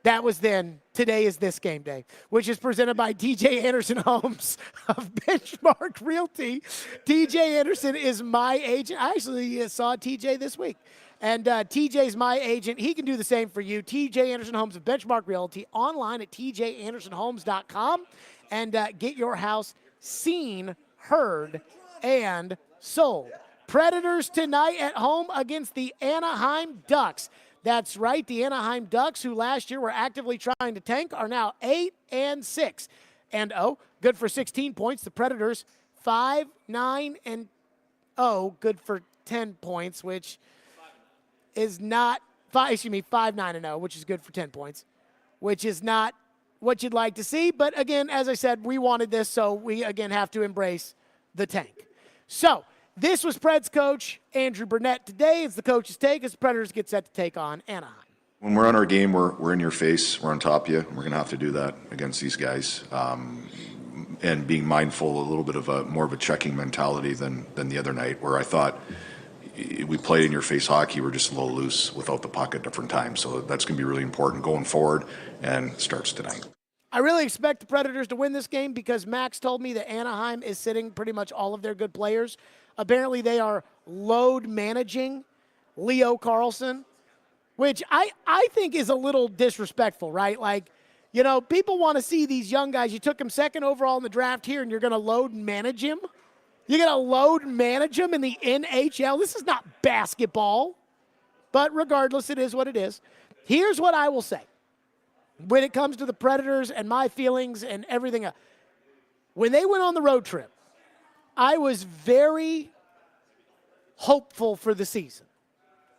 that was then. Today is this Game Day, which is presented by TJ Anderson Homes of Benchmark Realty. TJ Anderson is my agent. I actually saw TJ this week. And TJ's my agent. He can do the same for you. TJ Anderson Homes of Benchmark Realty, online at tjandersonhomes.com, and get your house seen, heard, and sold. Predators tonight at home against the Anaheim Ducks. That's right, the Anaheim Ducks, who last year were actively trying to tank, are now 8-6. And good for 16 points. The Predators 5-9-0, good for 10 points, which is not 5-9-0, which is good for 10 points, which is not what you'd like to see. But again, as I said, we wanted this, so we again have to embrace the tank. So this was Preds coach Andrew Burnett. Today is the coach's take as the Predators get set to take on Anaheim. When we're on our game, we're in your face, we're on top of you. We're going to have to do that against these guys. And being mindful, a little bit of more of a checking mentality than the other night, where I thought we played in your face hockey. We're just a little loose without the puck at different times. So that's going to be really important going forward, and it starts tonight. I really expect the Predators to win this game because Max told me that Anaheim is sitting pretty much all of their good players. Apparently they are load managing Leo Carlsson, which I think is a little disrespectful, right? Like, people want to see these young guys. You took him second overall in the draft here, and you're going to load manage him? You're going to load manage him in the NHL? This is not basketball. But regardless, it is what it is. Here's what I will say. When it comes to the Predators and my feelings and everything else, when they went on the road trip, I was very hopeful for the season.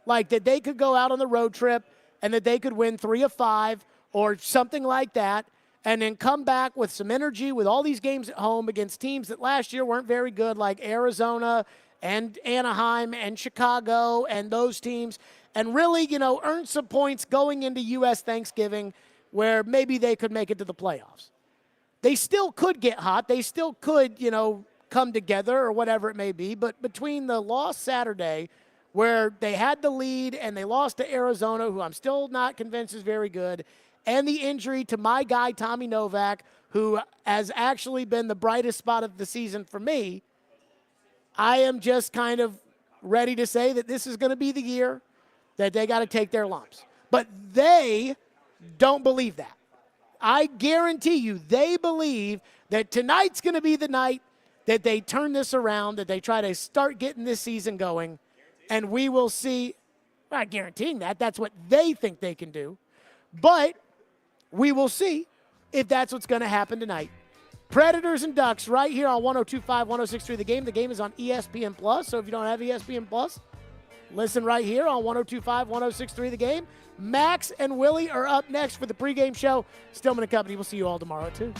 Like that they could go out on the road trip and that they could win 3 of 5 or something like that, and then come back with some energy with all these games at home against teams that last year weren't very good, like Arizona and Anaheim and Chicago and those teams, and really, earn some points going into U.S. Thanksgiving where maybe they could make it to the playoffs. They still could get hot. They still could, come together or whatever it may be. But between the loss Saturday, where they had the lead and they lost to Arizona, who I'm still not convinced is very good, and the injury to my guy, Tommy Novak, who has actually been the brightest spot of the season for me, I am just kind of ready to say that this is going to be the year that they got to take their lumps. But they don't believe that. I guarantee you they believe that tonight's going to be the night that they turn this around, that they try to start getting this season going, and we will see. I'm not guaranteeing that. That's what they think they can do. But we will see if that's what's going to happen tonight. Predators and Ducks right here on 102.5, 106.3 The Game. The game is on ESPN+, so if you don't have ESPN+, listen right here on 102.5, 106.3 The Game. Max and Willie are up next for the pregame show. Stillman and Company. We'll see you all tomorrow, too.